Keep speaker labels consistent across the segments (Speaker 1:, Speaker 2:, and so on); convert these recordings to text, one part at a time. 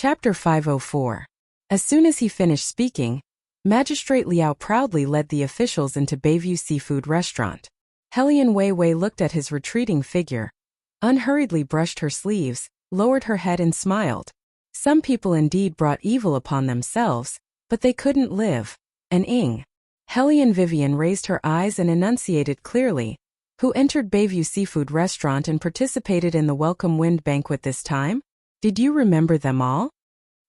Speaker 1: Chapter 504. As soon as he finished speaking, Magistrate Liao proudly led the officials into Bayview Seafood Restaurant. Helian Weiwei looked at his retreating figure, unhurriedly brushed her sleeves, lowered her head and smiled. Some people indeed brought evil upon themselves, but they couldn't live. An Ing. Helian Vivian raised her eyes and enunciated clearly, who entered Bayview Seafood Restaurant and participated in the Welcome Wind banquet this time? Did you remember them all?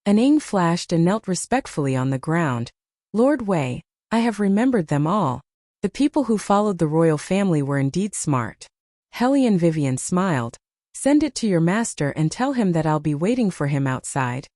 Speaker 1: An Ing flashed and knelt respectfully on the ground. Lord Wei, I have remembered them all. The people who followed the royal family were indeed smart. Helian Vivian smiled. Send it to your master and tell him that I'll be waiting for him outside.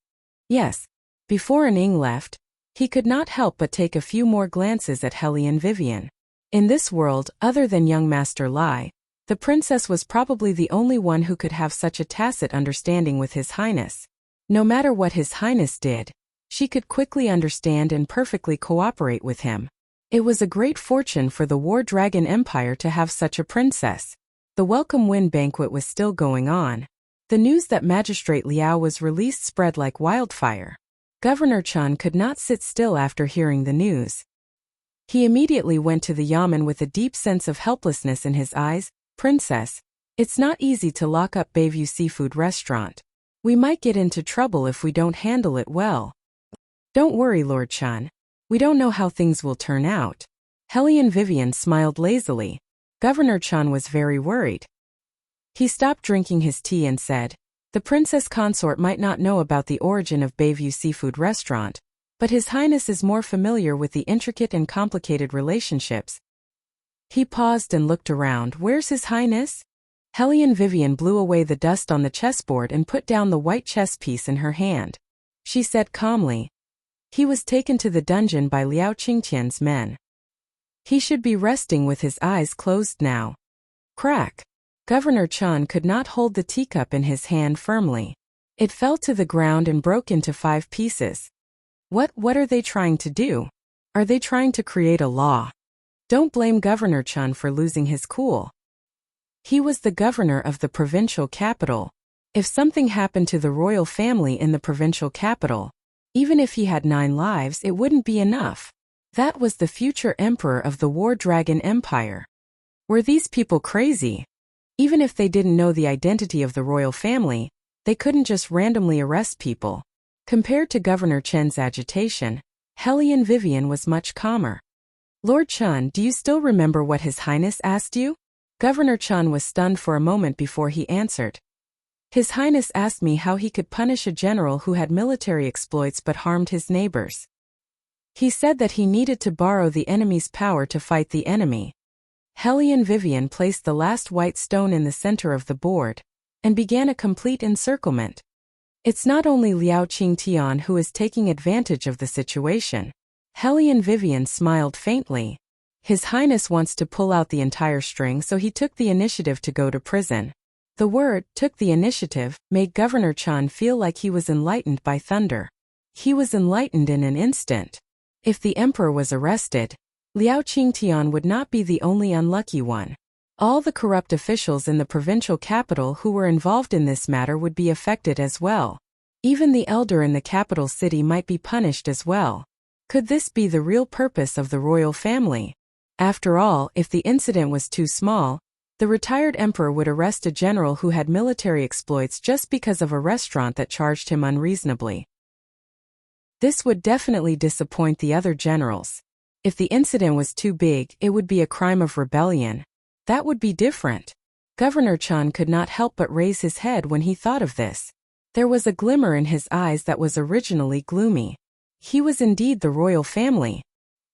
Speaker 1: Yes. Before An Ing left, he could not help but take a few more glances at Helian Vivian. In this world, other than young Master Lai, the princess was probably the only one who could have such a tacit understanding with His Highness. No matter what His Highness did, she could quickly understand and perfectly cooperate with him. It was a great fortune for the War Dragon Empire to have such a princess. The Welcome Wind banquet was still going on. The news that Magistrate Liao was released spread like wildfire. Governor Chen could not sit still after hearing the news. He immediately went to the yamen with a deep sense of helplessness in his eyes. Princess, it's not easy to lock up Bayview Seafood Restaurant. We might get into trouble if we don't handle it well. Don't worry, Lord Chen. We don't know how things will turn out. Helian Vivian smiled lazily. Governor Chen was very worried. He stopped drinking his tea and said, the Princess Consort might not know about the origin of Bayview Seafood Restaurant, but His Highness is more familiar with the intricate and complicated relationships. He paused and looked around. Where's His Highness? Helian Vivian blew away the dust on the chessboard and put down the white chess piece in her hand. She said calmly, he was taken to the dungeon by Liao Qingtian's men. He should be resting with his eyes closed now. Crack. Governor Chen could not hold the teacup in his hand firmly. It fell to the ground and broke into 5 pieces. What are they trying to do? Are they trying to create a law? Don't blame Governor Chen for losing his cool. He was the governor of the provincial capital. If something happened to the royal family in the provincial capital, even if he had 9 lives, it wouldn't be enough. That was the future emperor of the War Dragon Empire. Were these people crazy? Even if they didn't know the identity of the royal family, they couldn't just randomly arrest people. Compared to Governor Chen's agitation, Helian Vivian was much calmer. Lord Chen, do you still remember what His Highness asked you? Governor Chen was stunned for a moment before he answered. His Highness asked me how he could punish a general who had military exploits but harmed his neighbors. He said that he needed to borrow the enemy's power to fight the enemy. Helian Vivian placed the last white stone in the center of the board and began a complete encirclement. It's not only Liao Qingtian who is taking advantage of the situation. Helian Vivian smiled faintly. His Highness wants to pull out the entire string, so he took the initiative to go to prison. The word, took the initiative, made Governor Chen feel like he was enlightened by thunder. He was enlightened in an instant. If the emperor was arrested, Liao Qingtian would not be the only unlucky one. All the corrupt officials in the provincial capital who were involved in this matter would be affected as well. Even the elder in the capital city might be punished as well. Could this be the real purpose of the royal family? After all, if the incident was too small, the retired emperor would arrest a general who had military exploits just because of a restaurant that charged him unreasonably. This would definitely disappoint the other generals. If the incident was too big, it would be a crime of rebellion. That would be different. Governor Chen could not help but raise his head when he thought of this. There was a glimmer in his eyes that was originally gloomy. He was indeed the royal family.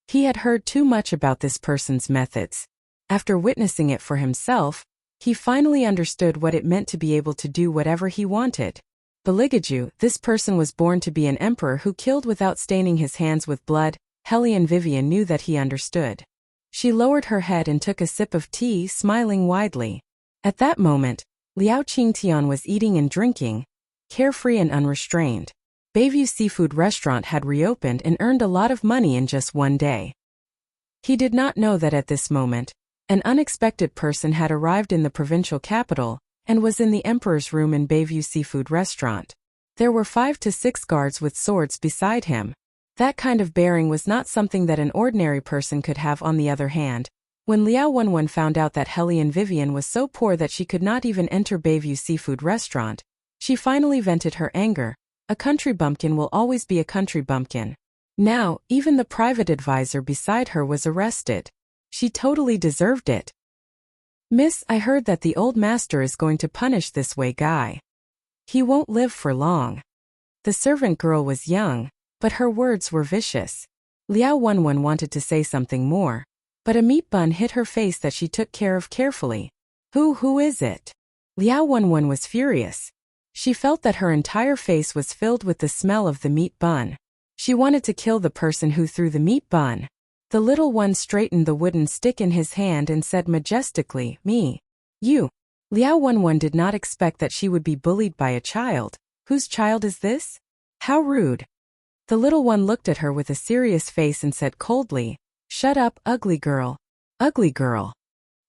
Speaker 1: He had heard too much about this person's methods. After witnessing it for himself, he finally understood what it meant to be able to do whatever he wanted. Beligaju, this person was born to be an emperor who killed without staining his hands with blood. Helian Vivian knew that he understood. She lowered her head and took a sip of tea, smiling widely. At that moment, Liao Qingtian was eating and drinking, carefree and unrestrained. Bayview Seafood Restaurant had reopened and earned a lot of money in just one day. He did not know that at this moment, an unexpected person had arrived in the provincial capital and was in the emperor's room in Bayview Seafood Restaurant. There were 5 to 6 guards with swords beside him. That kind of bearing was not something that an ordinary person could have. On the other hand, when Liao Wenwen found out that Hellion Vivian was so poor that she could not even enter Bayview Seafood Restaurant, she finally vented her anger. A country bumpkin will always be a country bumpkin. Now, even the private advisor beside her was arrested. She totally deserved it. "Miss, I heard that the old master is going to punish this way guy. He won't live for long." The servant girl was young, but her words were vicious. Liao Wenwen wanted to say something more, but a meat bun hit her face that she took care of carefully. Who is it?" Liao Wenwen was furious. She felt that her entire face was filled with the smell of the meat bun. She wanted to kill the person who threw the meat bun. The little one straightened the wooden stick in his hand and said majestically, "Me. You." Liao Wenwen did not expect that she would be bullied by a child. Whose child is this? How rude. The little one looked at her with a serious face and said coldly, "Shut up, ugly girl." Ugly girl.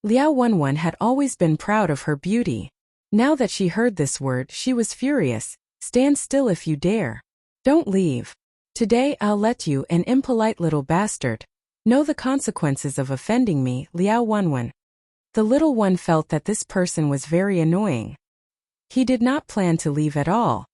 Speaker 1: Liao Wenwen had always been proud of her beauty. Now that she heard this word, she was furious. "Stand still if you dare. Don't leave. Today I'll let you, an impolite little bastard, know the consequences of offending me, Liao Wenwen." The little one felt that this person was very annoying. He did not plan to leave at all.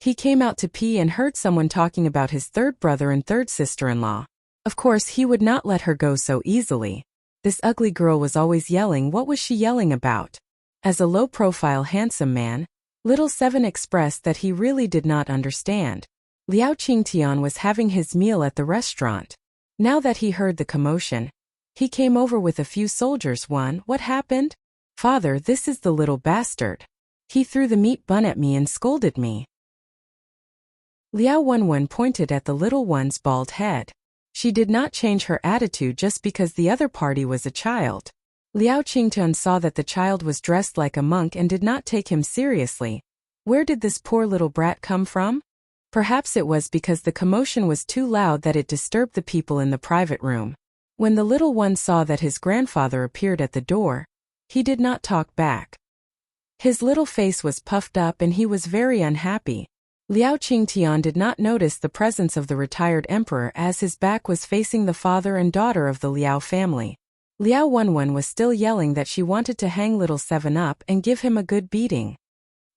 Speaker 1: He came out to pee and heard someone talking about his third brother and third sister-in-law. Of course, he would not let her go so easily. This ugly girl was always yelling. What was she yelling about? As a low-profile handsome man, Little Seven expressed that he really did not understand. Liao Qingtian was having his meal at the restaurant. Now that he heard the commotion, he came over with a few soldiers. What happened? "Father, this is the little bastard. He threw the meat bun at me and scolded me." Liao Wenwen pointed at the little one's bald head. She did not change her attitude just because the other party was a child. Liao Qingtian saw that the child was dressed like a monk and did not take him seriously. Where did this poor little brat come from? Perhaps it was because the commotion was too loud that it disturbed the people in the private room. When the little one saw that his grandfather appeared at the door, he did not talk back. His little face was puffed up and he was very unhappy. Liao Qingtian did not notice the presence of the retired emperor as his back was facing the father and daughter of the Liao family. Liao Wenwen was still yelling that she wanted to hang Little Seven up and give him a good beating.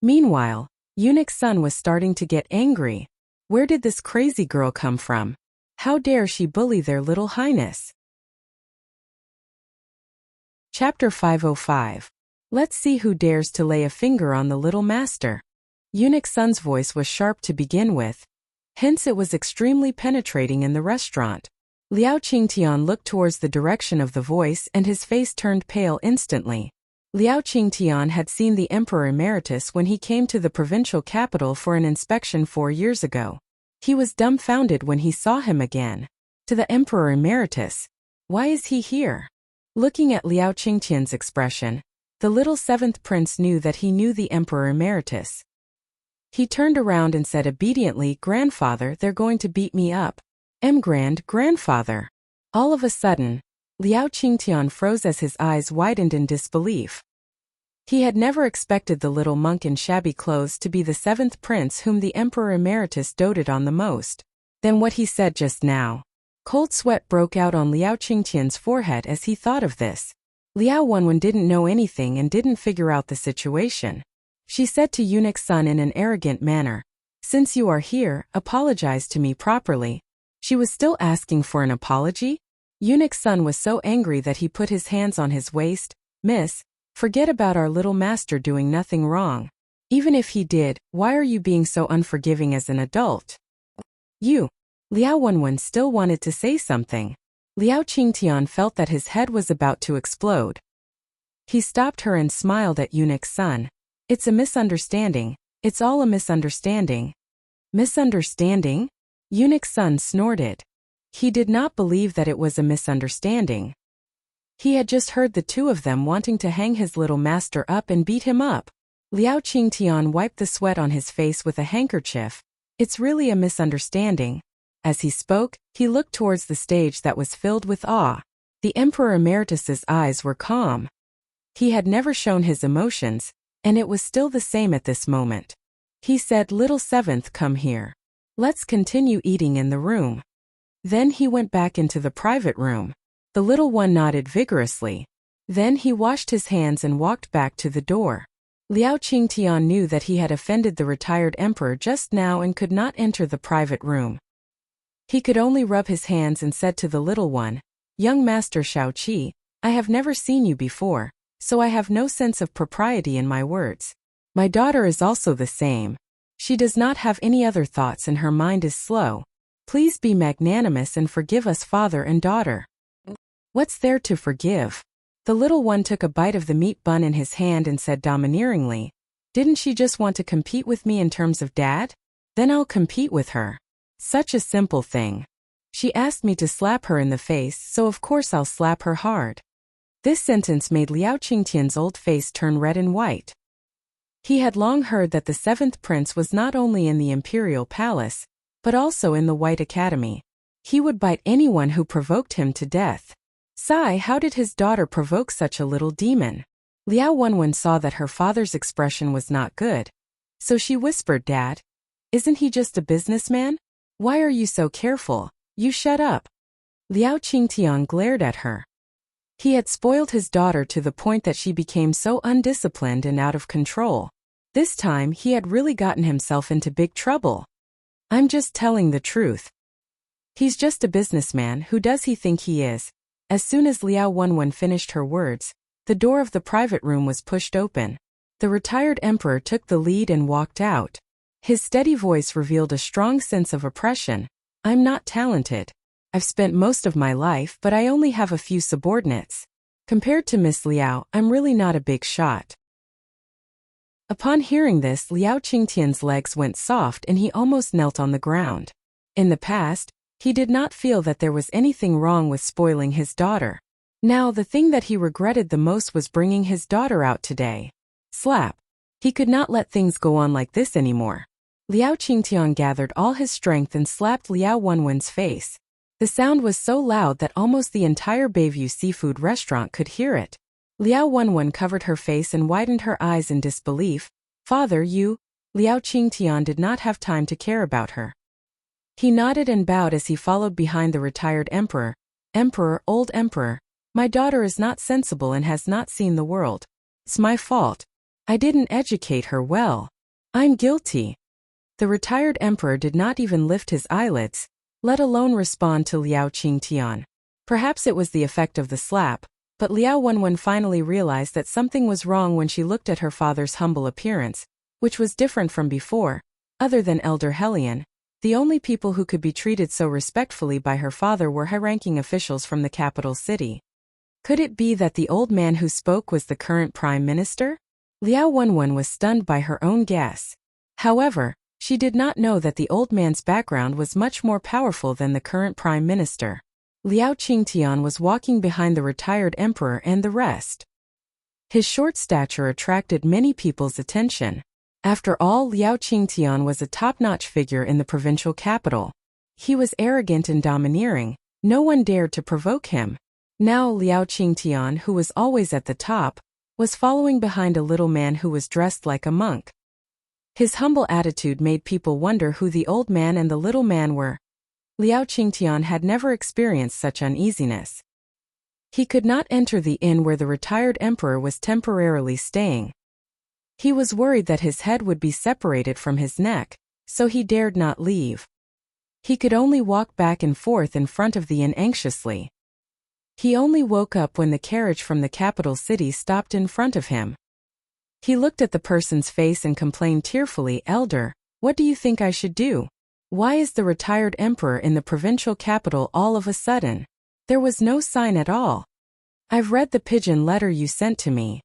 Speaker 1: Meanwhile, Eunuch Sun was starting to get angry. Where did this crazy girl come from? How dare she bully their little highness? Chapter 505. Let's see who dares to lay a finger on the little master. Eunuch Sun's voice was sharp to begin with. Hence it was extremely penetrating in the restaurant. Liao Qingtian looked towards the direction of the voice and his face turned pale instantly. Liao Qingtian had seen the Emperor Emeritus when he came to the provincial capital for an inspection 4 years ago. He was dumbfounded when he saw him again. To the Emperor Emeritus. Why is he here? Looking at Liao Qingtian's expression, the little seventh prince knew that he knew the Emperor Emeritus. He turned around and said obediently, "Grandfather, they're going to beat me up." Grandfather. All of a sudden, Liao Qingtian froze as his eyes widened in disbelief. He had never expected the little monk in shabby clothes to be the seventh prince whom the Emperor Emeritus doted on the most. Then what he said just now. Cold sweat broke out on Liao Qingtian's forehead as he thought of this. Liao Wenwen didn't know anything and didn't figure out the situation. She said to Eunuch Sun in an arrogant manner, "Since you are here, apologize to me properly." She was still asking for an apology? Eunuch Sun was so angry that he put his hands on his waist. "Miss, forget about our little master doing nothing wrong. Even if he did, why are you being so unforgiving as an adult?" "You." Liao Wenwen still wanted to say something. Liao Qingtian felt that his head was about to explode. He stopped her and smiled at Eunuch Sun. "It's a misunderstanding. It's all a misunderstanding." Misunderstanding? Eunuch Sun snorted. He did not believe that it was a misunderstanding. He had just heard the two of them wanting to hang his little master up and beat him up. Liao Qingtian wiped the sweat on his face with a handkerchief. "It's really a misunderstanding." As he spoke, he looked towards the stage that was filled with awe. The Emperor Emeritus's eyes were calm. He had never shown his emotions, and it was still the same at this moment. He said, "Little seventh, come here. Let's continue eating in the room." Then he went back into the private room. The little one nodded vigorously. Then he washed his hands and walked back to the door. Liao Qingtian knew that he had offended the retired emperor just now and could not enter the private room. He could only rub his hands and said to the little one, "Young Master Shaoqi, I have never seen you before, so I have no sense of propriety in my words. My daughter is also the same. She does not have any other thoughts and her mind is slow. Please be magnanimous and forgive us, father and daughter." "What's there to forgive?" The little one took a bite of the meat bun in his hand and said domineeringly, "Didn't she just want to compete with me in terms of dad? Then I'll compete with her. Such a simple thing. She asked me to slap her in the face, so of course I'll slap her hard." This sentence made Liao Qingtian's old face turn red and white. He had long heard that the seventh prince was not only in the imperial palace, but also in the White Academy. He would bite anyone who provoked him to death. Sigh, how did his daughter provoke such a little demon? Liao Wenwen saw that her father's expression was not good. So she whispered, "Dad, isn't he just a businessman? Why are you so careful? You shut up." Liao Qingtian glared at her. He had spoiled his daughter to the point that she became so undisciplined and out of control. This time he had really gotten himself into big trouble. "I'm just telling the truth. He's just a businessman. Who does he think he is?" As soon as Liao Wenwen finished her words, the door of the private room was pushed open. The retired emperor took the lead and walked out. His steady voice revealed a strong sense of oppression. "I'm not talented. I've spent most of my life, but I only have a few subordinates. Compared to Miss Liao, I'm really not a big shot." Upon hearing this, Liao Qingtian's legs went soft and he almost knelt on the ground. In the past, he did not feel that there was anything wrong with spoiling his daughter. Now the thing that he regretted the most was bringing his daughter out today. Slap. He could not let things go on like this anymore. Liao Qingtian gathered all his strength and slapped Liao Wenwen's face. The sound was so loud that almost the entire Bayview seafood restaurant could hear it. Liao Wenwen covered her face and widened her eyes in disbelief. "Father, you..." Liao Qingtian did not have time to care about her. He nodded and bowed as he followed behind the retired emperor. "Emperor, old emperor, my daughter is not sensible and has not seen the world. It's my fault. I didn't educate her well. I'm guilty." The retired emperor did not even lift his eyelids, let alone respond to Liao Qingtian. Perhaps it was the effect of the slap, but Liao Wenwen finally realized that something was wrong when she looked at her father's humble appearance, which was different from before. Other than Elder Helion, the only people who could be treated so respectfully by her father were high-ranking officials from the capital city. Could it be that the old man who spoke was the current prime minister? Liao Wenwen was stunned by her own guess. However, she did not know that the old man's background was much more powerful than the current prime minister. Liao Qingtian was walking behind the retired emperor and the rest. His short stature attracted many people's attention. After all, Liao Qingtian was a top-notch figure in the provincial capital. He was arrogant and domineering. No one dared to provoke him. Now Liao Qingtian, who was always at the top, was following behind a little man who was dressed like a monk. His humble attitude made people wonder who the old man and the little man were. Liao Qingtian had never experienced such uneasiness. He could not enter the inn where the retired emperor was temporarily staying. He was worried that his head would be separated from his neck, so he dared not leave. He could only walk back and forth in front of the inn anxiously. He only woke up when the carriage from the capital city stopped in front of him. He looked at the person's face and complained tearfully, "Elder, what do you think I should do? Why is the retired emperor in the provincial capital all of a sudden? There was no sign at all. I've read the pigeon letter you sent to me."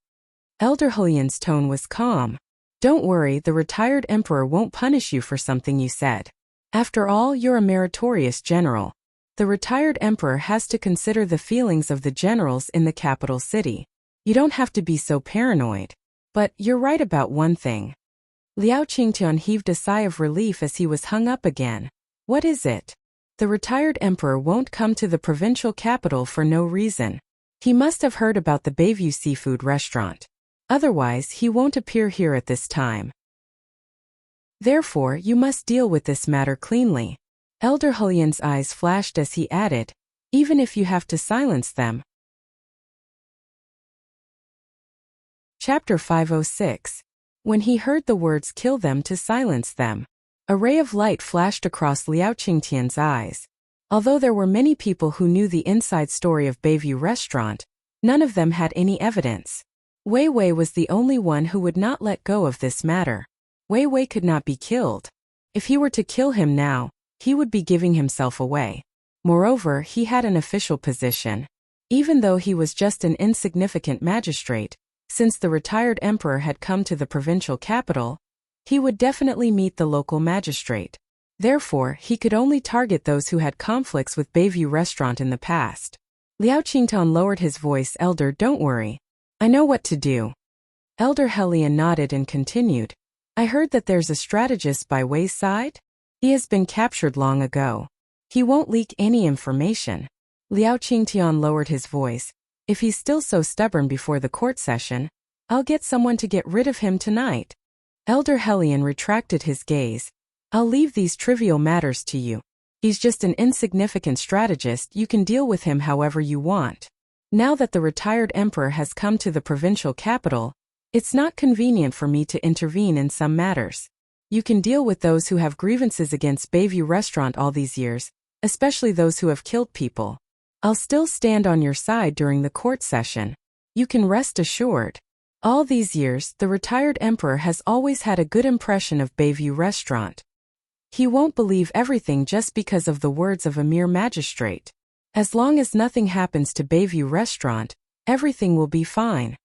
Speaker 1: Elder Helion's tone was calm. "Don't worry, the retired emperor won't punish you for something you said. After all, you're a meritorious general. The retired emperor has to consider the feelings of the generals in the capital city. You don't have to be so paranoid. But you're right about one thing." Liao Qingtian heaved a sigh of relief as he was hung up again. "What is it?" "The retired emperor won't come to the provincial capital for no reason. He must have heard about the Bayview seafood restaurant. Otherwise, he won't appear here at this time." Therefore, you must deal with this matter cleanly. Elder Helian's eyes flashed as he added, even if you have to silence them. Chapter 506. When he heard the words kill them to silence them, a ray of light flashed across Liao Qingtian's eyes. Although there were many people who knew the inside story of Bayview Restaurant, none of them had any evidence. Wei Wei was the only one who would not let go of this matter. Wei Wei could not be killed. If he were to kill him now, he would be giving himself away. Moreover, he had an official position. Even though he was just an insignificant magistrate, since the retired emperor had come to the provincial capital, he would definitely meet the local magistrate. Therefore, he could only target those who had conflicts with Bayview Restaurant in the past. Liao Qingtian lowered his voice. Elder, don't worry. I know what to do. Elder Helian nodded and continued. I heard that there's a strategist by Wei's side? He has been captured long ago. He won't leak any information. Liao Qingtian lowered his voice. If he's still so stubborn before the court session, I'll get someone to get rid of him tonight. Elder Helian retracted his gaze. I'll leave these trivial matters to you. He's just an insignificant strategist. You can deal with him however you want. Now that the retired emperor has come to the provincial capital, it's not convenient for me to intervene in some matters. You can deal with those who have grievances against Bayview Restaurant all these years, especially those who have killed people. I'll still stand on your side during the court session. You can rest assured. All these years, the retired emperor has always had a good impression of Bayview Restaurant. He won't believe everything just because of the words of a mere magistrate. As long as nothing happens to Bayview Restaurant, everything will be fine.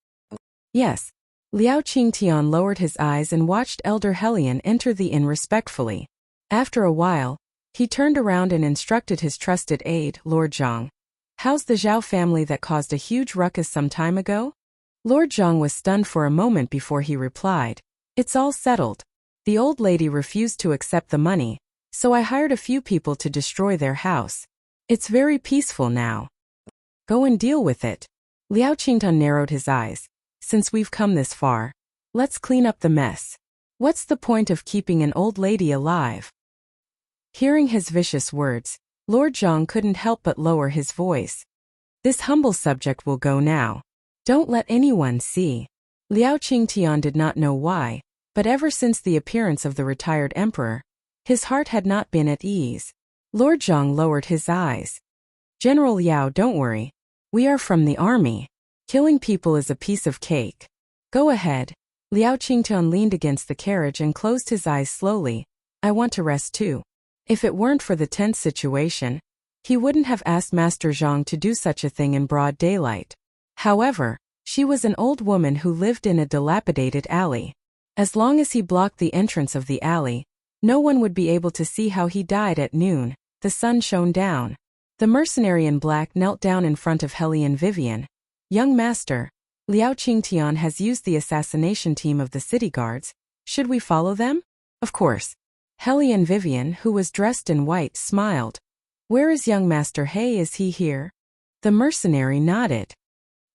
Speaker 1: Yes. Liao Qingtian lowered his eyes and watched Elder Helian enter the inn respectfully. After a while, he turned around and instructed his trusted aide, Lord Zhang. How's the Zhao family that caused a huge ruckus some time ago? Lord Zhang was stunned for a moment before he replied. It's all settled. The old lady refused to accept the money, so I hired a few people to destroy their house. It's very peaceful now. Go and deal with it. Liao Qingtian narrowed his eyes. Since we've come this far, let's clean up the mess. What's the point of keeping an old lady alive? Hearing his vicious words, Lord Zhang couldn't help but lower his voice. This humble subject will go now. Don't let anyone see. Liao Qingtian did not know why, but ever since the appearance of the retired emperor, his heart had not been at ease. Lord Zhang lowered his eyes. General Liao, don't worry. We are from the army. Killing people is a piece of cake. Go ahead. Liao Qingtian leaned against the carriage and closed his eyes slowly. I want to rest too. If it weren't for the tense situation, he wouldn't have asked Master Zhang to do such a thing in broad daylight. However, she was an old woman who lived in a dilapidated alley. As long as he blocked the entrance of the alley, no one would be able to see how he died at noon. The sun shone down. The mercenary in black knelt down in front of Helian Vivian. Young master, Liao Qingtian has used the assassination team of the city guards. Should we follow them? Of course. Helian Vivian, who was dressed in white, smiled. Where is young Master He? Is he here? The mercenary nodded.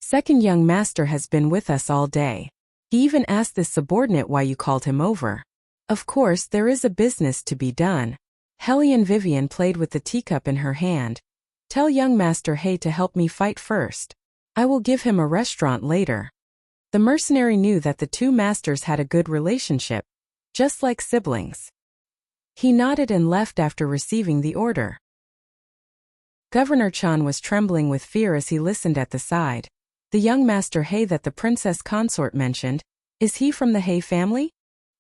Speaker 1: Second young master has been with us all day. He even asked this subordinate why you called him over. Of course, there is a business to be done. Helian Vivian played with the teacup in her hand. Tell young Master He to help me fight first. I will give him a restaurant later. The mercenary knew that the two masters had a good relationship, just like siblings. He nodded and left after receiving the order. Governor Chan was trembling with fear as he listened at the side. The young Master He that the Princess Consort mentioned, is he from the He family?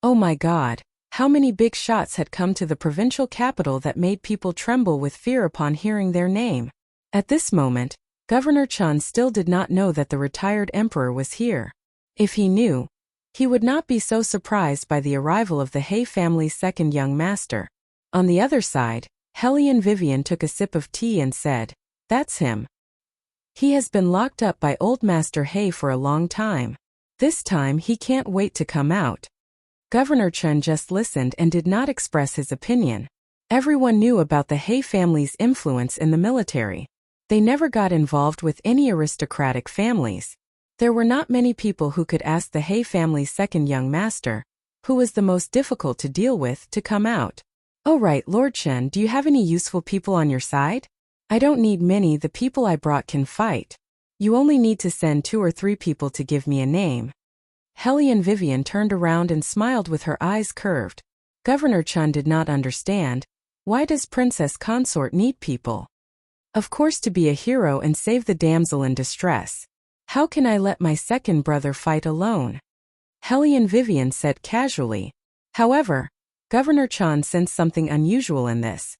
Speaker 1: Oh my God, how many big shots had come to the provincial capital that made people tremble with fear upon hearing their name. At this moment, Governor Chan still did not know that the retired emperor was here. If he knew, he would not be so surprised by the arrival of the He family's second young master. On the other side, Helian Vivian took a sip of tea and said, That's him. He has been locked up by old Master He for a long time. This time he can't wait to come out. Governor Chen just listened and did not express his opinion. Everyone knew about the He family's influence in the military. They never got involved with any aristocratic families. There were not many people who could ask the He family's second young master, who was the most difficult to deal with, to come out. "Oh right, Lord Shen, do you have any useful people on your side?" "I don't need many, the people I brought can fight. You only need to send 2 or 3 people to give me a name." Hellion Vivian turned around and smiled with her eyes curved. Governor Chun did not understand. Why does Princess Consort need people? Of course, to be a hero and save the damsel in distress. How can I let my second brother fight alone? Hellion Vivian said casually. However, Governor Chun sensed something unusual in this.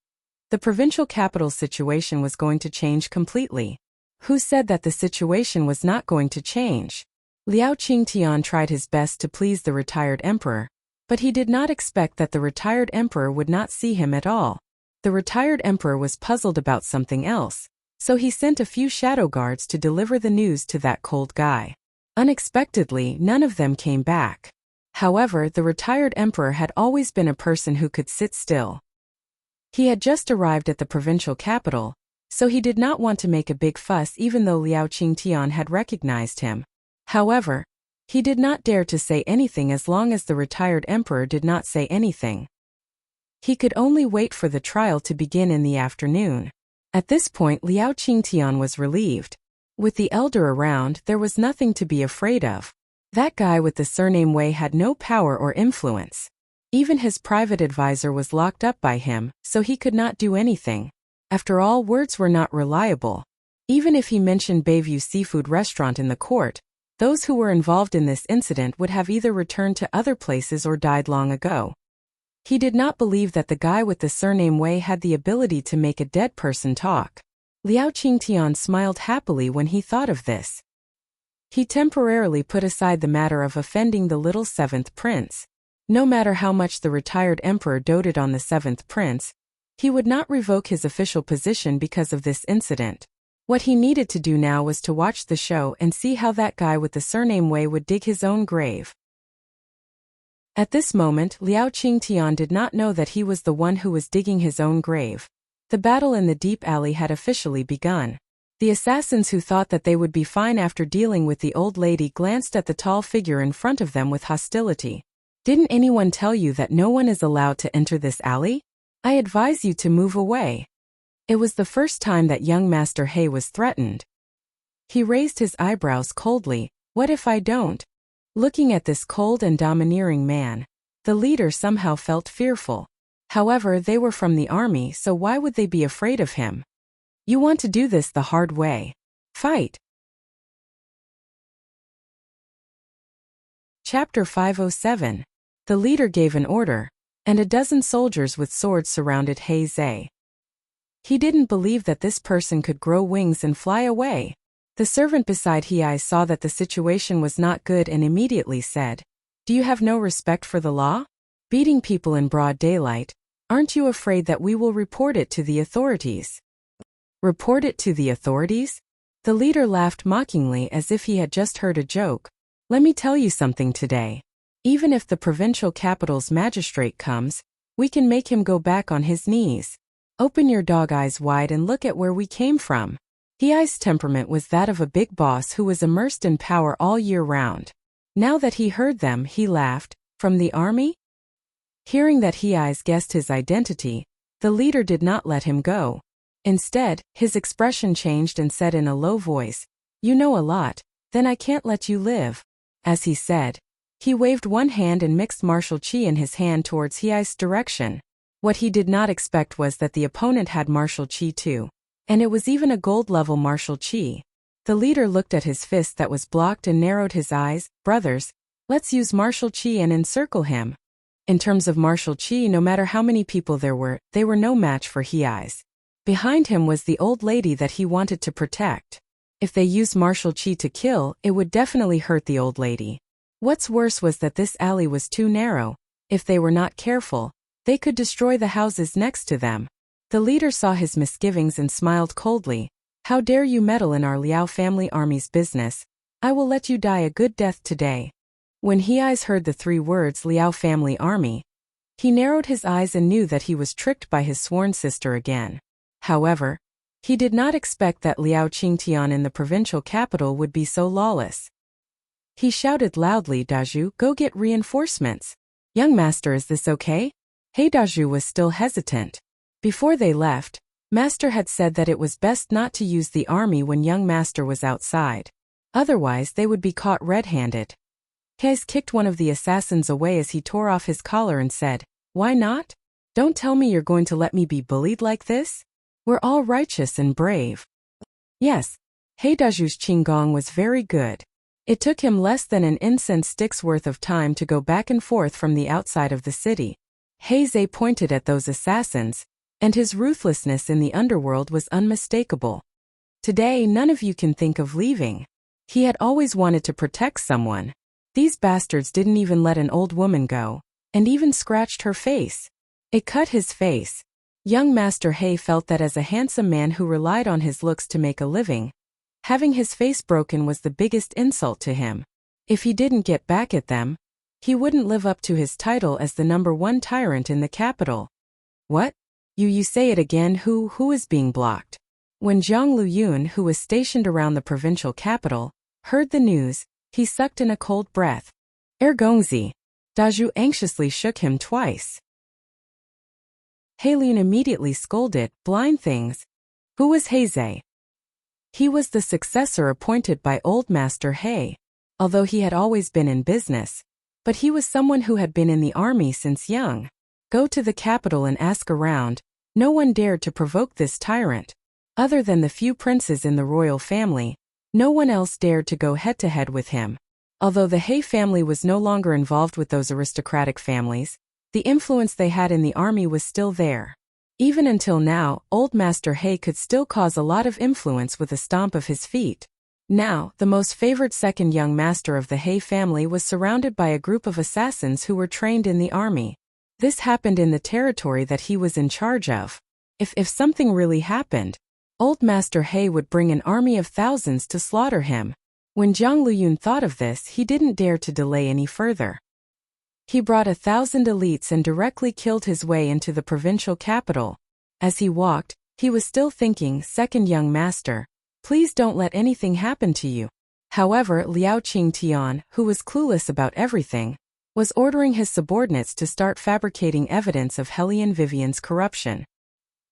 Speaker 1: The provincial capital's situation was going to change completely. Who said that the situation was not going to change? Liao Qingtian tried his best to please the retired emperor, but he did not expect that the retired emperor would not see him at all. The retired emperor was puzzled about something else, so he sent a few shadow guards to deliver the news to that cold guy. Unexpectedly, none of them came back. However, the retired emperor had always been a person who could sit still. He had just arrived at the provincial capital, so he did not want to make a big fuss even though Liao Qingtian had recognized him. However, he did not dare to say anything as long as the retired emperor did not say anything. He could only wait for the trial to begin in the afternoon. At this point, Liao Qingtian was relieved. With the elder around, there was nothing to be afraid of. That guy with the surname Wei had no power or influence. Even his private advisor was locked up by him, so he could not do anything. After all, words were not reliable. Even if he mentioned Bayview Seafood Restaurant in the court, those who were involved in this incident would have either returned to other places or died long ago. He did not believe that the guy with the surname Wei had the ability to make a dead person talk. Liao Qingtian smiled happily when he thought of this. He temporarily put aside the matter of offending the little 7th prince. No matter how much the retired emperor doted on the 7th prince, he would not revoke his official position because of this incident. What he needed to do now was to watch the show and see how that guy with the surname Wei would dig his own grave. At this moment, Liao Qingtian did not know that he was the one who was digging his own grave. The battle in the deep alley had officially begun. The assassins who thought that they would be fine after dealing with the old lady glanced at the tall figure in front of them with hostility. "Didn't anyone tell you that no one is allowed to enter this alley? I advise you to move away." It was the first time that young Master He was threatened. He raised his eyebrows coldly. "What if I don't?" Looking at this cold and domineering man, the leader somehow felt fearful. However, they were from the army, so why would they be afraid of him? "You want to do this the hard way. Fight!" Chapter 507. The leader gave an order, and a dozen soldiers with swords surrounded He Zhe. He didn't believe that this person could grow wings and fly away. The servant beside He saw that the situation was not good and immediately said, "Do you have no respect for the law? Beating people in broad daylight, aren't you afraid that we will report it to the authorities?" "Report it to the authorities?" The leader laughed mockingly as if he had just heard a joke. "Let me tell you something today. Even if the provincial capital's magistrate comes, we can make him go back on his knees. Open your dog eyes wide and look at where we came from." Hei's temperament was that of a big boss who was immersed in power all year round. Now that he heard them, he laughed. "From the army?" Hearing that Hei's guessed his identity, the leader did not let him go. Instead, his expression changed and said in a low voice, "You know a lot, then I can't let you live." As he said, he waved one hand and mixed martial qi in his hand towards Hei's direction. What he did not expect was that the opponent had martial qi too. And it was even a gold-level martial qi. The leader looked at his fist that was blocked and narrowed his eyes. "Brothers, let's use martial qi and encircle him." In terms of martial qi, no matter how many people there were, they were no match for Hei's. Behind him was the old lady that he wanted to protect. If they used martial qi to kill, it would definitely hurt the old lady. What's worse was that this alley was too narrow. If they were not careful, they could destroy the houses next to them. The leader saw his misgivings and smiled coldly. "How dare you meddle in our Liao family army's business? I will let you die a good death today." When Hei's heard the 3 words Liao family army, he narrowed his eyes and knew that he was tricked by his sworn sister again. However, he did not expect that Liao Qingtian in the provincial capital would be so lawless. He shouted loudly, "Daju, go get reinforcements." Young master, is this okay? Heidaju was still hesitant. Before they left, Master had said that it was best not to use the army when young master was outside. Otherwise they would be caught red-handed. Kaz kicked one of the assassins away as he tore off his collar and said, "Why not? Don't tell me you're going to let me be bullied like this? We're all righteous and brave." Yes, Heidaju's qinggong was very good. It took him less than an incense stick's worth of time to go back and forth from the outside of the city. Heizei pointed at those assassins, and his ruthlessness in the underworld was unmistakable. Today none of you can think of leaving. He had always wanted to protect someone. These bastards didn't even let an old woman go, and even scratched her face. It cut his face. Young Master Hei felt that as a handsome man who relied on his looks to make a living, having his face broken was the biggest insult to him. If he didn't get back at them, he wouldn't live up to his title as the #1 tyrant in the capital. What? You say it again. Who is being blocked? When Zhang Luyun, who was stationed around the provincial capital, heard the news, he sucked in a cold breath. Gongzi. Daju anxiously shook him twice. Heilun immediately scolded, "Blind things." Who was Heizei? He was the successor appointed by Old Master Hei, although he had always been in business. But he was someone who had been in the army since young. Go to the capital and ask around. No one dared to provoke this tyrant. Other than the few princes in the royal family, no one else dared to go head-to-head with him. Although the Hei family was no longer involved with those aristocratic families, the influence they had in the army was still there. Even until now, Old Master Hei could still cause a lot of influence with a stomp of his feet. Now, the most favored second young master of the Hei family was surrounded by a group of assassins who were trained in the army. This happened in the territory that he was in charge of. If something really happened, Old Master Hei would bring an army of thousands to slaughter him. When Zhang Luyun thought of this, he didn't dare to delay any further. He brought 1,000 elites and directly killed his way into the provincial capital. As he walked, he was still thinking, "Second young master, please don't let anything happen to you." However, Liao Qingtian, who was clueless about everything, was ordering his subordinates to start fabricating evidence of Hellion Vivian's corruption.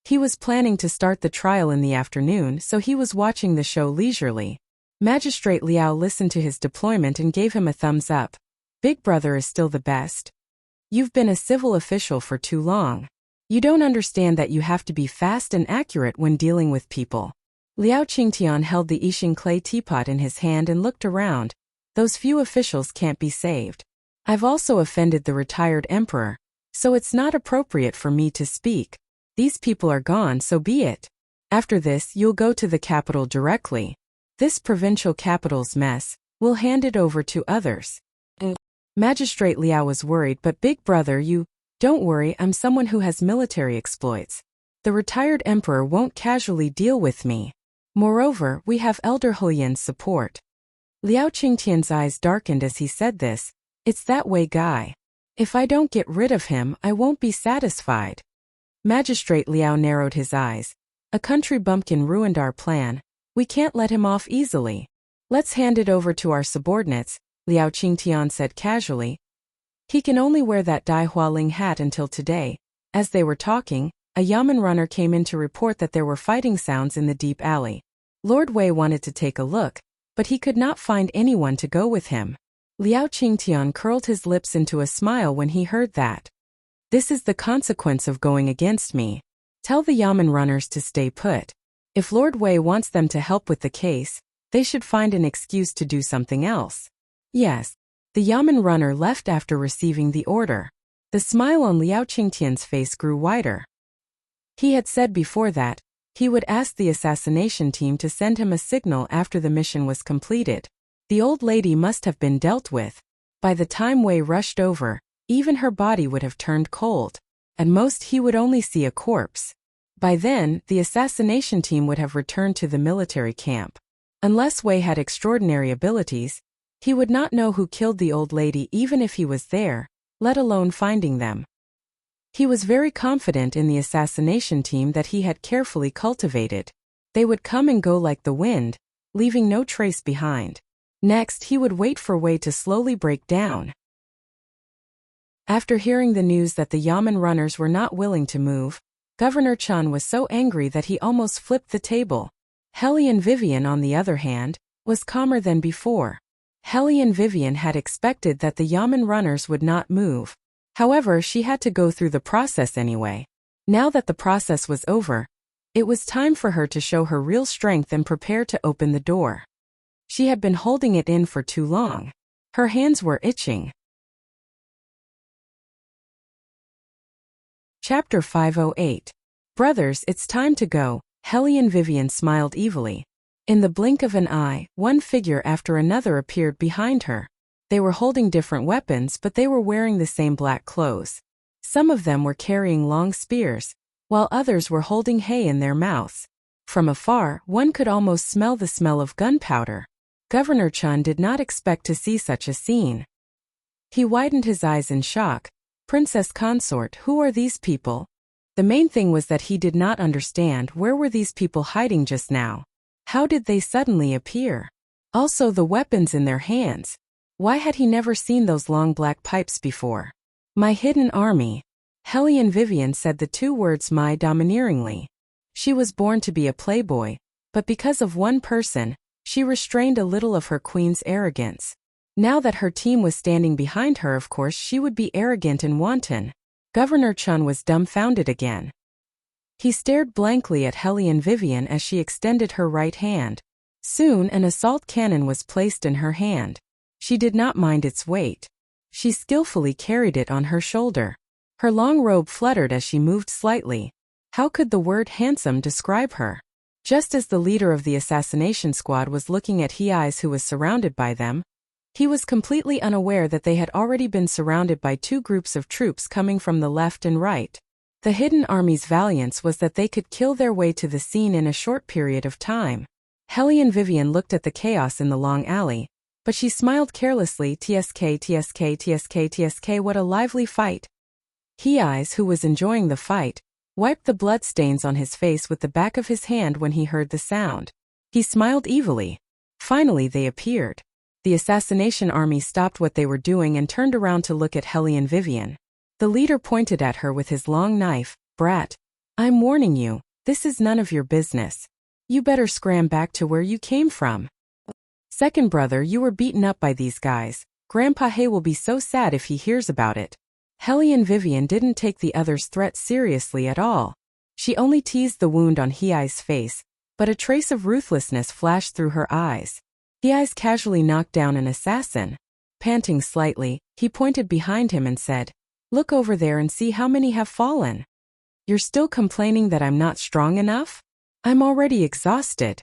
Speaker 1: He was planning to start the trial in the afternoon, so he was watching the show leisurely. Magistrate Liao listened to his deployment and gave him a thumbs up. "Big brother is still the best. You've been a civil official for too long. You don't understand that you have to be fast and accurate when dealing with people." Liao Qingtian held the Yixing clay teapot in his hand and looked around. "Those few officials can't be saved. I've also offended the retired emperor, so it's not appropriate for me to speak. These people are gone, so be it. After this, you'll go to the capital directly. This provincial capital's mess, we'll hand it over to others." Magistrate Liao was worried, "But big brother, don't worry, I'm someone who has military exploits. The retired emperor won't casually deal with me. Moreover, we have Elder Hulian's support." Liao Qingtian's eyes darkened as he said this. "It's that way, guy. If I don't get rid of him, I won't be satisfied." Magistrate Liao narrowed his eyes. "A country bumpkin ruined our plan. We can't let him off easily. Let's hand it over to our subordinates," Liao Qingtian said casually. "He can only wear that Dai Hualing hat until today." As they were talking, a Yamen runner came in to report that there were fighting sounds in the deep alley. Lord Wei wanted to take a look, but he could not find anyone to go with him. Liao Qingtian curled his lips into a smile when he heard that. "This is the consequence of going against me. Tell the Yamen runners to stay put. If Lord Wei wants them to help with the case, they should find an excuse to do something else." Yes. The Yamen runner left after receiving the order. The smile on Liao Qingtian's face grew wider. He had said before that he would ask the assassination team to send him a signal after the mission was completed. The old lady must have been dealt with. By the time Wei rushed over, even her body would have turned cold. At most he would only see a corpse. By then, the assassination team would have returned to the military camp. Unless Wei had extraordinary abilities, he would not know who killed the old lady even if he was there, let alone finding them. He was very confident in the assassination team that he had carefully cultivated. They would come and go like the wind, leaving no trace behind. Next, he would wait for Wei to slowly break down. After hearing the news that the Yamen runners were not willing to move, Governor Chun was so angry that he almost flipped the table. Hellion Vivian, on the other hand, was calmer than before. Hellion Vivian had expected that the Yamen runners would not move. However, she had to go through the process anyway. Now that the process was over, it was time for her to show her real strength and prepare to open the door. She had been holding it in for too long. Her hands were itching. Chapter 508. Brothers, it's time to go. Hellion Vivian smiled evilly. In the blink of an eye, one figure after another appeared behind her. They were holding different weapons, but they were wearing the same black clothes. Some of them were carrying long spears, while others were holding hay in their mouths. From afar, one could almost smell the smell of gunpowder. Governor Chun did not expect to see such a scene. He widened his eyes in shock. Princess Consort, who are these people? The main thing was that he did not understand where were these people hiding just now. How did they suddenly appear? Also the weapons in their hands. Why had he never seen those long black pipes before? My hidden army. Hellion Vivian said the two words "my" domineeringly. She was born to be a playboy, but because of one person, she restrained a little of her queen's arrogance. Now that her team was standing behind her, of course she would be arrogant and wanton. Governor Chun was dumbfounded again. He stared blankly at Hellion Vivian as she extended her right hand. Soon an assault cannon was placed in her hand. She did not mind its weight. She skillfully carried it on her shoulder. Her long robe fluttered as she moved slightly. How could the word handsome describe her? Just as the leader of the assassination squad was looking at Hei's, who was surrounded by them, he was completely unaware that they had already been surrounded by two groups of troops coming from the left and right. The hidden army's valiance was that they could kill their way to the scene in a short period of time. Hellion Vivian looked at the chaos in the long alley, but she smiled carelessly. TSK, TSK, TSK, TSK, what a lively fight. Hei's, who was enjoying the fight, wiped the blood stains on his face with the back of his hand when he heard the sound. He smiled evilly. Finally they appeared. The assassination army stopped what they were doing and turned around to look at Hellion Vivian. The leader pointed at her with his long knife. Brat, I'm warning you, this is none of your business. You better scram back to where you came from. Second brother, you were beaten up by these guys. Grandpa Hay will be so sad if he hears about it. Hellion Vivian didn't take the other's threat seriously at all. She only teased the wound on Hei's face, but a trace of ruthlessness flashed through her eyes. Hei's casually knocked down an assassin. Panting slightly, he pointed behind him and said, "Look over there and see how many have fallen. You're still complaining that I'm not strong enough? I'm already exhausted."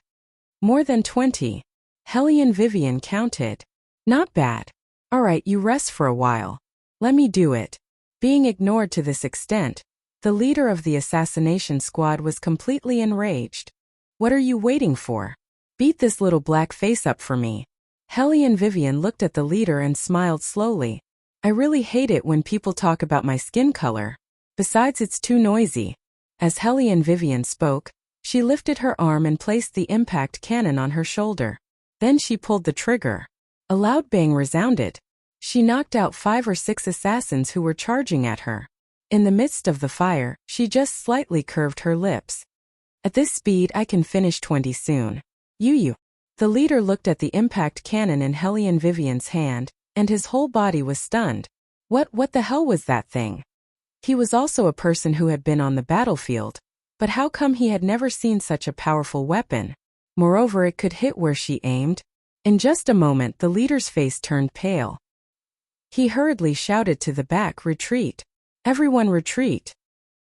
Speaker 1: More than 20. Hellion Vivian counted. Not bad. All right, you rest for a while. Let me do it. Being ignored to this extent, the leader of the assassination squad was completely enraged. What are you waiting for? Beat this little black face up for me. Hellion Vivian looked at the leader and smiled slowly. I really hate it when people talk about my skin color. Besides, it's too noisy. As Hellion Vivian spoke, she lifted her arm and placed the impact cannon on her shoulder. Then she pulled the trigger. A loud bang resounded. She knocked out 5 or 6 assassins who were charging at her. In the midst of the fire, she just slightly curved her lips. At this speed I can finish 20 soon. You. The leader looked at the impact cannon in Hellion Vivian's hand, and his whole body was stunned. What the hell was that thing? He was also a person who had been on the battlefield, but how come he had never seen such a powerful weapon? Moreover, it could hit where she aimed. In just a moment the leader's face turned pale. He hurriedly shouted to the back, "Retreat! Everyone retreat!"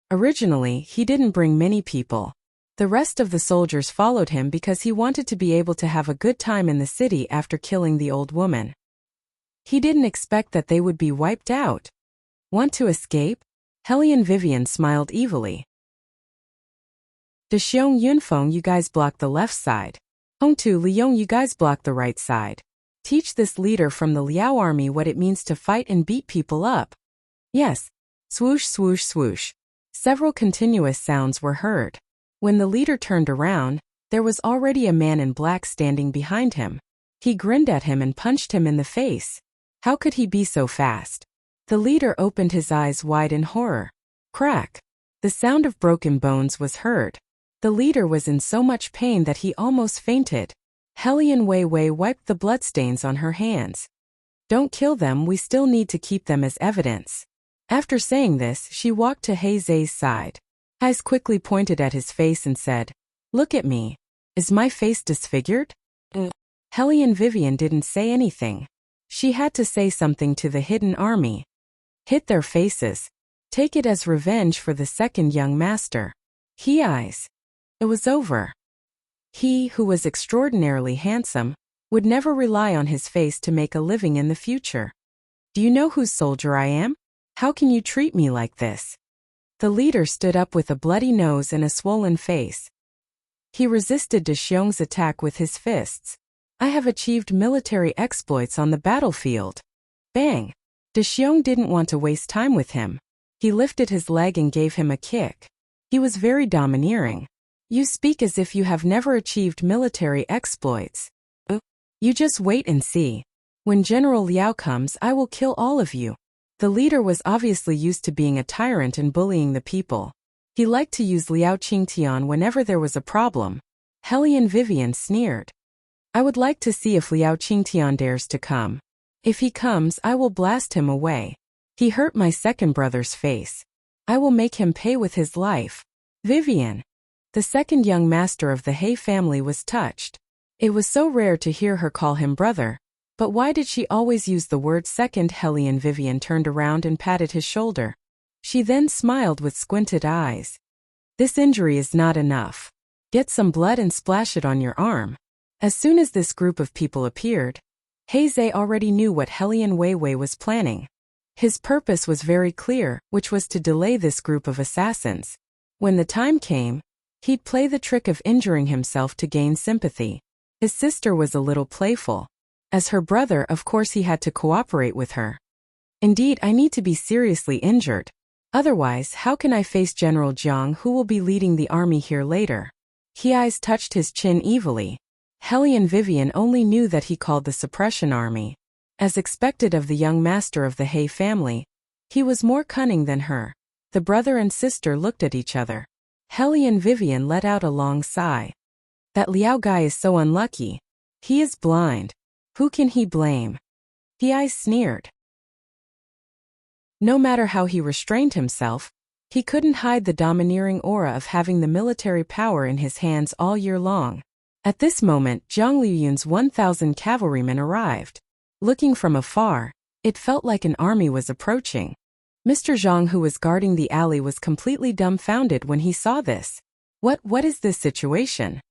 Speaker 1: Originally, he didn't bring many people. The rest of the soldiers followed him because he wanted to be able to have a good time in the city after killing the old woman. He didn't expect that they would be wiped out. Want to escape? Hellion Vivian smiled evilly. De Xiong Yunfeng, you guys block the left side. Hongtu Liang, you guys block the right side. Teach this leader from the Liao army what it means to fight and beat people up. Yes. Swoosh, swoosh, swoosh. Several continuous sounds were heard. When the leader turned around, there was already a man in black standing behind him. He grinned at him and punched him in the face. How could he be so fast? The leader opened his eyes wide in horror. Crack! The sound of broken bones was heard. The leader was in so much pain that he almost fainted. Helian Weiwei wiped the bloodstains on her hands. Don't kill them, we still need to keep them as evidence. After saying this, she walked to He Zai's side. Eyes quickly pointed at his face and said, "Look at me. Is my face disfigured?" Helian Vivian didn't say anything. She had to say something to the hidden army. Hit their faces. Take it as revenge for the second young master. He eyes. It was over. He, who was extraordinarily handsome, would never rely on his face to make a living in the future. Do you know whose soldier I am? How can you treat me like this? The leader stood up with a bloody nose and a swollen face. He resisted De Xiong's attack with his fists. I have achieved military exploits on the battlefield. Bang! De Xiong didn't want to waste time with him. He lifted his leg and gave him a kick. He was very domineering. You speak as if you have never achieved military exploits. You just wait and see. When General Liao comes, I will kill all of you. The leader was obviously used to being a tyrant and bullying the people. He liked to use Liao Qingtian whenever there was a problem. Helian Vivian sneered. I would like to see if Liao Qingtian dares to come. If he comes, I will blast him away. He hurt my second brother's face. I will make him pay with his life. Vivian. The second young master of the He family was touched. It was so rare to hear her call him brother. But why did she always use the word second? Helian Vivian turned around and patted his shoulder. She then smiled with squinted eyes. This injury is not enough. Get some blood and splash it on your arm. As soon as this group of people appeared, He Zai already knew what Helian Weiwei was planning. His purpose was very clear, which was to delay this group of assassins. When the time came, he'd play the trick of injuring himself to gain sympathy. His sister was a little playful. As her brother, of course he had to cooperate with her. Indeed, I need to be seriously injured. Otherwise, how can I face General Jiang, who will be leading the army here later? He eyes touched his chin evilly. Helian Vivian only knew that he called the suppression army. As expected of the young master of the He family, he was more cunning than her. The brother and sister looked at each other. Helian Vivian let out a long sigh. That Liao guy is so unlucky. He is blind. Who can he blame? He eyes sneered. No matter how he restrained himself, he couldn't hide the domineering aura of having the military power in his hands all year long. At this moment, Zhang Liuyun's 1,000 cavalrymen arrived. Looking from afar, it felt like an army was approaching. Mr. Zhang, who was guarding the alley, was completely dumbfounded when he saw this. What is this situation?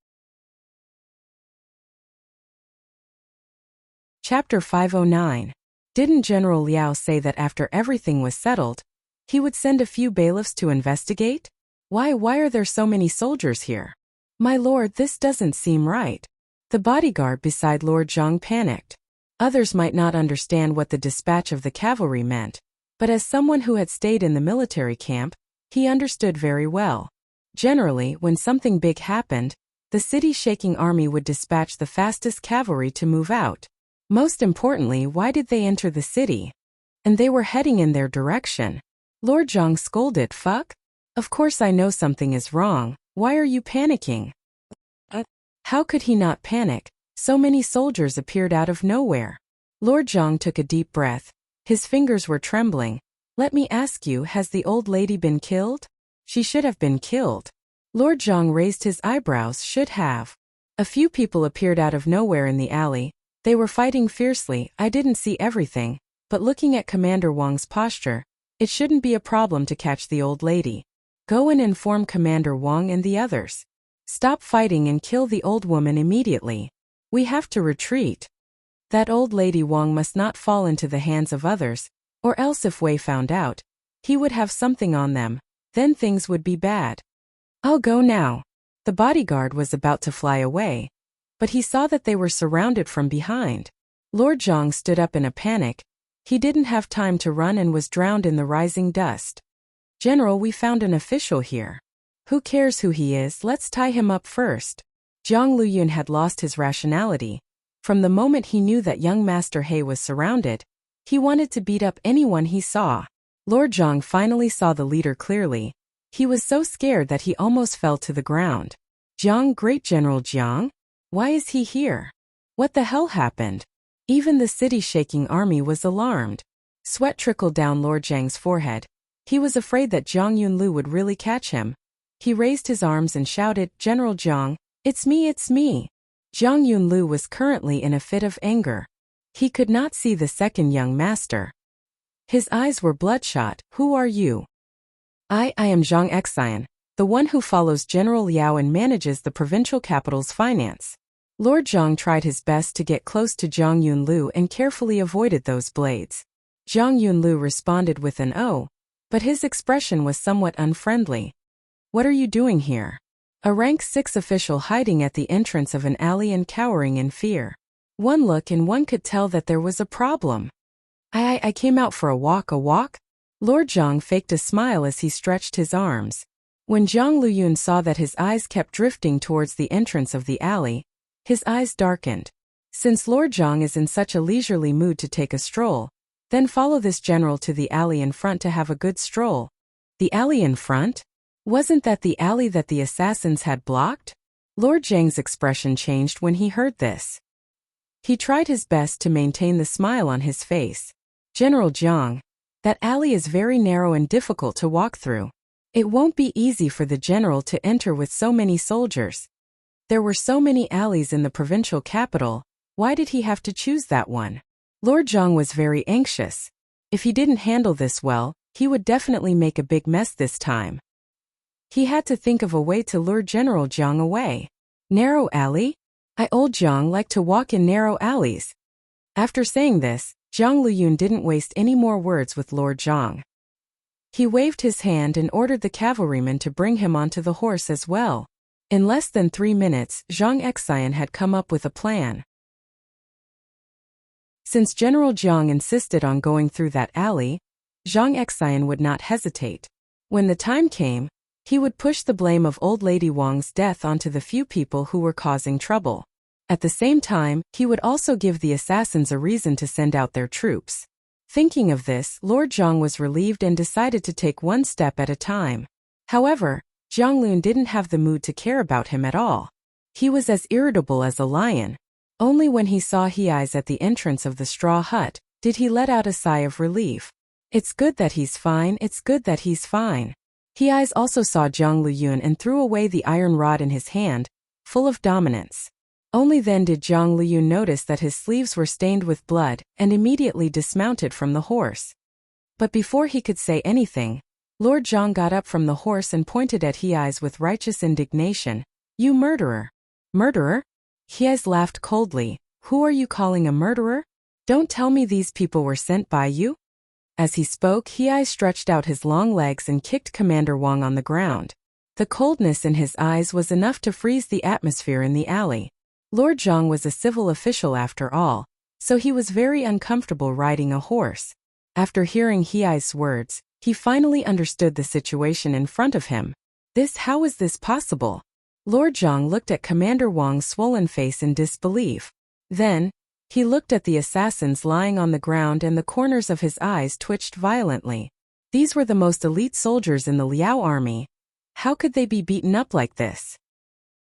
Speaker 1: Chapter 509. Didn't General Liao say that after everything was settled, he would send a few bailiffs to investigate? Why are there so many soldiers here? My lord, this doesn't seem right. The bodyguard beside Lord Zhang panicked. Others might not understand what the dispatch of the cavalry meant, but as someone who had stayed in the military camp, he understood very well. Generally, when something big happened, the city-shaking army would dispatch the fastest cavalry to move out. Most importantly, why did they enter the city? And they were heading in their direction. Lord Zhang scolded, Fuck? Of course I know something is wrong. Why are you panicking? How could he not panic? So many soldiers appeared out of nowhere. Lord Zhang took a deep breath. His fingers were trembling. Let me ask you, has the old lady been killed? She should have been killed. Lord Zhang raised his eyebrows. Should have. A few people appeared out of nowhere in the alley. They were fighting fiercely. I didn't see everything, but looking at Commander Wang's posture, it shouldn't be a problem to catch the old lady. Go and inform Commander Wang and the others. Stop fighting and kill the old woman immediately. We have to retreat. That old lady Wang must not fall into the hands of others, or else if Wei found out, he would have something on them, then things would be bad. I'll go now. The bodyguard was about to fly away, but he saw that they were surrounded from behind. Lord Zhang stood up in a panic. He didn't have time to run and was drowned in the rising dust. General, we found an official here. Who cares who he is? Let's tie him up first. Zhang Luyun had lost his rationality. From the moment he knew that young Master He was surrounded, He wanted to beat up anyone he saw. Lord Zhang finally saw the leader clearly. He was so scared that he almost fell to the ground. Jiang, Great General Jiang? Why is he here? What the hell happened? Even the city-shaking army was alarmed. Sweat trickled down Lord Zhang's forehead. He was afraid that Zhang Yunlu would really catch him. He raised his arms and shouted, "General Jiang, it's me, it's me." Zhang Yunlu was currently in a fit of anger. He could not see the second young master. His eyes were bloodshot. "Who are you?" I am Zhang Xian, the one who follows General Liao and manages the provincial capital's finance. Lord Zhang tried his best to get close to Zhang Yunlu and carefully avoided those blades. Zhang Yunlu responded with an "oh," but his expression was somewhat unfriendly. "What are you doing here?" A rank 6 official hiding at the entrance of an alley and cowering in fear. One look and one could tell that there was a problem. I came out for a walk, Lord Zhang faked a smile as he stretched his arms. When Zhang Luyun saw that his eyes kept drifting towards the entrance of the alley, his eyes darkened. Since Lord Zhang is in such a leisurely mood to take a stroll, then follow this general to the alley in front to have a good stroll. The alley in front? Wasn't that the alley that the assassins had blocked? Lord Zhang's expression changed when he heard this. He tried his best to maintain the smile on his face. "General Jiang, that alley is very narrow and difficult to walk through. It won't be easy for the general to enter with so many soldiers. There were so many alleys in the provincial capital, why did he have to choose that one?" Lord Zhang was very anxious. If he didn't handle this well, he would definitely make a big mess this time. He had to think of a way to lure General Jiang away. "Narrow alley? Old Jiang like to walk in narrow alleys." After saying this, Zhang Luyun didn't waste any more words with Lord Zhang. He waved his hand and ordered the cavalryman to bring him onto the horse as well. In less than 3 minutes, Zhang Xian had come up with a plan. Since General Jiang insisted on going through that alley, Zhang Xian would not hesitate. When the time came, he would push the blame of old Lady Wang's death onto the few people who were causing trouble. At the same time, he would also give the assassins a reason to send out their troops. Thinking of this, Lord Zhang was relieved and decided to take one step at a time. However, Zhang Lun didn't have the mood to care about him at all. He was as irritable as a lion. Only when he saw He Eyes at the entrance of the straw hut, did he let out a sigh of relief. "It's good that he's fine, it's good that he's fine." He Eyes also saw Zhang Luyun and threw away the iron rod in his hand, full of dominance. Only then did Zhang Luyun notice that his sleeves were stained with blood and immediately dismounted from the horse. But before he could say anything, Lord Zhang got up from the horse and pointed at He Eyes with righteous indignation. "You murderer!" "Murderer?" He Eyes laughed coldly. "Who are you calling a murderer? Don't tell me these people were sent by you?" As he spoke, He Eyes stretched out his long legs and kicked Commander Wang on the ground. The coldness in his eyes was enough to freeze the atmosphere in the alley. Lord Zhang was a civil official after all, so he was very uncomfortable riding a horse. After hearing He Eyes' words, he finally understood the situation in front of him. How is this possible? Lord Zhang looked at Commander Wang's swollen face in disbelief. Then, he looked at the assassins lying on the ground and the corners of his eyes twitched violently. These were the most elite soldiers in the Liao army. How could they be beaten up like this?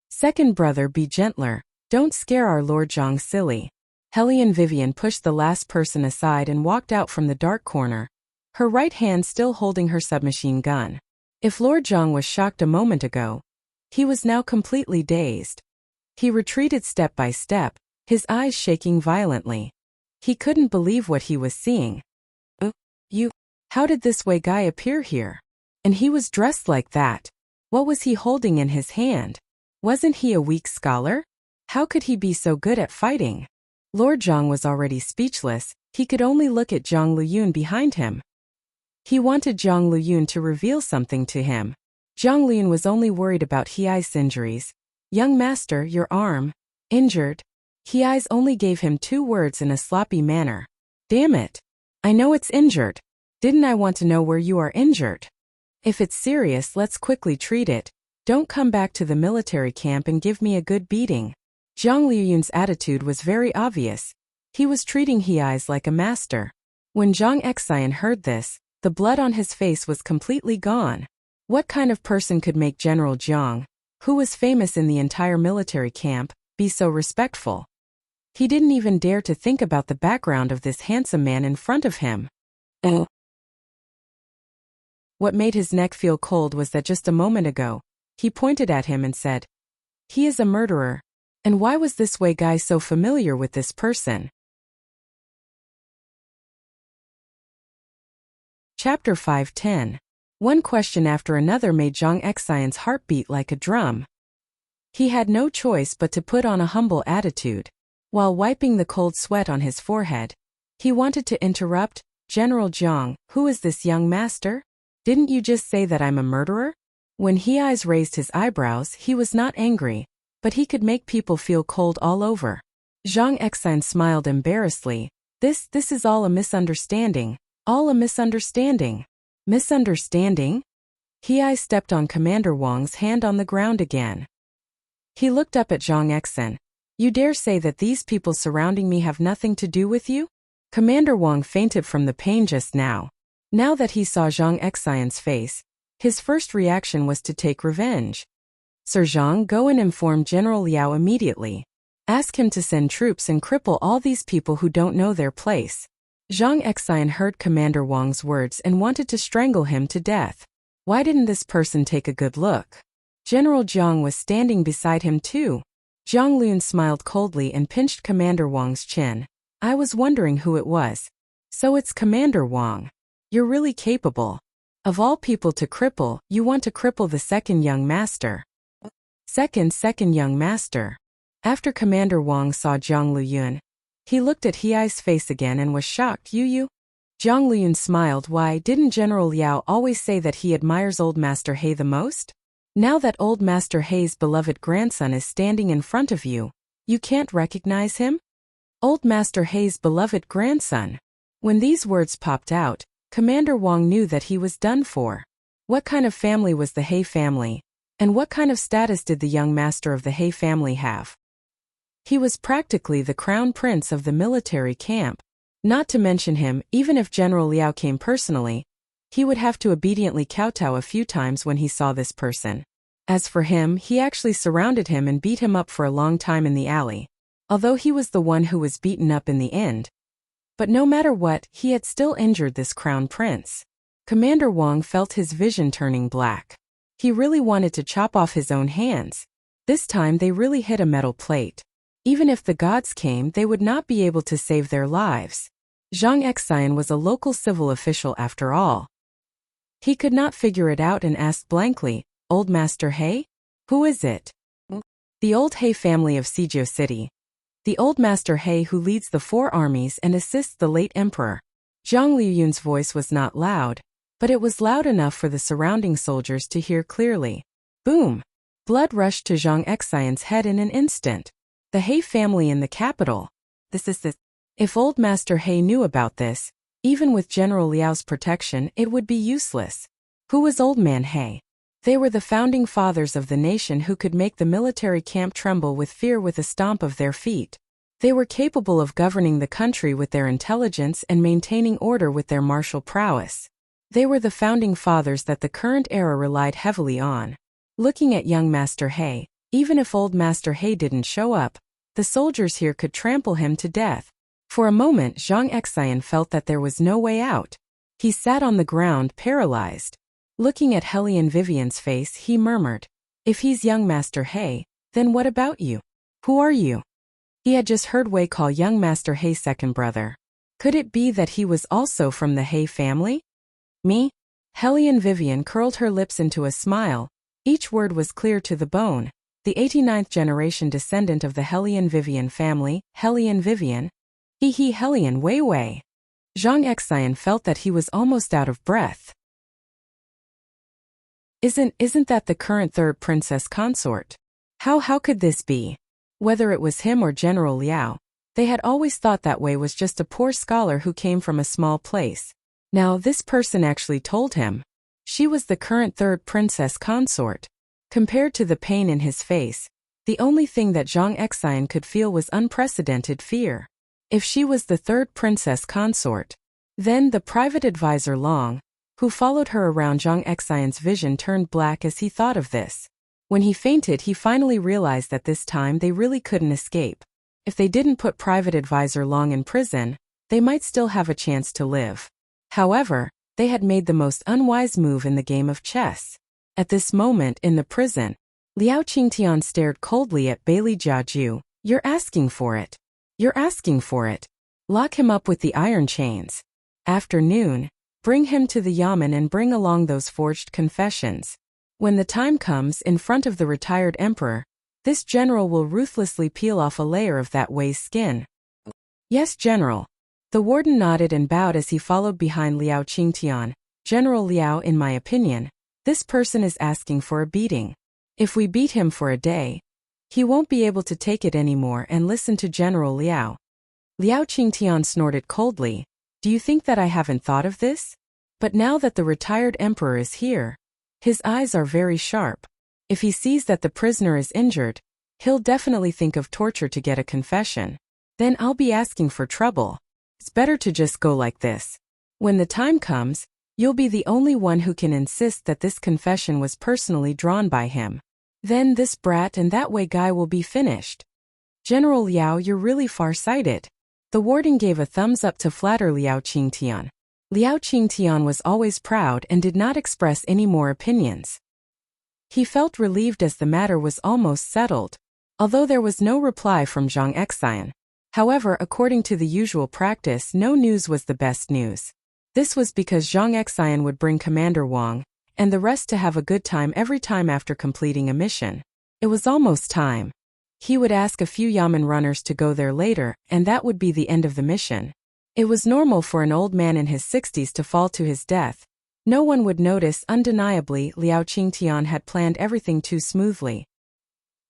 Speaker 1: "Second brother, be gentler. Don't scare our Lord Zhang silly." Hellion Vivian pushed the last person aside and walked out from the dark corner, her right hand still holding her submachine gun. If Lord Zhang was shocked a moment ago, he was now completely dazed. He retreated step by step, his eyes shaking violently. He couldn't believe what he was seeing. How did this Wei guy appear here? And he was dressed like that. What was he holding in his hand? Wasn't he a weak scholar? How could he be so good at fighting? Lord Zhang was already speechless, he could only look at Zhang Luyun behind him. He wanted Zhang Luyun to reveal something to him. Zhang Luyun was only worried about He Eyes' injuries. "Young master, your arm. Injured?" He Eyes only gave him 2 words in a sloppy manner. "Damn it. I know it's injured. Didn't I want to know where you are injured? If it's serious, let's quickly treat it. Don't come back to the military camp and give me a good beating." Zhang Luyun's attitude was very obvious. He was treating He Eyes like a master. When Zhang Excian heard this, the blood on his face was completely gone. What kind of person could make General Jiang, who was famous in the entire military camp, be so respectful? He didn't even dare to think about the background of this handsome man in front of him. What made his neck feel cold was that just a moment ago, he pointed at him and said, "He is a murderer." And why was this Wei guy so familiar with this person? Chapter 5:10. One question after another made Zhang Excian's heart beat like a drum. He had no choice but to put on a humble attitude. While wiping the cold sweat on his forehead, he wanted to interrupt. "General Jiang, who is this young master? Didn't you just say that I'm a murderer?" When He Eyes raised his eyebrows, he was not angry, but he could make people feel cold all over. Zhang Excian smiled embarrassedly. This is all a misunderstanding. All a misunderstanding. Misunderstanding? He Eyes stepped on Commander Wang's hand on the ground again. He looked up at Zhang Excian. "You dare say that these people surrounding me have nothing to do with you?" Commander Wang fainted from the pain just now. Now that he saw Zhang Excian's face, his first reaction was to take revenge. "Sir Zhang, go and inform General Liao immediately. Ask him to send troops and cripple all these people who don't know their place." Zhang Excian heard Commander Wang's words and wanted to strangle him to death. Why didn't this person take a good look? General Jiang was standing beside him too. Zhang Lun smiled coldly and pinched Commander Wang's chin. "I was wondering who it was. So it's Commander Wang. You're really capable. Of all people to cripple, you want to cripple the second young master." Second young master. After Commander Wang saw Zhang Luyun, he looked at He Ai's face again and was shocked. You? Zhang Luyun smiled. "Why, didn't General Liao always say that he admires Old Master He the most? Now that Old Master He's beloved grandson is standing in front of you, you can't recognize him? Old Master He's beloved grandson." When these words popped out, Commander Wang knew that he was done for. What kind of family was the He family? And what kind of status did the young master of the He family have? He was practically the crown prince of the military camp. Not to mention him, even if General Liao came personally, he would have to obediently kowtow a few times when he saw this person. As for him, he actually surrounded him and beat him up for a long time in the alley, although he was the one who was beaten up in the end. But no matter what, he had still injured this crown prince. Commander Wang felt his vision turning black. He really wanted to chop off his own hands. This time they really hit a metal plate. Even if the gods came, they would not be able to save their lives. Zhang Excian was a local civil official after all. He could not figure it out and asked blankly, "Old Master He? Who is it?" "The old He family of Sijou City. The old Master He who leads the 4 armies and assists the late emperor." Zhang Liyun's voice was not loud, but it was loud enough for the surrounding soldiers to hear clearly. Boom! Blood rushed to Zhang Excian's head in an instant. The He family in the capital. This. If Old Master He knew about this, even with General Liao's protection, it would be useless. Who was Old Man He? They were the founding fathers of the nation who could make the military camp tremble with fear with a stomp of their feet. They were capable of governing the country with their intelligence and maintaining order with their martial prowess. They were the founding fathers that the current era relied heavily on. Looking at young Master He, even if Old Master He didn't show up, the soldiers here could trample him to death. For a moment, Zhang Excian felt that there was no way out. He sat on the ground, paralyzed. Looking at Hellion Vivian's face, he murmured, "If he's young Master He, then what about you? Who are you?" He had just heard Wei call young Master He second brother. Could it be that he was also from the He family? "Me?" Hellion Vivian curled her lips into a smile. Each word was clear to the bone. The 89th generation descendant of the Hellion Vivian family, Hellion Vivian. Hellion Wei. Zhang Excian felt that he was almost out of breath. Isn't that the current 3rd princess consort? How could this be? Whether it was him or General Liao, they had always thought that Wei was just a poor scholar who came from a small place. Now this person actually told him. She was the current 3rd princess consort. Compared to the pain in his face, the only thing that Zhang Excian could feel was unprecedented fear. If she was the 3rd princess consort, Then the private advisor Long, who followed her around, Zhang Xian's vision turned black as he thought of this. When he fainted, he finally realized that this time they really couldn't escape. If they didn't put private advisor Long in prison, they might still have a chance to live. However, they had made the most unwise move in the game of chess. At this moment in the prison, Liao Qingtian stared coldly at Bailey Jiaju. You're asking for it. You're asking for it. Lock him up with the iron chains. After noon, bring him to the yamen and bring along those forged confessions. When the time comes in front of the retired emperor, this general will ruthlessly peel off a layer of that Wei's skin. Yes, General. The warden nodded and bowed as he followed behind Liao Qingtian. General Liao, in my opinion, this person is asking for a beating. If we beat him for a day, he won't be able to take it anymore and listen to General Liao. Liao Qingtian snorted coldly. Do you think that I haven't thought of this? But now that the retired emperor is here, his eyes are very sharp. If he sees that the prisoner is injured, he'll definitely think of torture to get a confession. Then I'll be asking for trouble. It's better to just go like this. When the time comes, you'll be the only one who can insist that this confession was personally drawn by him. Then this brat and that Wei guy will be finished. General Liao, you're really far-sighted. The warden gave a thumbs up to flatter Liao Qingtian. Liao Qingtian was always proud and did not express any more opinions. He felt relieved as the matter was almost settled, although there was no reply from Zhang Xian. However, according to the usual practice, no news was the best news. This was because Zhang Xian would bring Commander Wang and the rest to have a good time every time after completing a mission. It was almost time. He would ask a few yamen runners to go there later, and that would be the end of the mission. It was normal for an old man in his 60s to fall to his death. No one would notice. Undeniably, Liao Qingtian had planned everything too smoothly.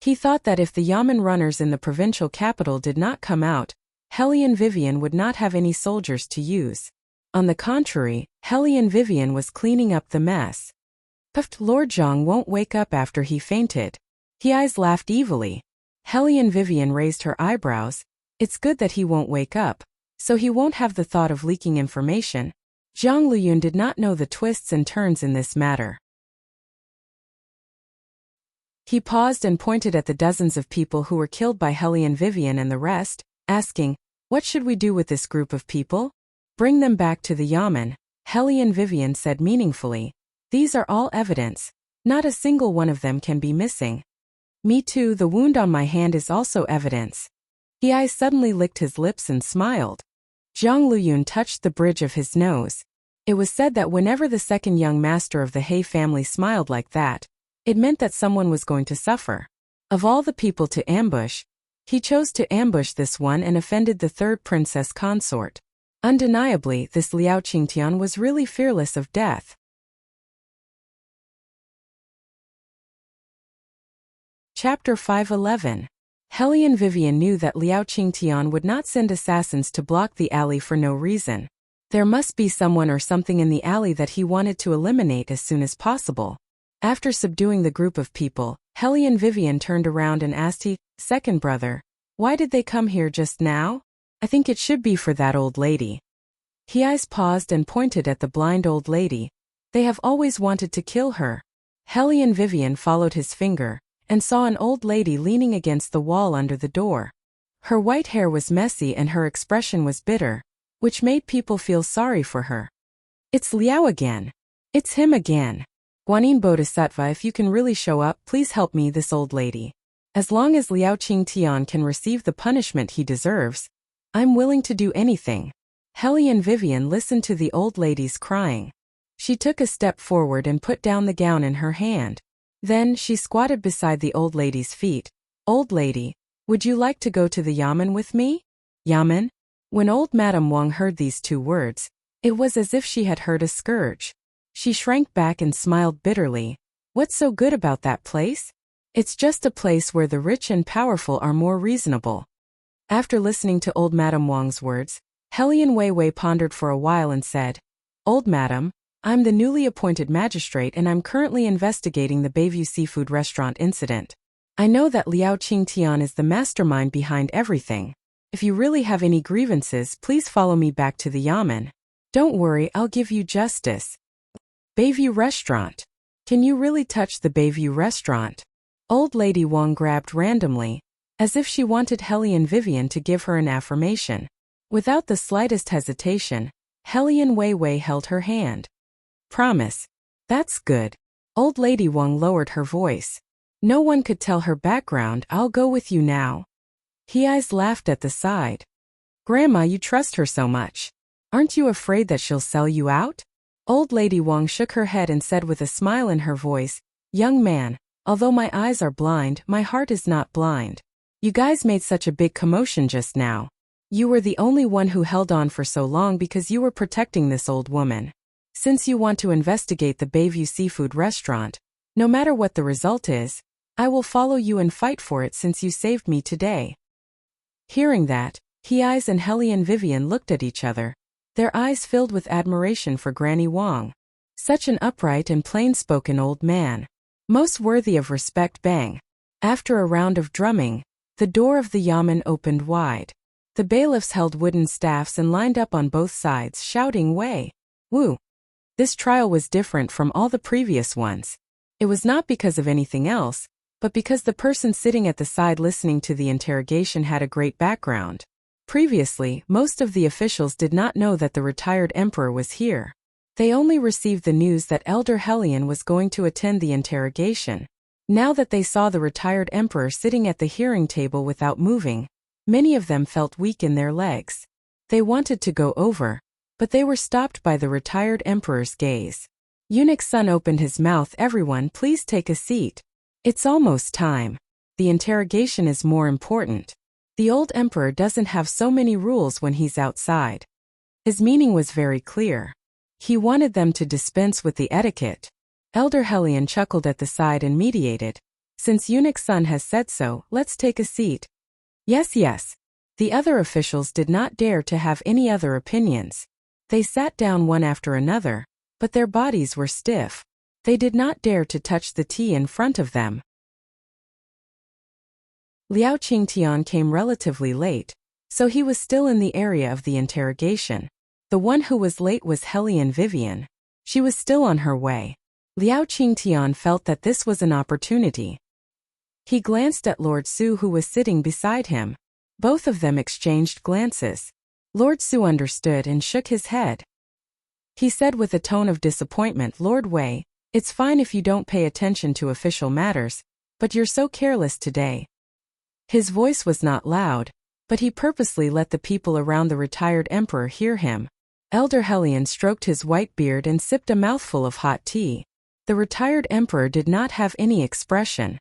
Speaker 1: He thought that if the yamen runners in the provincial capital did not come out, Hellion Vivian would not have any soldiers to use. On the contrary, Hellion Vivian was cleaning up the mess. Puffed, Lord Zhang won't wake up after he fainted. His eyes laughed evilly. Hellion Vivian raised her eyebrows. It's good that he won't wake up, so he won't have the thought of leaking information. Zhang Luyun did not know the twists and turns in this matter. He paused and pointed at the dozens of people who were killed by Hellion Vivian and the rest, asking, what should we do with this group of people? Bring them back to the yamen, Hellion Vivian said meaningfully. These are all evidence. Not a single one of them can be missing. Me too, the wound on my hand is also evidence. He suddenly licked his lips and smiled. Zhang Luyun touched the bridge of his nose. It was said that whenever the second young master of the He family smiled like that, it meant that someone was going to suffer. Of all the people to ambush, he chose to ambush this one and offended the third princess consort. Undeniably, this Liao Qingtian was really fearless of death. Chapter 511. Hellion Vivian knew that Liao Qingtian would not send assassins to block the alley for no reason. There must be someone or something in the alley that he wanted to eliminate as soon as possible. After subduing the group of people, Hellion Vivian turned around and asked his second brother, why did they come here just now? I think it should be for that old lady. His paused and pointed at the blind old lady. They have always wanted to kill her. Hellion Vivian followed his finger and saw an old lady leaning against the wall under the door. Her white hair was messy and her expression was bitter, which made people feel sorry for her. It's Liao again. It's him again. Guanyin Bodhisattva, if you can really show up, please help me, this old lady. As long as Liao Qingtian can receive the punishment he deserves, I'm willing to do anything. Hellion Vivian listened to the old lady's crying. She took a step forward and put down the gown in her hand. Then she squatted beside the old lady's feet. Old lady, would you like to go to the yamen with me? Yamen? When old Madame Wang heard these two words, it was as if she had heard a scourge. She shrank back and smiled bitterly. What's so good about that place? It's just a place where the rich and powerful are more reasonable. After listening to old Madame Wang's words, Hellion Weiwei pondered for a while and said, Old Madam, I'm the newly appointed magistrate and I'm currently investigating the Bayview Seafood Restaurant incident. I know that Liao Qingtian is the mastermind behind everything. If you really have any grievances, please follow me back to the yamen. Don't worry, I'll give you justice. Bayview Restaurant. Can you really touch the Bayview Restaurant? Old Lady Wang grabbed randomly, as if she wanted Hellion Vivian to give her an affirmation. Without the slightest hesitation, Hellion Wei held her hand. Promise. That's good. Old Lady Wang lowered her voice. No one could tell her background. I'll go with you now. He eyes laughed at the side. Grandma, you trust her so much. Aren't you afraid that she'll sell you out? Old Lady Wang shook her head and said with a smile in her voice, Young man, although my eyes are blind, my heart is not blind. You guys made such a big commotion just now. You were the only one who held on for so long because you were protecting this old woman. Since you want to investigate the Bayview Seafood Restaurant, no matter what the result is, I will follow you and fight for it since you saved me today. Hearing that, He Eyes and Hellion Vivian looked at each other, their eyes filled with admiration for Granny Wang. Such an upright and plain-spoken old man. Most worthy of respect. Bang. After a round of drumming, the door of the yamen opened wide. The bailiffs held wooden staffs and lined up on both sides, shouting Wei, Wu. This trial was different from all the previous ones. It was not because of anything else, but because the person sitting at the side listening to the interrogation had a great background. Previously, most of the officials did not know that the retired emperor was here. They only received the news that Elder Hellion was going to attend the interrogation. Now that they saw the retired emperor sitting at the hearing table without moving, many of them felt weak in their legs. They wanted to go over, but they were stopped by the retired emperor's gaze. Eunuch Sun opened his mouth. Everyone, please take a seat. It's almost time. The interrogation is more important. The old emperor doesn't have so many rules when he's outside. His meaning was very clear. He wanted them to dispense with the etiquette. Elder Hellion chuckled at the side and mediated. Since Eunuch Sun has said so, let's take a seat. Yes. The other officials did not dare to have any other opinions. They sat down one after another, but their bodies were stiff. They did not dare to touch the tea in front of them. Liao Qingtian came relatively late, so he was still in the area of the interrogation. The one who was late was Hellion Vivian. She was still on her way. Liao Qingtian felt that this was an opportunity. He glanced at Lord Su who was sitting beside him. Both of them exchanged glances. Lord Su understood and shook his head. He said with a tone of disappointment, Lord Wei, it's fine if you don't pay attention to official matters, but you're so careless today. His voice was not loud, but he purposely let the people around the retired emperor hear him. Elder Hellion stroked his white beard and sipped a mouthful of hot tea. The retired emperor did not have any expression.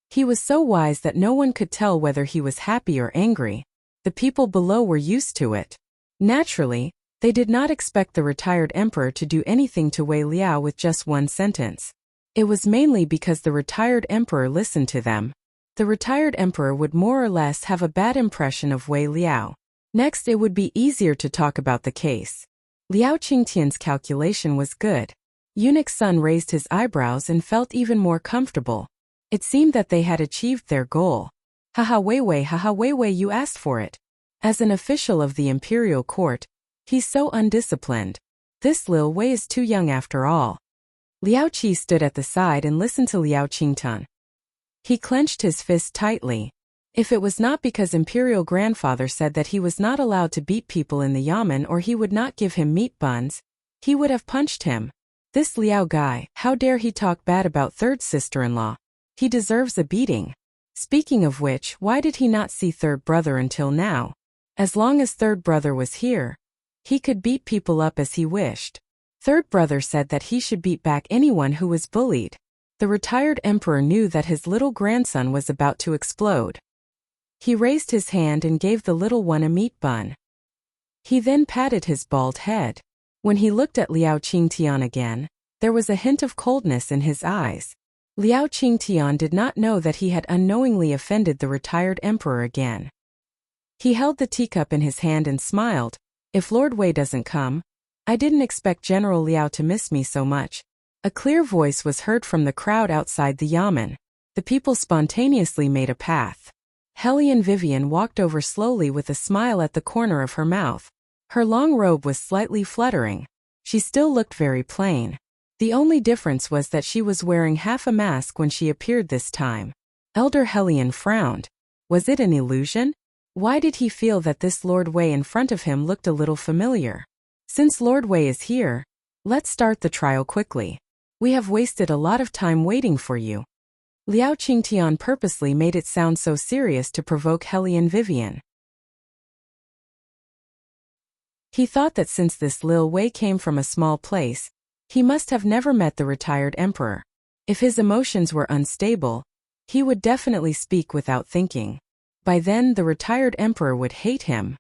Speaker 1: He was so wise that no one could tell whether he was happy or angry. The people below were used to it. Naturally, they did not expect the retired emperor to do anything to Wei Liao with just one sentence. It was mainly because the retired emperor listened to them. The retired emperor would more or less have a bad impression of Wei Liao. Next, it would be easier to talk about the case. Liao Qingtian's calculation was good. Eunuch Sun raised his eyebrows and felt even more comfortable. It seemed that they had achieved their goal. Haha Wei, you asked for it. As an official of the imperial court, he's so undisciplined. This Lil Wei is too young after all. Liao Qi stood at the side and listened to Liao Qingtian. He clenched his fist tightly. If it was not because Imperial Grandfather said that he was not allowed to beat people in the yamen or he would not give him meat buns, he would have punched him. This Liao guy, how dare he talk bad about third sister-in-law? He deserves a beating. Speaking of which, why did he not see third brother until now? As long as third brother was here, he could beat people up as he wished. Third brother said that he should beat back anyone who was bullied. The retired emperor knew that his little grandson was about to explode. He raised his hand and gave the little one a meat bun. He then patted his bald head. When he looked at Liao Qingtian again, there was a hint of coldness in his eyes. Liao Qingtian did not know that he had unknowingly offended the retired emperor again. He held the teacup in his hand and smiled. If Lord Wei doesn't come, I didn't expect General Liao to miss me so much. A clear voice was heard from the crowd outside the yamen. The people spontaneously made a path. Hellion Vivian walked over slowly with a smile at the corner of her mouth. Her long robe was slightly fluttering. She still looked very plain. The only difference was that she was wearing half a mask when she appeared this time. Elder Hellion frowned. Was it an illusion? Why did he feel that this Lord Wei in front of him looked a little familiar? Since Lord Wei is here, let's start the trial quickly. We have wasted a lot of time waiting for you. Liao Qingtian purposely made it sound so serious to provoke Hellion Vivian. He thought that since this Lil Wei came from a small place, he must have never met the retired emperor. If his emotions were unstable, he would definitely speak without thinking. By then, the retired emperor would hate him.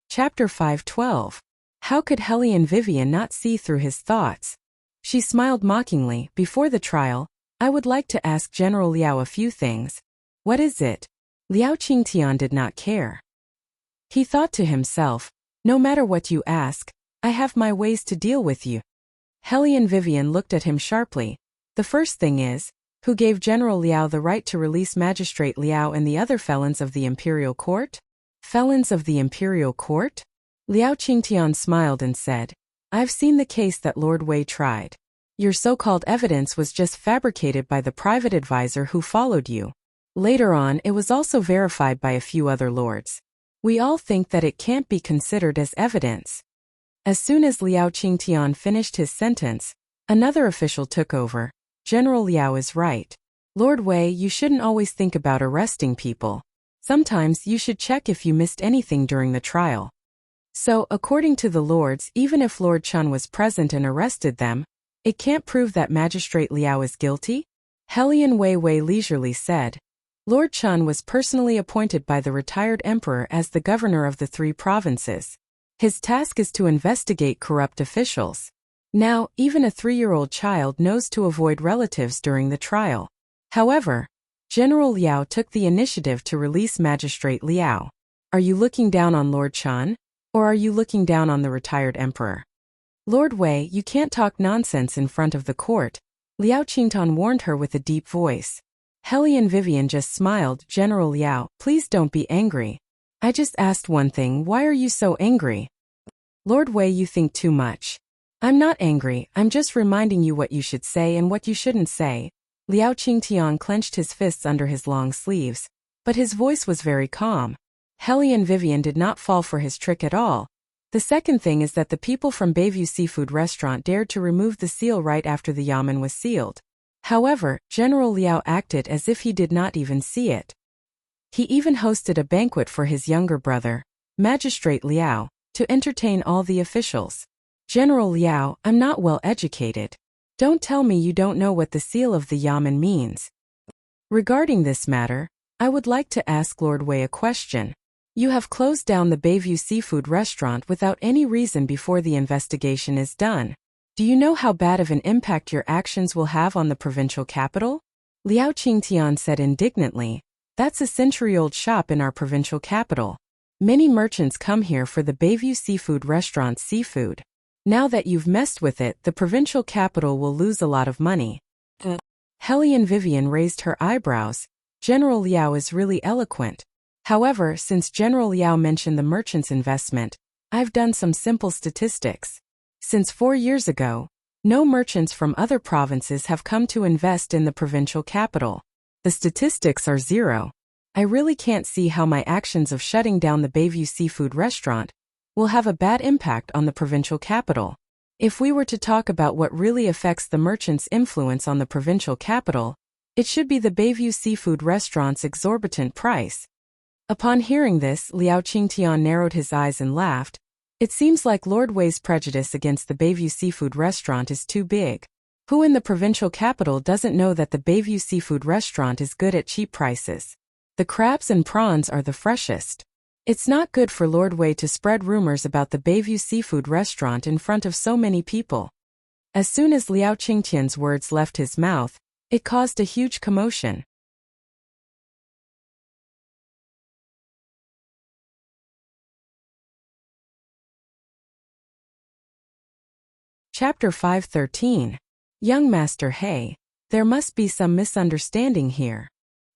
Speaker 1: Chapter 512. How could Hellion Vivian not see through his thoughts? She smiled mockingly. Before the trial, I would like to ask General Liao a few things. What is it? Liao Qingtian did not care. He thought to himself, no matter what you ask, I have my ways to deal with you. Hellion Vivian looked at him sharply. The first thing is, who gave General Liao the right to release Magistrate Liao and the other felons of the Imperial Court? Felons of the Imperial Court? Liao Qingtian smiled and said, I've seen the case that Lord Wei tried. Your so-called evidence was just fabricated by the private advisor who followed you. Later on, it was also verified by a few other lords. We all think that it can't be considered as evidence. As soon as Liao Qingtian finished his sentence, another official took over. General Liao is right. Lord Wei, you shouldn't always think about arresting people. Sometimes you should check if you missed anything during the trial. So, according to the lords, even if Lord Chun was present and arrested them, it can't prove that Magistrate Liao is guilty? Hellion Wei leisurely said. Lord Chun was personally appointed by the retired emperor as the governor of the 3 provinces. His task is to investigate corrupt officials. Now, even a 3-year-old child knows to avoid relatives during the trial. However, General Liao took the initiative to release Magistrate Liao. Are you looking down on Lord Chun? Or are you looking down on the retired emperor? Lord Wei, you can't talk nonsense in front of the court, Liao Qingtian warned her with a deep voice. Hellion Vivian just smiled. General Liao, please don't be angry. I just asked one thing, why are you so angry? Lord Wei, you think too much. I'm not angry, I'm just reminding you what you should say and what you shouldn't say. Liao Qingtian clenched his fists under his long sleeves, but his voice was very calm. Hellion Vivian did not fall for his trick at all. The second thing is that the people from Bayview Seafood Restaurant dared to remove the seal right after the yamen was sealed. However, General Liao acted as if he did not even see it. He even hosted a banquet for his younger brother, Magistrate Liao, to entertain all the officials. General Liao, I'm not well educated. Don't tell me you don't know what the seal of the yamen means. Regarding this matter, I would like to ask Lord Wei a question. You have closed down the Bayview Seafood Restaurant without any reason before the investigation is done. Do you know how bad of an impact your actions will have on the provincial capital? Liao Qingtian said indignantly. That's a century-old shop in our provincial capital. Many merchants come here for the Bayview Seafood Restaurant's seafood. Now that you've messed with it, the provincial capital will lose a lot of money. Hellion Vivian raised her eyebrows. General Liao is really eloquent. However, since General Liao mentioned the merchant's investment, I've done some simple statistics. Since 4 years ago, no merchants from other provinces have come to invest in the provincial capital. The statistics are 0. I really can't see how my actions of shutting down the Bayview Seafood Restaurant will have a bad impact on the provincial capital. If we were to talk about what really affects the merchant's influence on the provincial capital, it should be the Bayview Seafood Restaurant's exorbitant price. Upon hearing this, Liao Qingtian narrowed his eyes and laughed. It seems like Lord Wei's prejudice against the Bayview Seafood Restaurant is too big. Who in the provincial capital doesn't know that the Bayview Seafood Restaurant is good at cheap prices? The crabs and prawns are the freshest. It's not good for Lord Wei to spread rumors about the Bayview Seafood Restaurant in front of so many people. As soon as Liao Qingtian's words left his mouth, it caused a huge commotion. Chapter 513. Young Master He, there must be some misunderstanding here.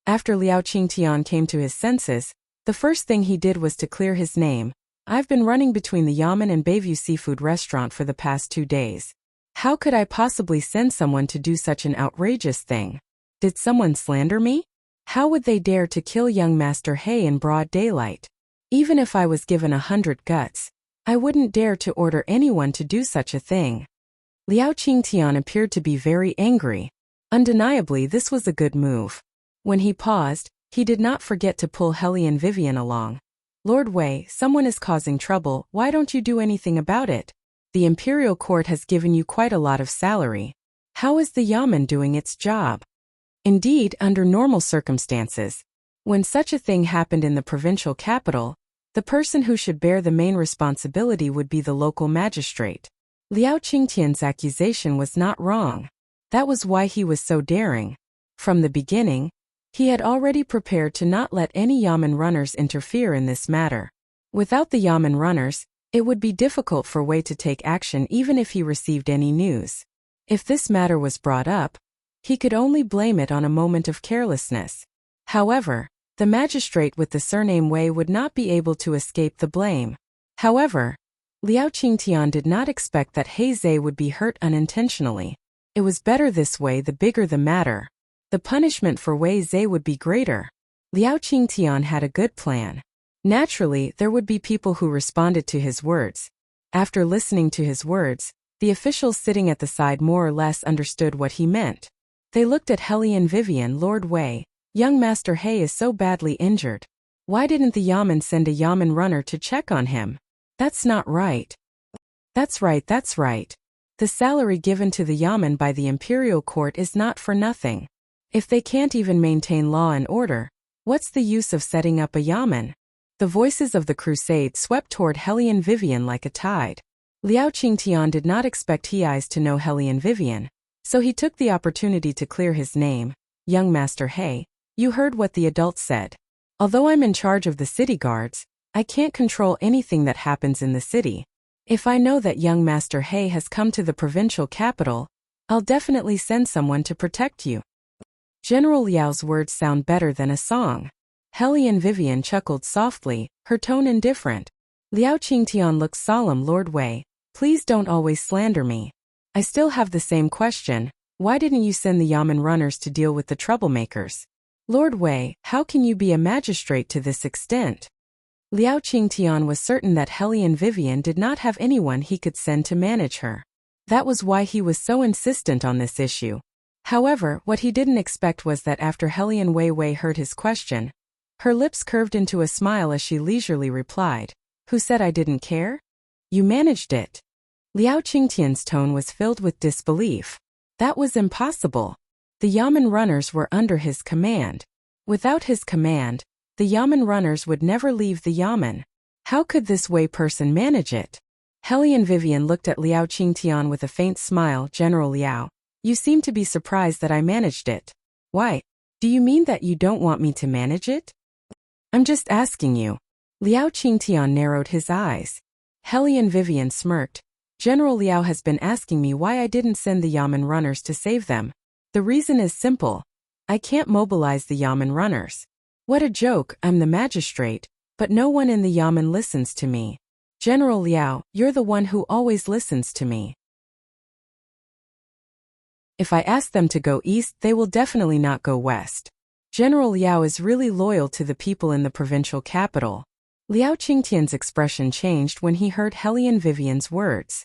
Speaker 1: After Liao Qingtian came to his senses, the first thing he did was to clear his name. I've been running between the Yamen and Bayview Seafood Restaurant for the past 2 days. How could I possibly send someone to do such an outrageous thing? Did someone slander me? How would they dare to kill young Master He in broad daylight? Even if I was given 100 guts, I wouldn't dare to order anyone to do such a thing. Liao Qingtian appeared to be very angry. Undeniably, this was a good move. When he paused, he did not forget to pull Hellion Vivian along. Lord Wei, someone is causing trouble, why don't you do anything about it? The imperial court has given you quite a lot of salary. How is the Yamen doing its job? Indeed, under normal circumstances, when such a thing happened in the provincial capital, the person who should bear the main responsibility would be the local magistrate. Liao Qingtian's accusation was not wrong. That was why he was so daring. From the beginning, he had already prepared to not let any Yamen runners interfere in this matter. Without the Yamen runners, it would be difficult for Wei to take action even if he received any news. If this matter was brought up, he could only blame it on a moment of carelessness. However, the magistrate with the surname Wei would not be able to escape the blame. However, Liao Qingtian did not expect that He Zhe would be hurt unintentionally. It was better this way, the bigger the matter. The punishment for Wei Zhe would be greater. Liao Qingtian had a good plan. Naturally, there would be people who responded to his words. After listening to his words, the officials sitting at the side more or less understood what he meant. They looked at Hellion Vivian. Lord Wei, young Master He is so badly injured. Why didn't the Yamen send a Yamen runner to check on him? That's not right. That's right. The salary given to the Yamen by the imperial court is not for nothing. If they can't even maintain law and order, what's the use of setting up a Yamen? The voices of the crusade swept toward Hellion Vivian like a tide. Liao Qingtian did not expect He Eyes to know Hellion Vivian, so he took the opportunity to clear his name. Young Master He, you heard what the adults said. Although I'm in charge of the city guards, I can't control anything that happens in the city. If I know that young Master He has come to the provincial capital, I'll definitely send someone to protect you. General Liao's words sound better than a song. Hellion Vivian chuckled softly, her tone indifferent. Liao Qingtian looked solemn. Lord Wei, please don't always slander me. I still have the same question. Why didn't you send the Yamen runners to deal with the troublemakers? Lord Wei, how can you be a magistrate to this extent? Liao Qingtian was certain that Hellion Vivian did not have anyone he could send to manage her. That was why he was so insistent on this issue. However, what he didn't expect was that after Hellion Wei heard his question, her lips curved into a smile as she leisurely replied, Who said I didn't care? You managed it. Liao Qingtian's tone was filled with disbelief. That was impossible. The Yamen runners were under his command. Without his command, the Yamen runners would never leave the Yamen. How could this Wei person manage it? Hellion Vivian looked at Liao Qingtian with a faint smile. General Liao, you seem to be surprised that I managed it. Why? Do you mean that you don't want me to manage it? I'm just asking you. Liao Qingtian narrowed his eyes. Hellion Vivian smirked. General Liao has been asking me why I didn't send the Yamen runners to save them. The reason is simple. I can't mobilize the Yamen runners. What a joke, I'm the magistrate, but no one in the Yamen listens to me. General Liao, you're the one who always listens to me. If I ask them to go east, they will definitely not go west. General Liao is really loyal to the people in the provincial capital. Liao Qingtian's expression changed when he heard Hellion Vivian's words.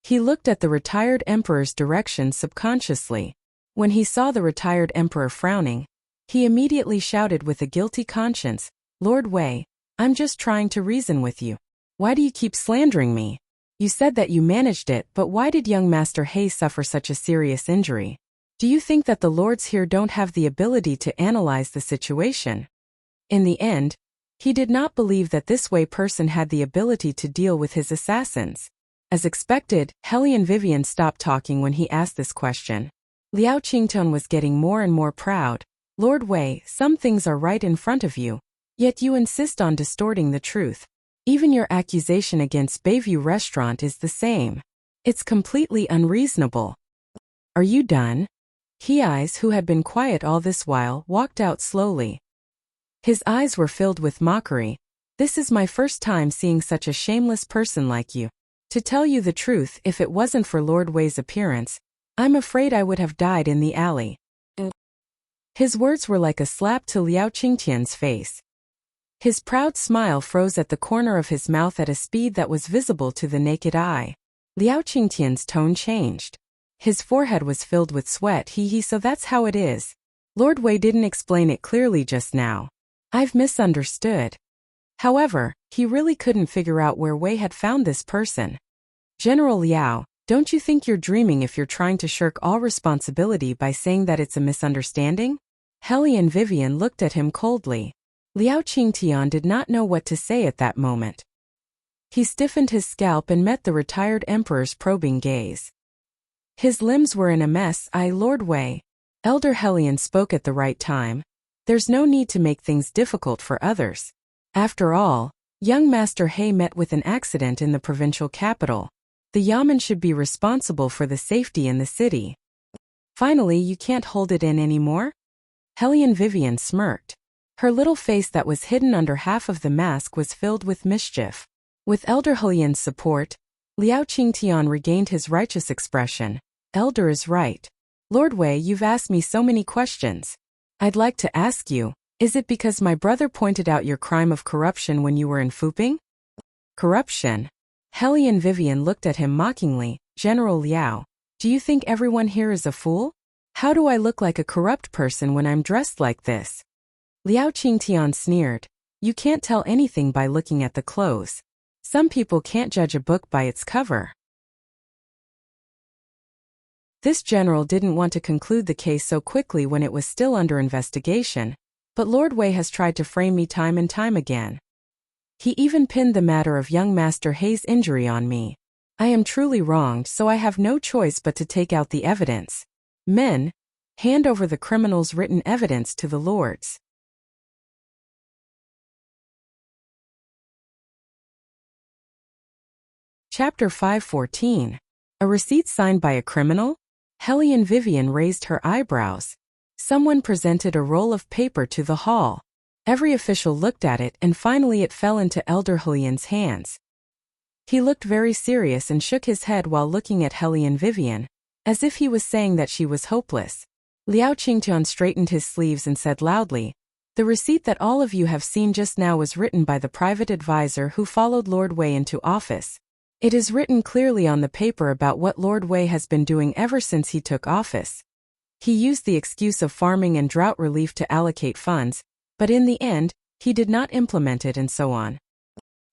Speaker 1: He looked at the retired emperor's direction subconsciously. When he saw the retired emperor frowning, he immediately shouted with a guilty conscience, Lord Wei, I'm just trying to reason with you. Why do you keep slandering me? You said that you managed it, but why did young Master He suffer such a serious injury? Do you think that the lords here don't have the ability to analyze the situation? In the end, he did not believe that this Wei person had the ability to deal with his assassins. As expected, Hellion Vivian stopped talking when he asked this question. Liao Qingtian was getting more and more proud. Lord Wei, some things are right in front of you, yet you insist on distorting the truth. Even your accusation against Bayview Restaurant is the same. It's completely unreasonable. Are you done? He, who had been quiet all this while, walked out slowly. His eyes were filled with mockery. This is my first time seeing such a shameless person like you. To tell you the truth, if it wasn't for Lord Wei's appearance, I'm afraid I would have died in the alley. His words were like a slap to Liao Qingtian's face. His proud smile froze at the corner of his mouth at a speed that was visible to the naked eye. Liao Qingtian's tone changed. His forehead was filled with sweat. So that's how it is. Lord Wei didn't explain it clearly just now. I've misunderstood. However, he really couldn't figure out where Wei had found this person. General Liao, don't you think you're dreaming if you're trying to shirk all responsibility by saying that it's a misunderstanding? Helian Vivian looked at him coldly. Liao Qingtian did not know what to say at that moment. He stiffened his scalp and met the retired emperor's probing gaze. His limbs were in a mess. Lord Wei. Elder Helian spoke at the right time. There's no need to make things difficult for others. After all, young Master He met with an accident in the provincial capital. The Yamen should be responsible for the safety in the city. Finally, you can't hold it in anymore? Helian Vivian smirked. Her little face that was hidden under half of the mask was filled with mischief. With Elder Helian's support, Liao Qingtian regained his righteous expression. Elder is right. Lord Wei, you've asked me so many questions. I'd like to ask you, is it because my brother pointed out your crime of corruption when you were in Fuping? Corruption? Helian Vivian looked at him mockingly. General Liao, do you think everyone here is a fool? How do I look like a corrupt person when I'm dressed like this? Liao Qingtian sneered. You can't tell anything by looking at the clothes. Some people can't judge a book by its cover. This general didn't want to conclude the case so quickly when it was still under investigation, but Lord Wei has tried to frame me time and time again. He even pinned the matter of young Master He's injury on me. I am truly wronged, so I have no choice but to take out the evidence. Men, hand over the criminal's written evidence to the lords. Chapter 514. A receipt signed by a criminal? Helian Vivian raised her eyebrows. Someone presented a roll of paper to the hall. Every official looked at it and finally it fell into Elder Helian's hands. He looked very serious and shook his head while looking at Helian Vivian, as if he was saying that she was hopeless. Liao Qingtian straightened his sleeves and said loudly, the receipt that all of you have seen just now was written by the private advisor who followed Lord Wei into office. It is written clearly on the paper about what Lord Wei has been doing ever since he took office. He used the excuse of farming and drought relief to allocate funds, but in the end, he did not implement it and so on.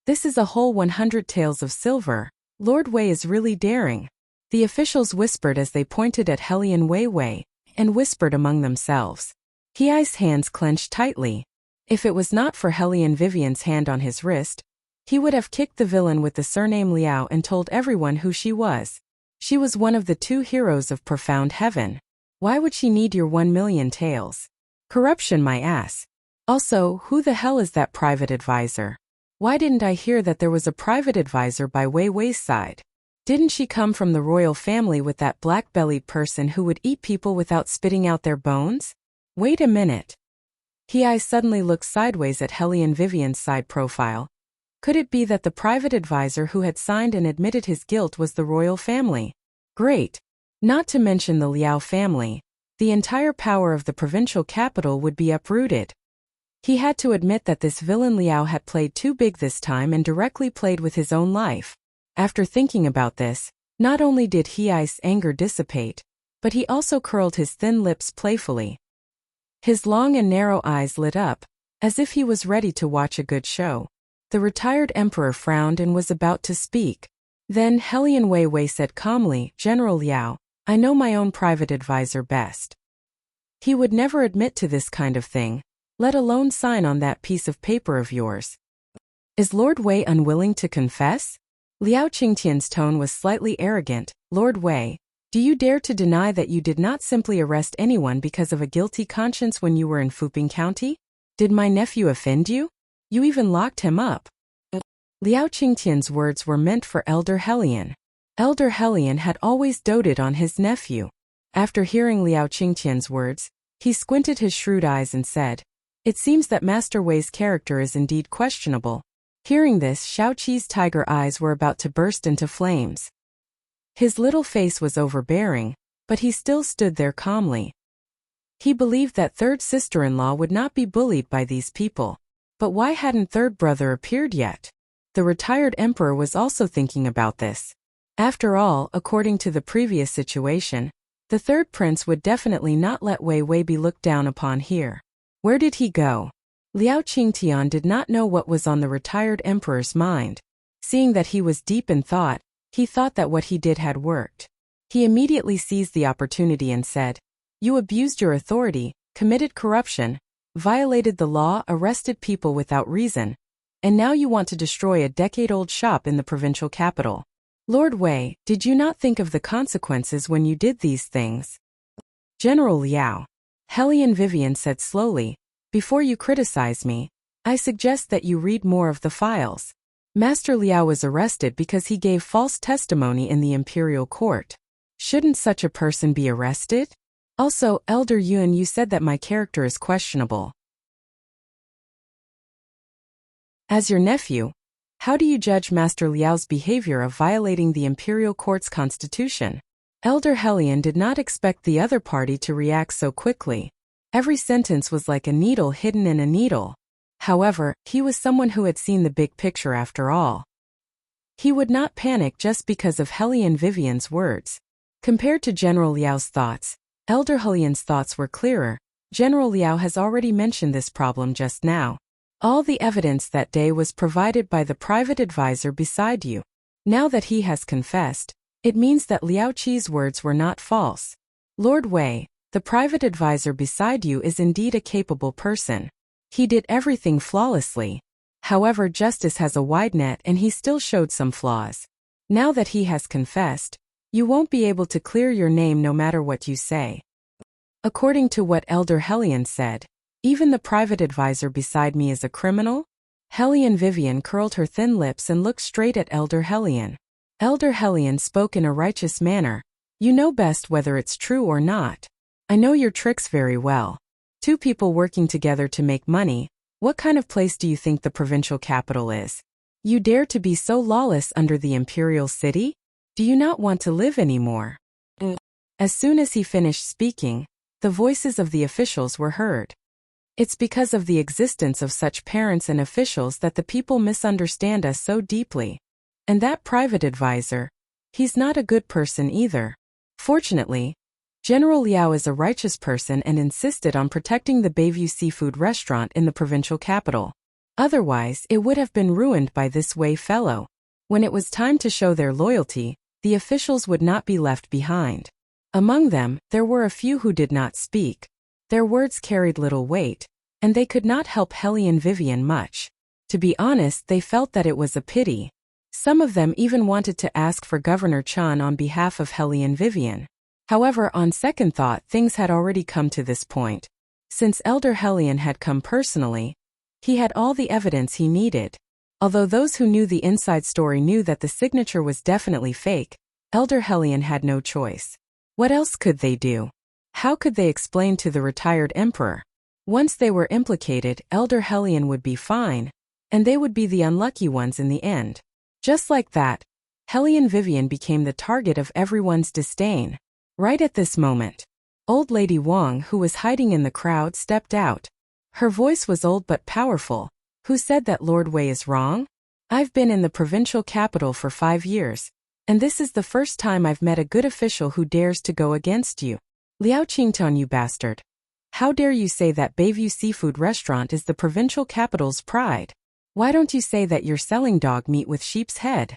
Speaker 1: This is a whole 100 taels of silver. Lord Wei is really daring. The officials whispered as they pointed at Helian Wei and whispered among themselves. Hi's hands clenched tightly. If it was not for Helian Vivian's hand on his wrist, he would have kicked the villain with the surname Liao and told everyone who she was. She was one of the two heroes of profound heaven. Why would she need your 1 million taels? Corruption, my ass. Also, who the hell is that private advisor? Why didn't I hear that there was a private advisor by Wei's side? Didn't she come from the royal family with that black-bellied person who would eat people without spitting out their bones? Wait a minute. He suddenly looked sideways at Helian Vivian's side profile. Could it be that the private advisor who had signed and admitted his guilt was the royal family? Great. Not to mention the Liao family. The entire power of the provincial capital would be uprooted. He had to admit that this villain Liao had played too big this time and directly played with his own life. After thinking about this, not only did Hi's anger dissipate, but he also curled his thin lips playfully. His long and narrow eyes lit up, as if he was ready to watch a good show. The retired emperor frowned and was about to speak. Then Helian Wei said calmly, General Liao, I know my own private advisor best. He would never admit to this kind of thing, let alone sign on that piece of paper of yours. Is Lord Wei unwilling to confess? Liao Qingtian's tone was slightly arrogant. Lord Wei, do you dare to deny that you did not simply arrest anyone because of a guilty conscience when you were in Fuping County? Did my nephew offend you? You even locked him up. Liao Qingtian's words were meant for Elder Helian. Elder Helian had always doted on his nephew. After hearing Liao Qingtian's words, he squinted his shrewd eyes and said, "It seems that Master Wei's character is indeed questionable." Hearing this, Xiao Qi's tiger eyes were about to burst into flames. His little face was overbearing, but he still stood there calmly. He believed that third sister-in-law would not be bullied by these people. But why hadn't third brother appeared yet? The retired emperor was also thinking about this. After all, according to the previous situation, the third prince would definitely not let Wei Wei be looked down upon here. Where did he go? Liao Qingtian did not know what was on the retired emperor's mind. Seeing that he was deep in thought, he thought that what he did had worked. He immediately seized the opportunity and said, "You abused your authority, committed corruption, violated the law, arrested people without reason, and now you want to destroy a decade-old shop in the provincial capital. Lord Wei, did you not think of the consequences when you did these things?" General Liao, Hellion Vivian said slowly, "Before you criticize me, I suggest that you read more of the files. Master Liao was arrested because he gave false testimony in the imperial court. Shouldn't such a person be arrested? Also, Elder Yuan, you said that my character is questionable. As your nephew, how do you judge Master Liao's behavior of violating the imperial court's constitution?" Elder Hellion did not expect the other party to react so quickly. Every sentence was like a needle hidden in a needle. However, he was someone who had seen the big picture after all. He would not panic just because of Hellion Vivian's words. Compared to General Liao's thoughts, Elder Hellion's thoughts were clearer. General Liao has already mentioned this problem just now. All the evidence that day was provided by the private advisor beside you. Now that he has confessed, it means that Liao Qi's words were not false. Lord Wei, the private advisor beside you is indeed a capable person. He did everything flawlessly. However, justice has a wide net and he still showed some flaws. Now that he has confessed, you won't be able to clear your name no matter what you say. According to what Elder Hellion said, even the private advisor beside me is a criminal? Hellion Vivian curled her thin lips and looked straight at Elder Hellion. Elder Hellion spoke in a righteous manner. "You know best whether it's true or not. I know your tricks very well. Two people working together to make money, what kind of place do you think the provincial capital is? You dare to be so lawless under the imperial city? Do you not want to live anymore?" As soon as he finished speaking, the voices of the officials were heard. It's because of the existence of such parents and officials that the people misunderstand us so deeply. And that private advisor, he's not a good person either. Fortunately, General Liao is a righteous person and insisted on protecting the Bayview seafood restaurant in the provincial capital. Otherwise, it would have been ruined by this Wei fellow. When it was time to show their loyalty, the officials would not be left behind. Among them, there were a few who did not speak. Their words carried little weight, and they could not help Hellion Vivian much. To be honest, they felt that it was a pity. Some of them even wanted to ask for Governor Chan on behalf of Hellion Vivian. However, on second thought, things had already come to this point. Since Elder Hellion had come personally, he had all the evidence he needed. Although those who knew the inside story knew that the signature was definitely fake, Elder Hellion had no choice. What else could they do? How could they explain to the retired emperor? Once they were implicated, Elder Hellion would be fine, and they would be the unlucky ones in the end. Just like that, Hellion Vivian became the target of everyone's disdain. Right at this moment, Old Lady Wang, who was hiding in the crowd, stepped out. Her voice was old but powerful. "Who said that Lord Wei is wrong? I've been in the provincial capital for 5 years, and this is the first time I've met a good official who dares to go against you. Liao Qingtan, you bastard. How dare you say that Bayview Seafood Restaurant is the provincial capital's pride? Why don't you say that you're selling dog meat with sheep's head?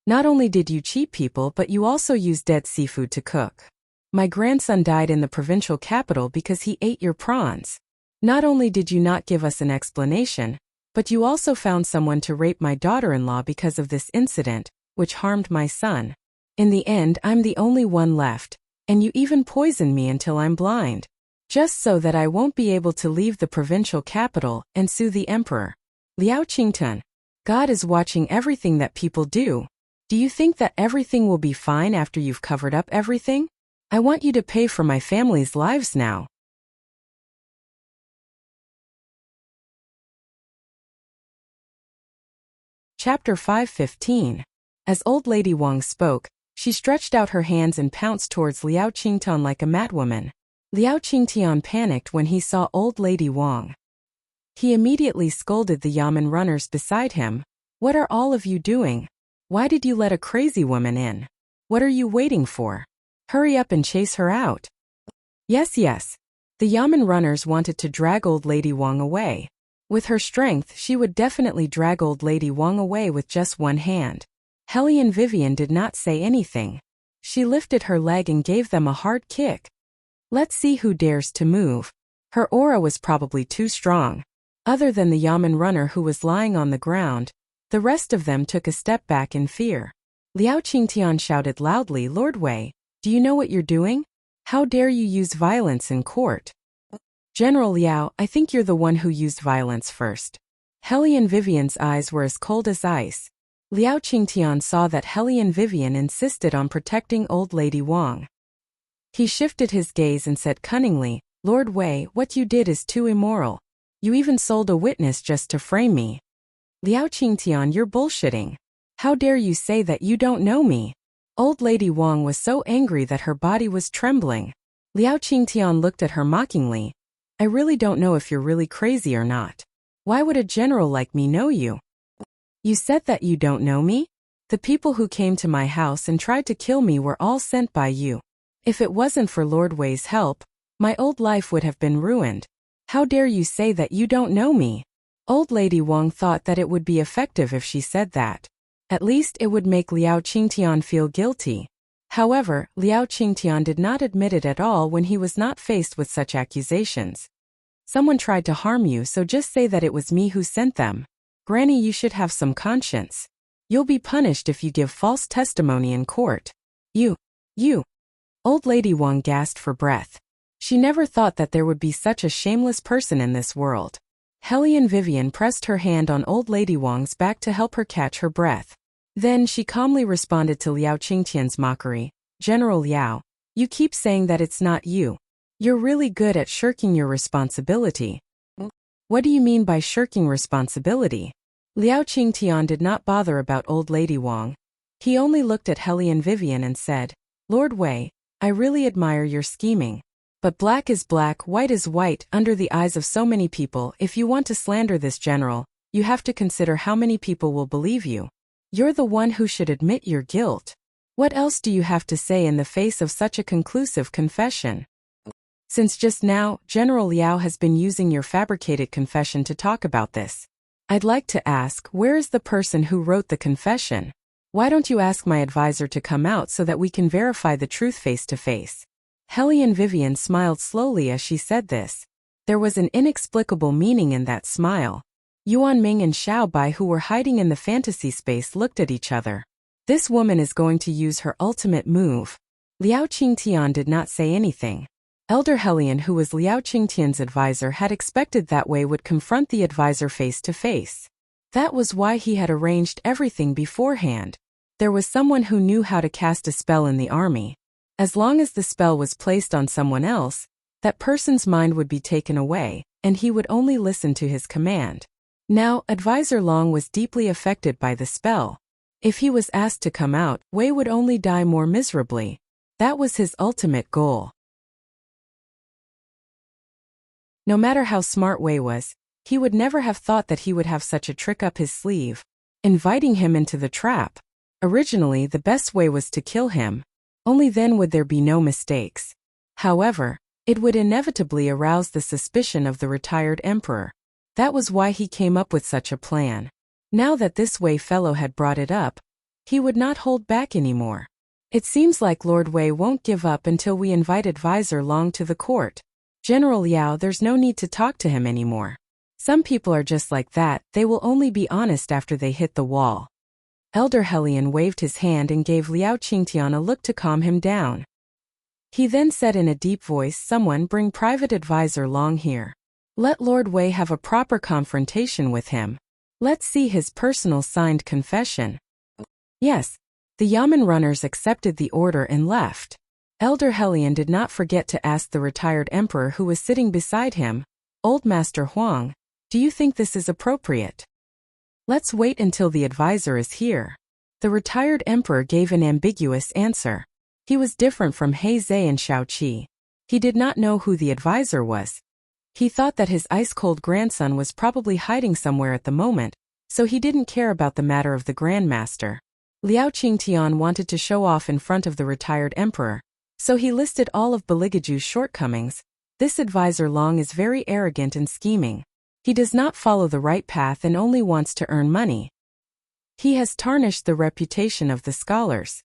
Speaker 1: Not only did you cheat people, but you also used dead seafood to cook. My grandson died in the provincial capital because he ate your prawns. Not only did you not give us an explanation, but you also found someone to rape my daughter-in-law because of this incident, which harmed my son. In the end, I'm the only one left, and you even poisoned me until I'm blind, just so that I won't be able to leave the provincial capital and sue the emperor. Liao Qingtan, God is watching everything that people do. Do you think that everything will be fine after you've covered up everything? I want you to pay for my family's lives now. Chapter 5:15. As Old Lady Wang spoke, she stretched out her hands and pounced towards Liao Qingtian like a madwoman. Liao Qingtian panicked when he saw Old Lady Wang. He immediately scolded the yamen runners beside him. What are all of you doing? Why did you let a crazy woman in? What are you waiting for? Hurry up and chase her out. Yes. The yamen runners wanted to drag Old Lady Wang away. With her strength, she would definitely drag Old Lady Wang away with just one hand. Hellion Vivian did not say anything. She lifted her leg and gave them a hard kick. Let's see who dares to move. Her aura was probably too strong. Other than the yamen runner who was lying on the ground, the rest of them took a step back in fear. Liao Qingtian shouted loudly, Lord Wei, do you know what you're doing? How dare you use violence in court? General Liao, I think you're the one who used violence first. Hellion Vivian's eyes were as cold as ice. Liao Qingtian saw that Hellion Vivian insisted on protecting Old Lady Wang. He shifted his gaze and said cunningly, Lord Wei, what you did is too immoral. You even sold a witness just to frame me. Liao Qingtian, you're bullshitting. How dare you say that you don't know me? Old Lady Wang was so angry that her body was trembling. Liao Qingtian looked at her mockingly. I really don't know if you're really crazy or not. Why would a general like me know you? You said that you don't know me? The people who came to my house and tried to kill me were all sent by you. If it wasn't for Lord Wei's help, my old life would have been ruined. How dare you say that you don't know me? Old Lady Wang thought that it would be effective if she said that. At least it would make Liao Qingtian feel guilty. However, Liao Qingtian did not admit it at all when he was not faced with such accusations. Someone tried to harm you, so just say that it was me who sent them. Granny, you should have some conscience. You'll be punished if you give false testimony in court. You. Old Lady Wang gasped for breath. She never thought that there would be such a shameless person in this world. Hellion Vivian pressed her hand on Old Lady Wang's back to help her catch her breath. Then she calmly responded to Liao Qingtian's mockery. General Liao, you keep saying that it's not you. You're really good at shirking your responsibility. What do you mean by shirking responsibility? Liao Qingtian did not bother about Old Lady Wang. He only looked at Hellion Vivian and said, Lord Wei, I really admire your scheming. But black is black, white is white, under the eyes of so many people. If you want to slander this general, you have to consider how many people will believe you. You're the one who should admit your guilt. What else do you have to say in the face of such a conclusive confession? Since just now, General Liao has been using your fabricated confession to talk about this. I'd like to ask, where is the person who wrote the confession? Why don't you ask my advisor to come out so that we can verify the truth face to face? Hellion Vivian smiled slowly as she said this. There was an inexplicable meaning in that smile. Yuan Ming and Xiao Bai, who were hiding in the fantasy space, looked at each other. This woman is going to use her ultimate move. Liao Qingtian did not say anything. Elder Hellion, who was Liao Qingtian's advisor, had expected that Wei would confront the advisor face to face. That was why he had arranged everything beforehand. There was someone who knew how to cast a spell in the army. As long as the spell was placed on someone else, that person's mind would be taken away, and he would only listen to his command. Now, Advisor Long was deeply affected by the spell. If he was asked to come out, Wei would only die more miserably. That was his ultimate goal. No matter how smart Wei was, he would never have thought that he would have such a trick up his sleeve, inviting him into the trap. Originally, the best way was to kill him. Only then would there be no mistakes. However, it would inevitably arouse the suspicion of the retired emperor. That was why he came up with such a plan. Now that this Wei fellow had brought it up, he would not hold back anymore. It seems like Lord Wei won't give up until we invite Advisor Long to the court. General Liao, there's no need to talk to him anymore. Some people are just like that, they will only be honest after they hit the wall. Elder Hellion waved his hand and gave Liao Qingtian a look to calm him down. He then said in a deep voice, someone bring Private Advisor Long here. Let Lord Wei have a proper confrontation with him. Let's see his personal signed confession. Yes, The Yamen runners accepted the order and left. Elder Helion did not forget to ask the retired emperor who was sitting beside him, "Old Master Huang, do you think this is appropriate? Let's wait until the advisor is here." The retired emperor gave an ambiguous answer. He was different from Heizei and Shaoqi. He did not know who the advisor was. He thought that his ice-cold grandson was probably hiding somewhere at the moment, so he didn't care about the matter of the grandmaster. Liao Qingtian wanted to show off in front of the retired emperor, so he listed all of Beligaju's shortcomings. This advisor Long is very arrogant and scheming. He does not follow the right path and only wants to earn money. He has tarnished the reputation of the scholars.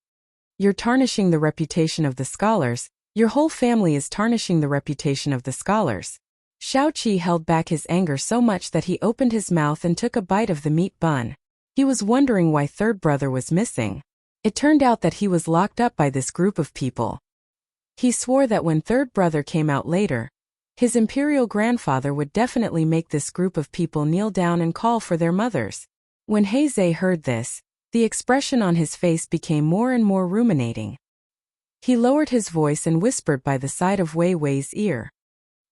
Speaker 1: You're tarnishing the reputation of the scholars. Your whole family is tarnishing the reputation of the scholars. Shaoqi held back his anger so much that he opened his mouth and took a bite of the meat bun. He was wondering why third brother was missing. It turned out that he was locked up by this group of people. He swore that when third brother came out later, his imperial grandfather would definitely make this group of people kneel down and call for their mothers. When Heizei heard this, the expression on his face became more and more ruminating. He lowered his voice and whispered by the side of Wei Wei's ear.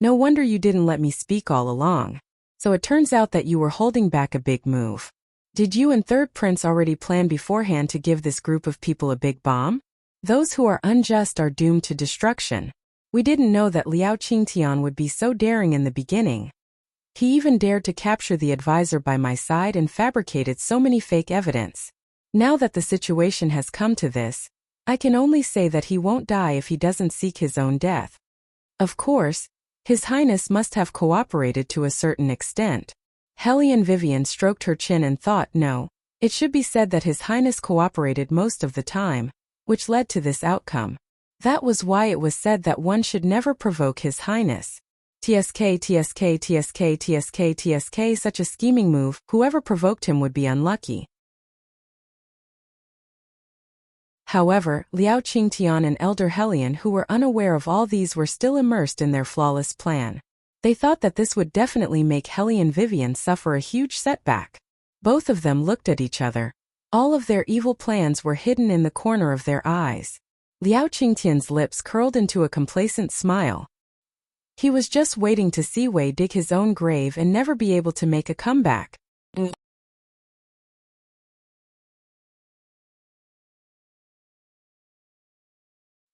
Speaker 1: "No wonder you didn't let me speak all along. So it turns out that you were holding back a big move. Did you and third prince already plan beforehand to give this group of people a big bomb? Those who are unjust are doomed to destruction. We didn't know that Liao Qingtian would be so daring in the beginning. He even dared to capture the advisor by my side and fabricated so many fake evidence. Now that the situation has come to this, I can only say that he won't die if he doesn't seek his own death. Of course, His Highness must have cooperated to a certain extent." Helion Vivian stroked her chin and thought, no, it should be said that His Highness cooperated most of the time, which led to this outcome. That was why it was said that one should never provoke His Highness. TSK, TSK, TSK, TSK, TSK, such a scheming move, whoever provoked him would be unlucky. However, Liao Qingtian and Elder Helion, who were unaware of all these, were still immersed in their flawless plan. They thought that this would definitely make Helion Vivian suffer a huge setback. Both of them looked at each other. All of their evil plans were hidden in the corner of their eyes. Liao Qingtian's lips curled into a complacent smile. He was just waiting to see Wei dig his own grave and never be able to make a comeback.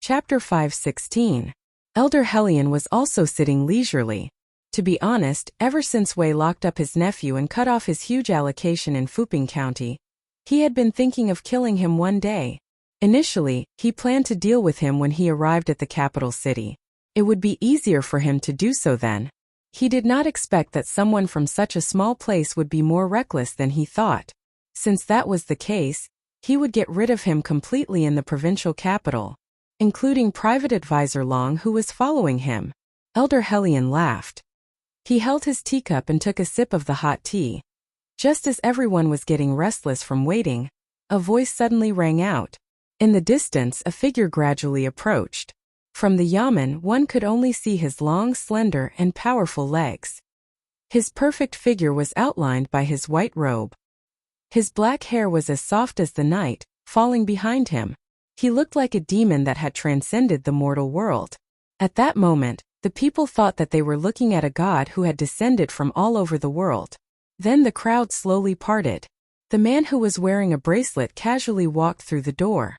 Speaker 1: Chapter 5:16. Elder Helion was also sitting leisurely. To be honest, ever since Wei locked up his nephew and cut off his huge allocation in Fuping County, he had been thinking of killing him one day. Initially, he planned to deal with him when he arrived at the capital city. It would be easier for him to do so then. He did not expect that someone from such a small place would be more reckless than he thought. Since that was the case, he would get rid of him completely in the provincial capital, including Private Advisor Long, who was following him. Elder Helion laughed. He held his teacup and took a sip of the hot tea. Just as everyone was getting restless from waiting, a voice suddenly rang out. In the distance, a figure gradually approached. From the yamen, one could only see his long, slender, and powerful legs. His perfect figure was outlined by his white robe. His black hair was as soft as the night, falling behind him. He looked like a demon that had transcended the mortal world. At that moment, the people thought that they were looking at a god who had descended from all over the world. Then the crowd slowly parted. The man who was wearing a bracelet casually walked through the door.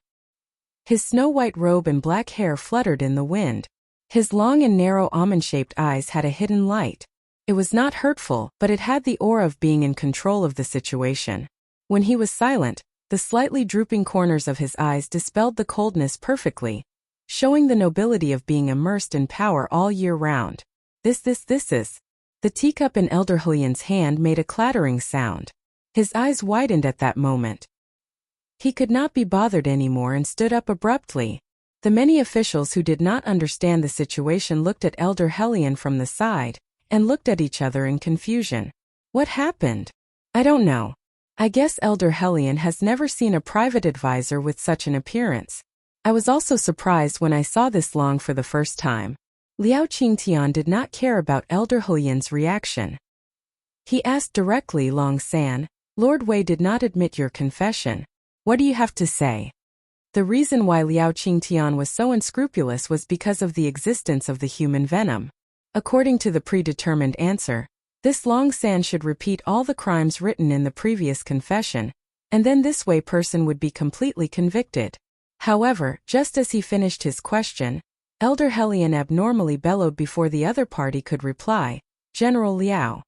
Speaker 1: His snow-white robe and black hair fluttered in the wind. His long and narrow almond-shaped eyes had a hidden light. It was not hurtful, but it had the aura of being in control of the situation. When he was silent, the slightly drooping corners of his eyes dispelled the coldness perfectly, showing the nobility of being immersed in power all year round. This is. The teacup in Elder Helion's hand made a clattering sound. His eyes widened at that moment. He could not be bothered anymore and stood up abruptly. The many officials who did not understand the situation looked at Elder Helion from the side, and looked at each other in confusion. What happened? I don't know. I guess Elder Helion has never seen a private advisor with such an appearance. I was also surprised when I saw this Long for the first time. Liao Qingtian did not care about Elder Helion's reaction. He asked directly, Long San, Lord Wei did not admit your confession. What do you have to say? The reason why Liao Qingtian was so unscrupulous was because of the existence of the human venom. According to the predetermined answer, this Long San should repeat all the crimes written in the previous confession, and then this way person would be completely convicted. However, just as he finished his question, Elder Hellion abnormally bellowed before the other party could reply, "General Liao."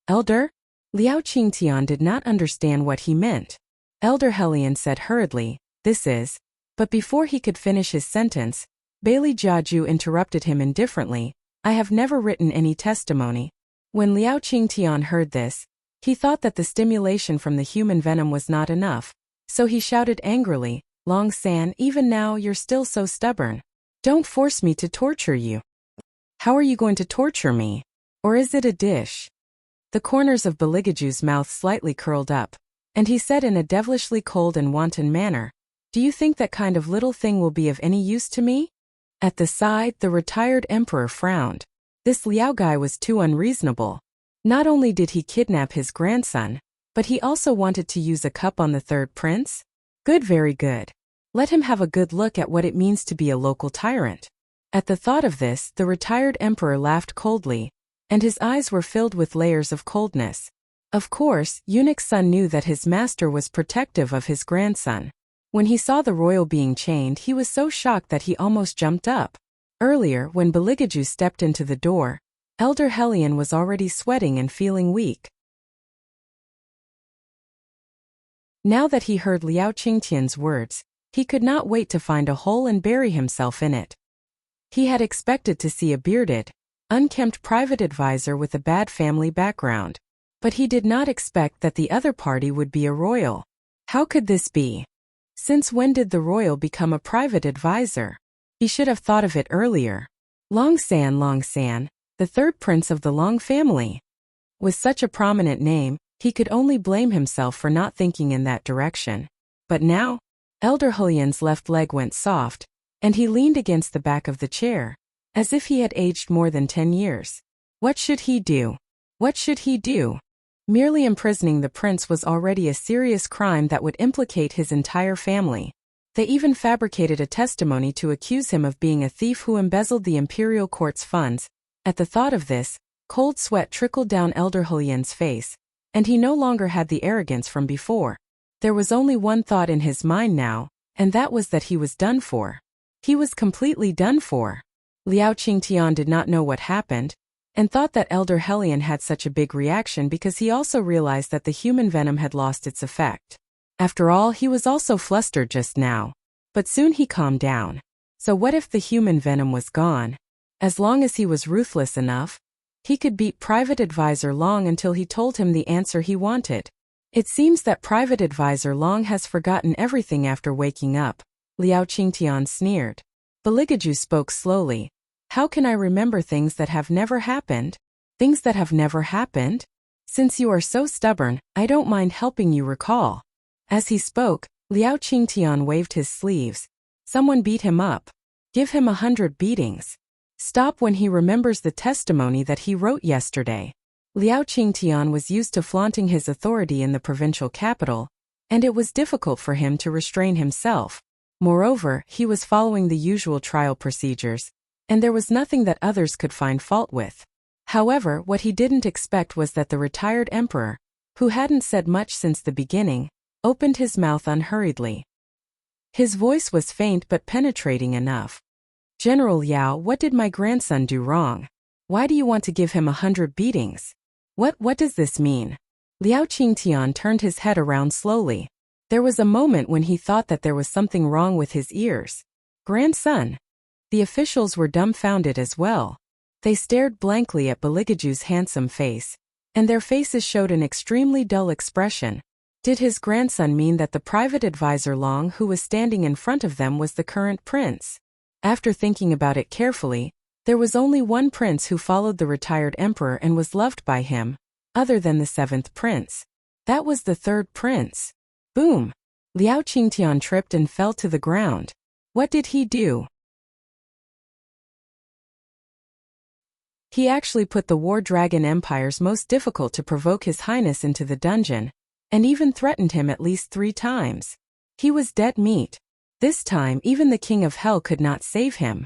Speaker 1: "Elder?" Liao Qingtian did not understand what he meant. Elder Hellion said hurriedly, "This is..." But before he could finish his sentence, Bailey Jiaju interrupted him indifferently, "I have never written any testimony." When Liao Qingtian heard this, he thought that the stimulation from the human venom was not enough, so he shouted angrily, "Long San, even now you're still so stubborn. Don't force me to torture you." "How are you going to torture me? Or is it a dish?" The corners of Beligaju's mouth slightly curled up, and he said in a devilishly cold and wanton manner, "Do you think that kind of little thing will be of any use to me?" At the side, the retired emperor frowned. This Liao guy was too unreasonable. Not only did he kidnap his grandson, but he also wanted to use a cup on the third prince? Good, very good. Let him have a good look at what it means to be a local tyrant. At the thought of this, the retired emperor laughed coldly, and his eyes were filled with layers of coldness. Of course, Eunuch's son knew that his master was protective of his grandson. When he saw the royal being chained, he was so shocked that he almost jumped up. Earlier, when Beligaju stepped into the door, Elder Hellion was already sweating and feeling weak. Now that he heard Liao Qingtian's words, he could not wait to find a hole and bury himself in it. He had expected to see a bearded, unkempt private advisor with a bad family background, but he did not expect that the other party would be a royal. How could this be? Since when did the royal become a private advisor? He should have thought of it earlier. Long San, the third prince of the Long family. With such a prominent name, he could only blame himself for not thinking in that direction. But now, Elder Hellion's left leg went soft, and he leaned against the back of the chair, as if he had aged more than 10 years. What should he do? What should he do? Merely imprisoning the prince was already a serious crime that would implicate his entire family. They even fabricated a testimony to accuse him of being a thief who embezzled the imperial court's funds. At the thought of this, cold sweat trickled down Elder Hellion's face, and he no longer had the arrogance from before. There was only one thought in his mind now, and that was that he was done for. He was completely done for. Liao Qingtian did not know what happened, and thought that Elder Hellion had such a big reaction because he also realized that the human venom had lost its effect. After all, he was also flustered just now. But soon he calmed down. So what if the human venom was gone? As long as he was ruthless enough, he could beat Private Advisor Long until he told him the answer he wanted. It seems that Private Advisor Long has forgotten everything after waking up, Liao Qingtian sneered. Beligaju spoke slowly. How can I remember things that have never happened? Things that have never happened? Since you are so stubborn, I don't mind helping you recall. As he spoke, Liao Qingtian waved his sleeves. Someone beat him up. Give him 100 beatings. Stop when he remembers the testimony that he wrote yesterday. Liao Qingtian was used to flaunting his authority in the provincial capital, and it was difficult for him to restrain himself. Moreover, he was following the usual trial procedures, and there was nothing that others could find fault with. However, what he didn't expect was that the retired emperor, who hadn't said much since the beginning, opened his mouth unhurriedly. His voice was faint but penetrating enough. General Yao, what did my grandson do wrong? Why do you want to give him 100 beatings? What does this mean? Liao Qingtian turned his head around slowly. There was a moment when he thought that there was something wrong with his ears. Grandson? The officials were dumbfounded as well. They stared blankly at Beligaju's handsome face, and their faces showed an extremely dull expression. Did his grandson mean that the private advisor Long who was standing in front of them was the current prince? After thinking about it carefully, there was only one prince who followed the retired emperor and was loved by him, other than the 7th prince. That was the 3rd prince. Boom! Liao Qingtian tripped and fell to the ground. What did he do? He actually put the War Dragon Empire's most difficult to provoke His Highness into the dungeon, and even threatened him at least 3 times. He was dead meat. This time even the king of hell could not save him.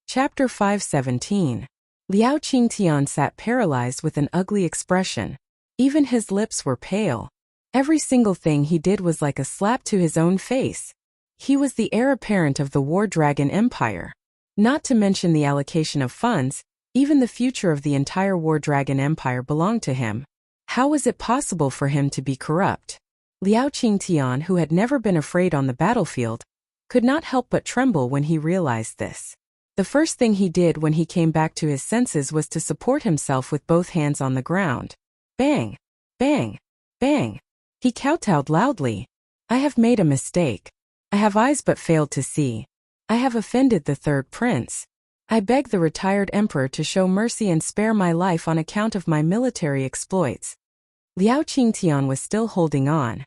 Speaker 1: Chapter 5:17. Liao Qingtian sat paralyzed with an ugly expression. Even his lips were pale. Every single thing he did was like a slap to his own face. He was the heir apparent of the War Dragon Empire. Not to mention the allocation of funds, even the future of the entire War Dragon Empire belonged to him. How was it possible for him to be corrupt? Liao Qingtian, who had never been afraid on the battlefield, could not help but tremble when he realized this. The first thing he did when he came back to his senses was to support himself with both hands on the ground. Bang! Bang! Bang! He kowtowed loudly. I have made a mistake. I have eyes but failed to see. I have offended the third prince. I beg the retired emperor to show mercy and spare my life on account of my military exploits. Liao Qingtian was still holding on.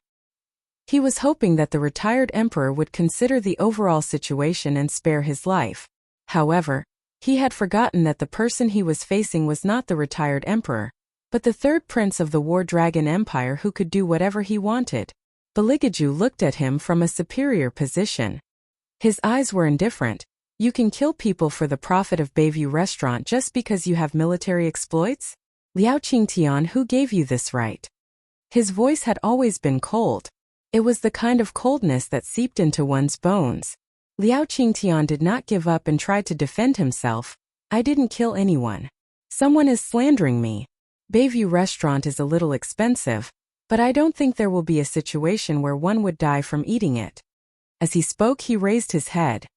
Speaker 1: He was hoping that the retired emperor would consider the overall situation and spare his life. However, he had forgotten that the person he was facing was not the retired emperor, but the third prince of the War Dragon Empire who could do whatever he wanted. Beligaju looked at him from a superior position. His eyes were indifferent. You can kill people for the profit of Bayview Restaurant just because you have military exploits? Liao Qingtian, who gave you this right? His voice had always been cold. It was the kind of coldness that seeped into one's bones. Liao Qingtian did not give up and tried to defend himself. I didn't kill anyone. Someone is slandering me. Bayview Restaurant is a little expensive, but I don't think there will be a situation where one would die from eating it. As he spoke, he raised his head.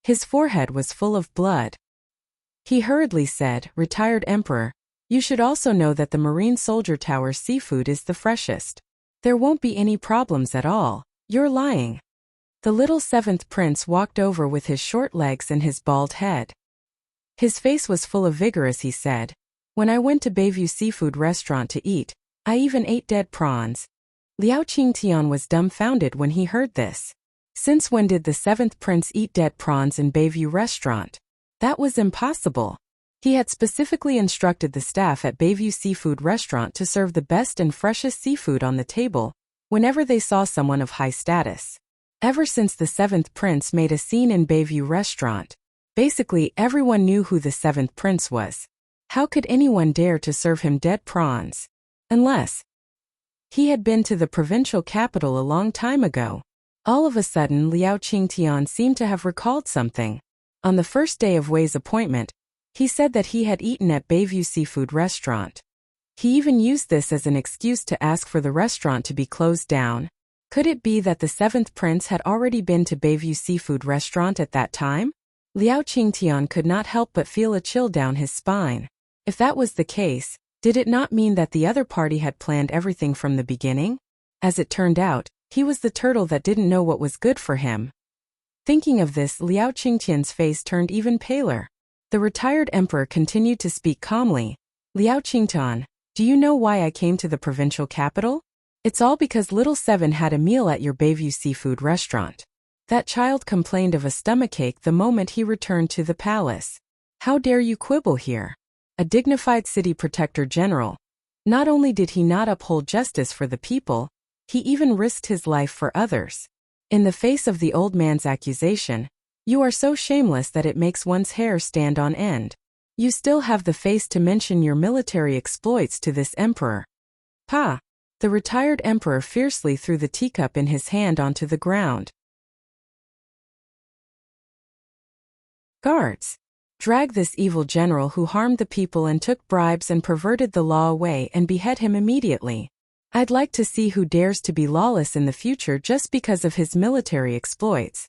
Speaker 1: His forehead was full of blood. He hurriedly said, Retired Emperor, you should also know that the Marine Soldier Tower seafood is the freshest. There won't be any problems at all. You're lying. The little seventh prince walked over with his short legs and his bald head. His face was full of vigor as he said, When I went to Bayview Seafood Restaurant to eat, I even ate dead prawns. Liao Qingtian was dumbfounded when he heard this. Since when did the seventh prince eat dead prawns in Bayview Restaurant? That was impossible. He had specifically instructed the staff at Bayview Seafood Restaurant to serve the best and freshest seafood on the table whenever they saw someone of high status. Ever since the seventh prince made a scene in Bayview Restaurant, basically everyone knew who the seventh prince was. How could anyone dare to serve him dead prawns? Unless he had been to the provincial capital a long time ago. All of a sudden, Liao Qingtian seemed to have recalled something. On the first day of Wei's appointment, he said that he had eaten at Bayview Seafood Restaurant. He even used this as an excuse to ask for the restaurant to be closed down. Could it be that the seventh prince had already been to Bayview Seafood Restaurant at that time? Liao Qingtian could not help but feel a chill down his spine. If that was the case, did it not mean that the other party had planned everything from the beginning? As it turned out, he was the turtle that didn't know what was good for him. Thinking of this, Liao Qingtian's face turned even paler. The retired emperor continued to speak calmly. Liao Qingtian, do you know why I came to the provincial capital? It's all because little Seven had a meal at your Bayview Seafood Restaurant. That child complained of a stomachache the moment he returned to the palace. How dare you quibble here? A dignified city protector general. Not only did he not uphold justice for the people, he even risked his life for others. In the face of the old man's accusation, you are so shameless that it makes one's hair stand on end. You still have the face to mention your military exploits to this emperor. Pa! The retired emperor fiercely threw the teacup in his hand onto the ground. Guards! Drag this evil general who harmed the people and took bribes and perverted the law away and behead him immediately. I'd like to see who dares to be lawless in the future just because of his military exploits.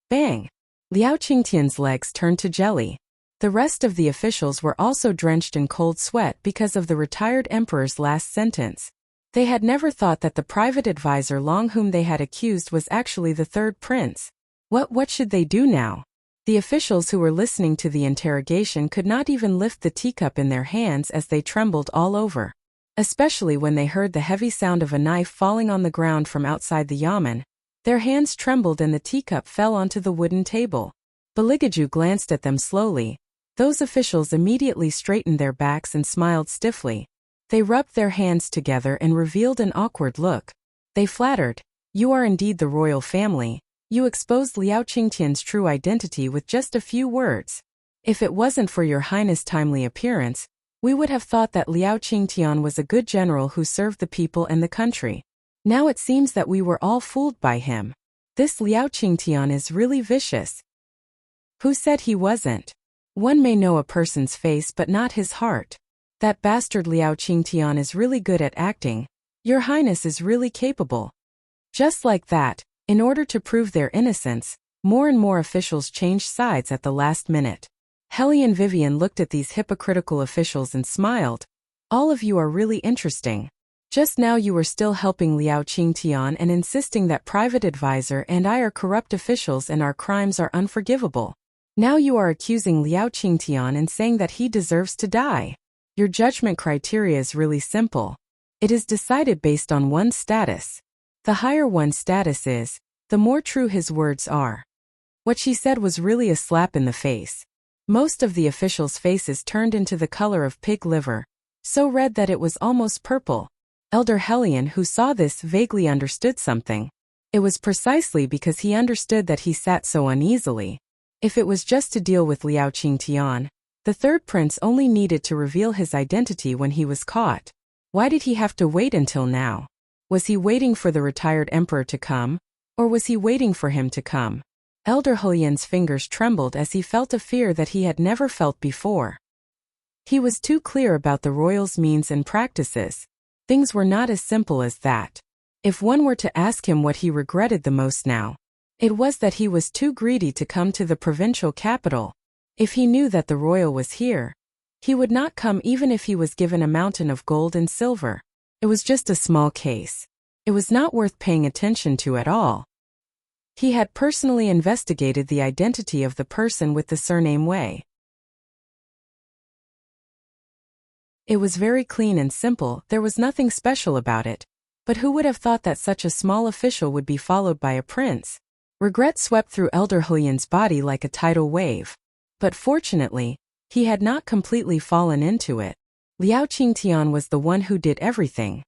Speaker 1: Bang! Liao Qingtian's legs turned to jelly. The rest of the officials were also drenched in cold sweat because of the retired emperor's last sentence. They had never thought that the private advisor Long whom they had accused was actually the third prince. What should they do now? The officials who were listening to the interrogation could not even lift the teacup in their hands as they trembled all over. Especially when they heard the heavy sound of a knife falling on the ground from outside the yamen. Their hands trembled and the teacup fell onto the wooden table. Beligaju glanced at them slowly. Those officials immediately straightened their backs and smiled stiffly. They rubbed their hands together and revealed an awkward look. They flattered. You are indeed the royal family. You exposed Liao Qingtian's true identity with just a few words. If it wasn't for your highness' timely appearance, we would have thought that Liao Qingtian was a good general who served the people and the country. Now it seems that we were all fooled by him. This Liao Qingtian is really vicious. Who said he wasn't? One may know a person's face but not his heart. That bastard Liao Qingtian is really good at acting. Your highness is really capable. Just like that, in order to prove their innocence, more and more officials changed sides at the last minute. Hellion Vivian looked at these hypocritical officials and smiled. All of you are really interesting. Just now you were still helping Liao Qingtian and insisting that private advisor and I are corrupt officials and our crimes are unforgivable. Now you are accusing Liao Qingtian and saying that he deserves to die. Your judgment criteria is really simple. It is decided based on one's status. The higher one's status is, the more true his words are. What she said was really a slap in the face. Most of the officials' faces turned into the color of pig liver, so red that it was almost purple. Elder Hellion, who saw this, vaguely understood something. It was precisely because he understood that he sat so uneasily. If it was just to deal with Liao Qingtian, the third prince only needed to reveal his identity when he was caught. Why did he have to wait until now? Was he waiting for the retired emperor to come, or was he waiting for him to come? Elder Hellion's fingers trembled as he felt a fear that he had never felt before. He was too clear about the royals' means and practices. Things were not as simple as that. If one were to ask him what he regretted the most now, it was that he was too greedy to come to the provincial capital. If he knew that the royal was here, he would not come even if he was given a mountain of gold and silver. It was just a small case. It was not worth paying attention to at all. He had personally investigated the identity of the person with the surname Wei. It was very clean and simple, there was nothing special about it. But who would have thought that such a small official would be followed by a prince? Regret swept through Elder Hellion's body like a tidal wave. But fortunately, he had not completely fallen into it. Liao Qingtian was the one who did everything.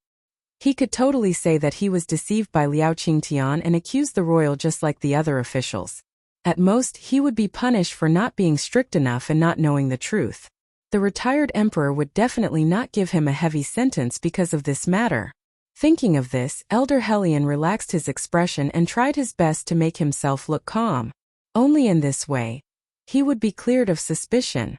Speaker 1: He could totally say that he was deceived by Liao Qingtian and accuse the royal just like the other officials. At most, he would be punished for not being strict enough and not knowing the truth. The retired emperor would definitely not give him a heavy sentence because of this matter. Thinking of this, Elder Hellion relaxed his expression and tried his best to make himself look calm. Only in this way, he would be cleared of suspicion.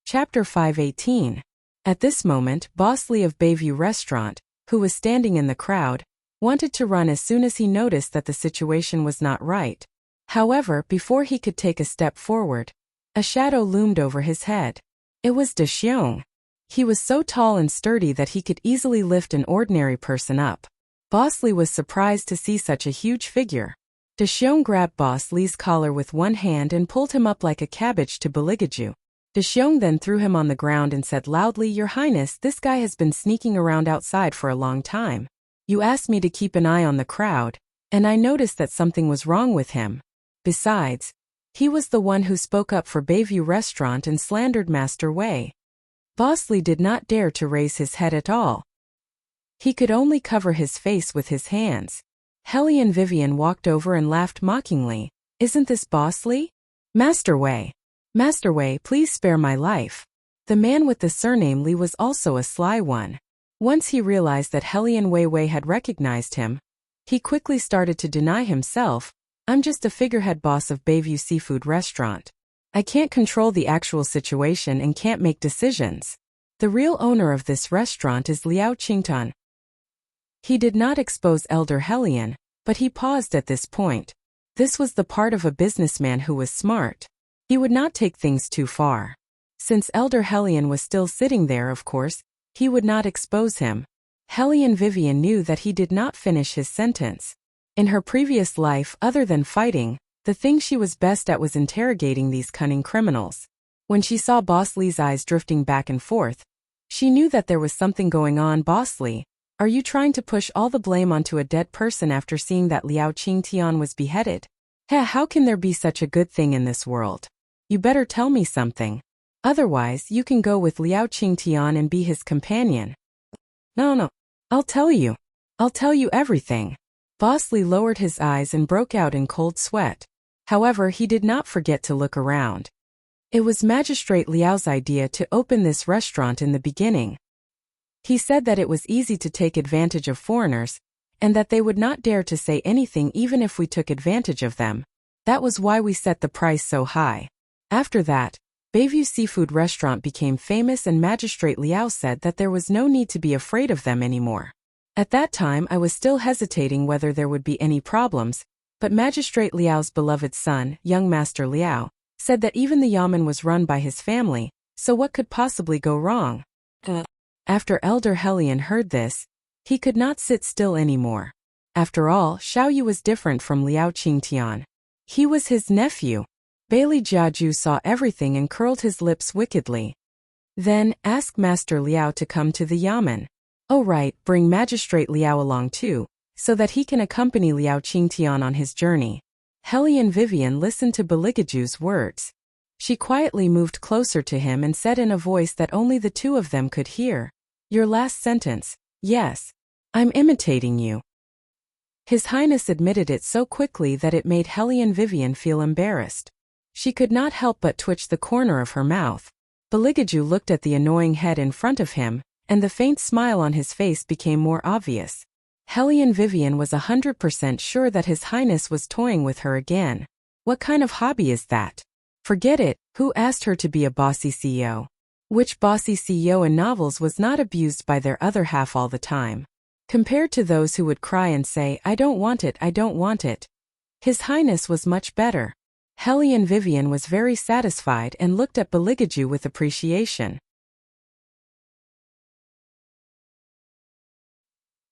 Speaker 1: Chapter 518. At this moment, Boss Lee of Bayview Restaurant, who was standing in the crowd, wanted to run as soon as he noticed that the situation was not right. However, before he could take a step forward, a shadow loomed over his head. It was De Xiong. He was so tall and sturdy that he could easily lift an ordinary person up. Boss Lee was surprised to see such a huge figure. De Xiong grabbed Boss Lee's collar with one hand and pulled him up like a cabbage to Beligaju. De Xiong then threw him on the ground and said loudly, "Your Highness, this guy has been sneaking around outside for a long time. You asked me to keep an eye on the crowd, and I noticed that something was wrong with him. Besides, he was the one who spoke up for Bayview Restaurant and slandered Master Wei." Boss Lee did not dare to raise his head at all. He could only cover his face with his hands. Hellion Vivian walked over and laughed mockingly. "Isn't this Boss Lee? Master Wei. Master Wei, please spare my life." The man with the surname Lee was also a sly one. Once he realized that Hellion Wei had recognized him, he quickly started to deny himself. "I'm just a figurehead boss of Bayview Seafood Restaurant. I can't control the actual situation and can't make decisions. The real owner of this restaurant is Liao Qingtian." He did not expose Elder Hellion, but he paused at this point. This was the part of a businessman who was smart. He would not take things too far. Since Elder Hellion was still sitting there, of course, he would not expose him. Hellion Vivian knew that he did not finish his sentence. In her previous life, other than fighting, the thing she was best at was interrogating these cunning criminals. When she saw Boss Lee's eyes drifting back and forth, she knew that there was something going on. "Boss Lee, are you trying to push all the blame onto a dead person after seeing that Liao Qingtian was beheaded?" How can there be such a good thing in this world? You better tell me something. Otherwise, you can go with Liao Qingtian and be his companion. No. I'll tell you. I'll tell you everything. Boss Li lowered his eyes and broke out in cold sweat. However, he did not forget to look around. It was Magistrate Liao's idea to open this restaurant in the beginning. He said that it was easy to take advantage of foreigners, and that they would not dare to say anything even if we took advantage of them. That was why we set the price so high. After that, Bayview Seafood Restaurant became famous and Magistrate Liao said that there was no need to be afraid of them anymore. At that time I was still hesitating whether there would be any problems, but Magistrate Liao's beloved son, young Master Liao, said that even the yamen was run by his family, so what could possibly go wrong? After Elder Hellion heard this, he could not sit still anymore. After all, Xiaoyu was different from Liao Qingtian. He was his nephew. Bailey Jiaju saw everything and curled his lips wickedly. Then, ask Master Liao to come to the yamen. Oh right, bring Magistrate Liao along too, so that he can accompany Liao Qingtian on his journey. Hellion Vivian listened to Beligaju's words. She quietly moved closer to him and said in a voice that only the two of them could hear. Your last sentence. Yes. I'm imitating you. His Highness admitted it so quickly that it made Hellion Vivian feel embarrassed. She could not help but twitch the corner of her mouth. Beligaju looked at the annoying head in front of him, and the faint smile on his face became more obvious. Hellion Vivian was 100% sure that His Highness was toying with her again. What kind of hobby is that? Forget it, who asked her to be a bossy CEO? Which bossy CEO in novels was not abused by their other half all the time? Compared to those who would cry and say, I don't want it, I don't want it. His Highness was much better. Hellion Vivian was very satisfied and looked at Beligaju with appreciation.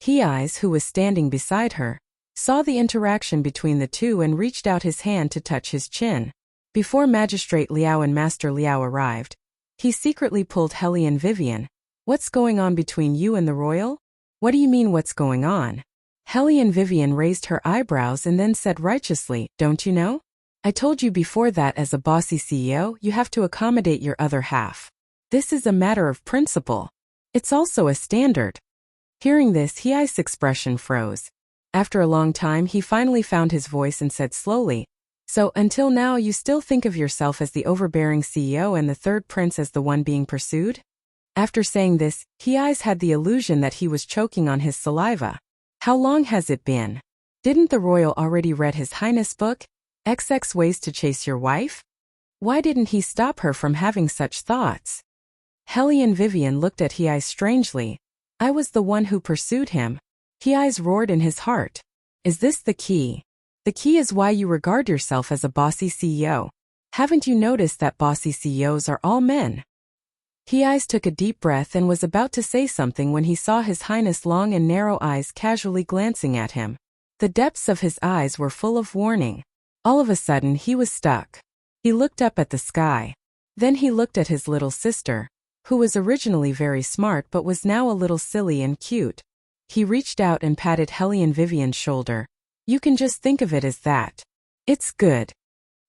Speaker 1: He-Eyes, who was standing beside her, saw the interaction between the two and reached out his hand to touch his chin. Before Magistrate Liao and Master Liao arrived, he secretly pulled Hellion Vivian. What's going on between you and the royal? What do you mean what's going on? Hellion Vivian raised her eyebrows and then said righteously, don't you know? I told you before that as a bossy CEO you have to accommodate your other half. This is a matter of principle. It's also a standard. Hearing this, He-Eyes' expression froze. After a long time he finally found his voice and said slowly, so until now you still think of yourself as the overbearing CEO and the third prince as the one being pursued? After saying this, He-Eyes had the illusion that he was choking on his saliva. How long has it been? Didn't the royal already read His Highness' book, XX Ways to Chase Your Wife? Why didn't he stop her from having such thoughts? Hellion Vivian looked at He-Eyes strangely. I was the one who pursued him. He-Eyes roared in his heart. Is this the key? The key is why you regard yourself as a bossy CEO. Haven't you noticed that bossy CEOs are all men? He-Eyes took a deep breath and was about to say something when he saw His Highness' long and narrow eyes casually glancing at him. The depths of his eyes were full of warning. All of a sudden he was stuck. He looked up at the sky. Then he looked at his little sister, who was originally very smart but was now a little silly and cute. He reached out and patted Hellion Vivian's shoulder. You can just think of it as that. It's good.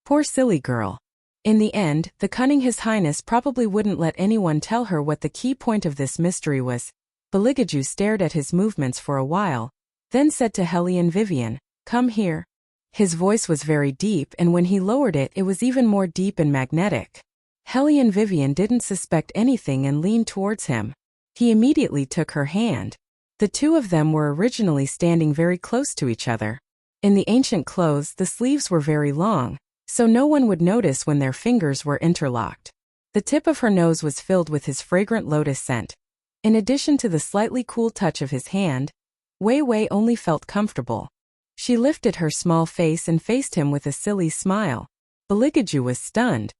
Speaker 1: Poor silly girl. In the end, the cunning His Highness probably wouldn't let anyone tell her what the key point of this mystery was. Beligaju stared at his movements for a while, then said to Hellion Vivian, come here. His voice was very deep and when he lowered it, it was even more deep and magnetic. Hellion Vivian didn't suspect anything and leaned towards him. He immediately took her hand. The two of them were originally standing very close to each other. In the ancient clothes, the sleeves were very long, so no one would notice when their fingers were interlocked. The tip of her nose was filled with his fragrant lotus scent. In addition to the slightly cool touch of his hand, Wei Wei only felt comfortable. She lifted her small face and faced him with a silly smile. Beligaju was stunned.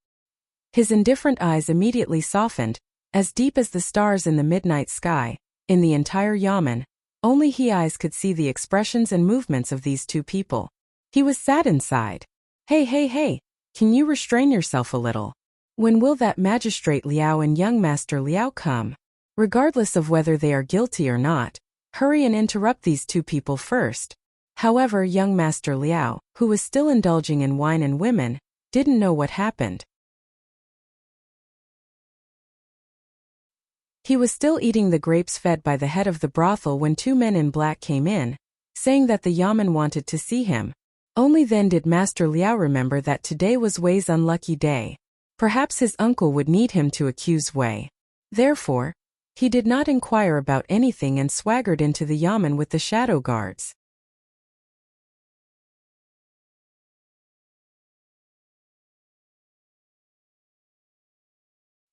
Speaker 1: His indifferent eyes immediately softened, as deep as the stars in the midnight sky. In the entire yamen, only He-Eyes could see the expressions and movements of these two people. He was sad inside. Hey, can you restrain yourself a little? When will that Magistrate Liao and young Master Liao come? Regardless of whether they are guilty or not, hurry and interrupt these two people first. However, young Master Liao, who was still indulging in wine and women, didn't know what happened. He was still eating the grapes fed by the head of the brothel when two men in black came in, saying that the Yamen wanted to see him. Only then did Master Liao remember that today was Wei's unlucky day. Perhaps his uncle would need him to accuse Wei. Therefore, he did not inquire about anything and swaggered into the Yamen with the shadow guards.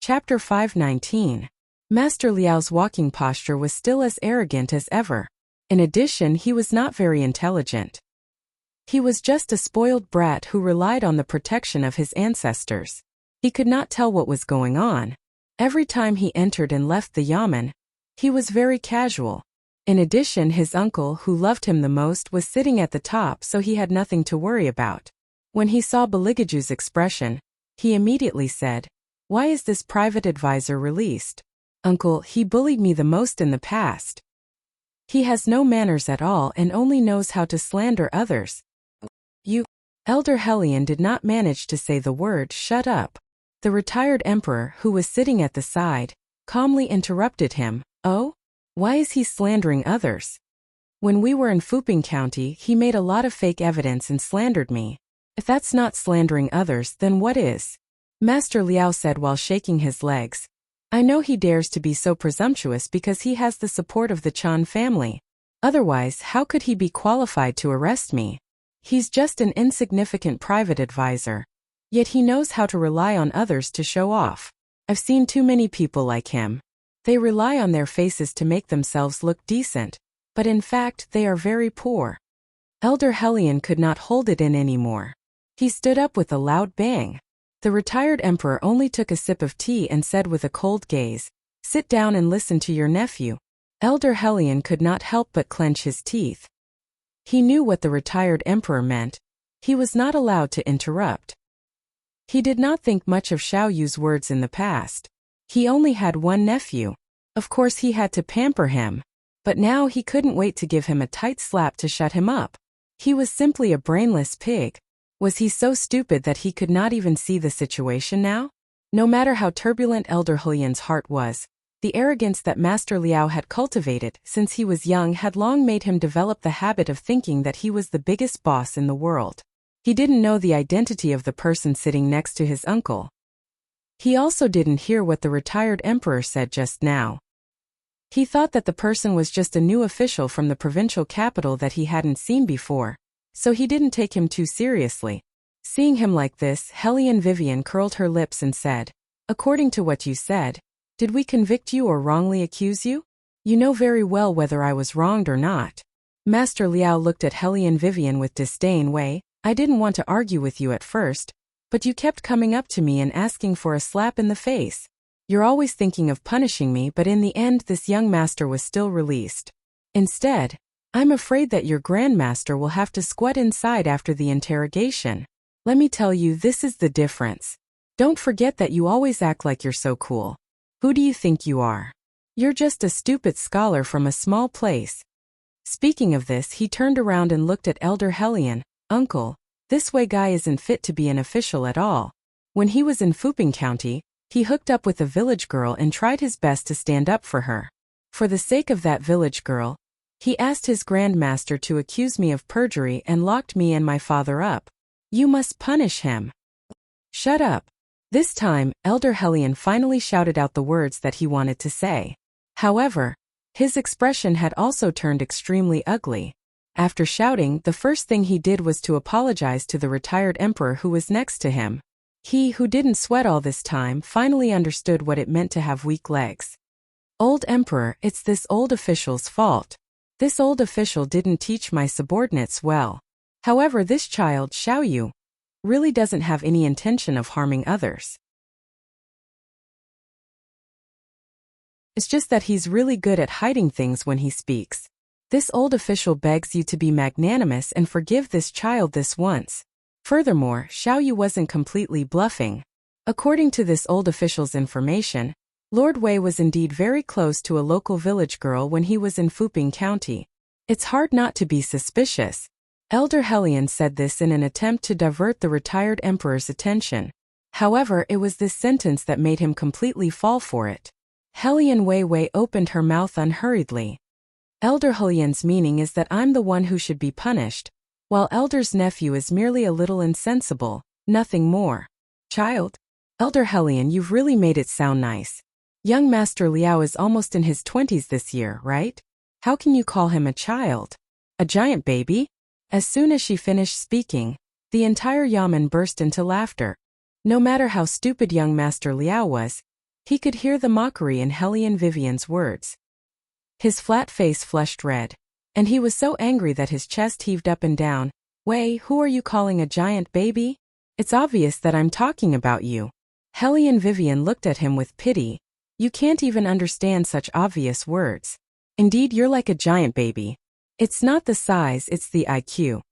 Speaker 1: Chapter 519. Master Liao's walking posture was still as arrogant as ever. In addition, he was not very intelligent. He was just a spoiled brat who relied on the protection of his ancestors. He could not tell what was going on. Every time he entered and left the Yamen, he was very casual. In addition, his uncle, who loved him the most, was sitting at the top, so he had nothing to worry about. When he saw Beligaju's expression, he immediately said, "Why is this private advisor released? Uncle, he bullied me the most in the past. He has no manners at all and only knows how to slander others." You. Elder Helion did not manage to say the word "shut up." The retired emperor, who was sitting at the side, calmly interrupted him. "Oh? Why is he slandering others? When we were in Fuping County, he made a lot of fake evidence and slandered me. If that's not slandering others, then what is?" Master Liao said while shaking his legs. "I know he dares to be so presumptuous because he has the support of the Chan family. Otherwise, how could he be qualified to arrest me? He's just an insignificant private advisor. Yet he knows how to rely on others to show off. I've seen too many people like him. They rely on their faces to make themselves look decent, but in fact they are very poor." Elder Helion could not hold it in anymore. He stood up with a loud bang. The retired emperor only took a sip of tea and said with a cold gaze, "Sit down and listen to your nephew." Elder Helion could not help but clench his teeth. He knew what the retired emperor meant. He was not allowed to interrupt. He did not think much of Xiao Yu's words in the past. He only had one nephew. Of course he had to pamper him. But now he couldn't wait to give him a tight slap to shut him up. He was simply a brainless pig. Was he so stupid that he could not even see the situation now? No matter how turbulent Elder Helion's heart was, the arrogance that Master Liao had cultivated since he was young had long made him develop the habit of thinking that he was the biggest boss in the world. He didn't know the identity of the person sitting next to his uncle. He also didn't hear what the retired emperor said just now. He thought that the person was just a new official from the provincial capital that he hadn't seen before, so he didn't take him too seriously. Seeing him like this, Helion Vivian curled her lips and said, "According to what you said, did we convict you or wrongly accuse you? You know very well whether I was wronged or not." Master Liao looked at Helion Vivian with disdain. "Wei, I didn't want to argue with you at first, but you kept coming up to me and asking for a slap in the face. You're always thinking of punishing me, but in the end this young master was still released. Instead, I'm afraid that your grandmaster will have to squat inside after the interrogation. Let me tell you, this is the difference. Don't forget that you always act like you're so cool. Who do you think you are? You're just a stupid scholar from a small place." Speaking of this, he turned around and looked at Elder Helion. "Uncle, this Wei guy isn't fit to be an official at all. When he was in Fuping County, he hooked up with a village girl and tried his best to stand up for her. For the sake of that village girl, he asked his grandmaster to accuse me of perjury and locked me and my father up. You must punish him." "Shut up." This time, Elder Helion finally shouted out the words that he wanted to say. However, his expression had also turned extremely ugly. After shouting, the first thing he did was to apologize to the retired emperor who was next to him. He, who didn't sweat all this time, finally understood what it meant to have weak legs. "Old Emperor, it's this old official's fault. This old official didn't teach my subordinates well. However, this child, Xiao Yu, really doesn't have any intention of harming others. It's just that he's really good at hiding things when he speaks. This old official begs you to be magnanimous and forgive this child this once. Furthermore, Xiao Yu wasn't completely bluffing. According to this old official's information, Lord Wei was indeed very close to a local village girl when he was in Fuping County. It's hard not to be suspicious. Elder Hellion said this in an attempt to divert the retired emperor's attention. However, it was this sentence that made him completely fall for it. Hellion Wei opened her mouth unhurriedly. Elder Hellion's meaning is that I'm the one who should be punished, while Elder's nephew is merely a little insensible, nothing more. Child? Elder Hellion, you've really made it sound nice. Young Master Liao is almost in his 20s this year, right? How can you call him a child? A giant baby? As soon as she finished speaking, the entire yamen burst into laughter. No matter how stupid young Master Liao was, he could hear the mockery in Hellion Vivian's words. His flat face flushed red, and he was so angry that his chest heaved up and down. Wei, who are you calling a giant baby? It's obvious that I'm talking about you. Hellion Vivian looked at him with pity. You can't even understand such obvious words. Indeed, you're like a giant baby. It's not the size, it's the IQ.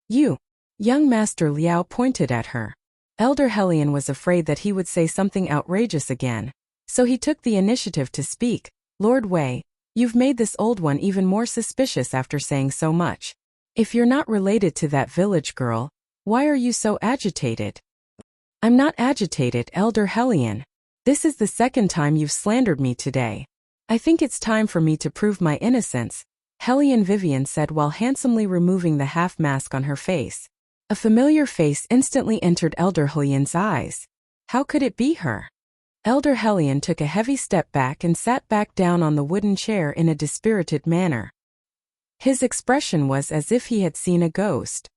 Speaker 1: You. Young Master Liao pointed at her. Elder Hellion was afraid that he would say something outrageous again, so he took the initiative to speak. Lord Wei, you've made this old one even more suspicious after saying so much. If you're not related to that village girl, why are you so agitated? I'm not agitated, Elder Hellion. This is the second time you've slandered me today. I think it's time for me to prove my innocence, Hellion Vivian said while handsomely removing the half-mask on her face. A familiar face instantly entered Elder Hellion's eyes. How could it be her? Elder Hellion took a heavy step back and sat back down on the wooden chair in a dispirited manner. His expression was as if he had seen a ghost.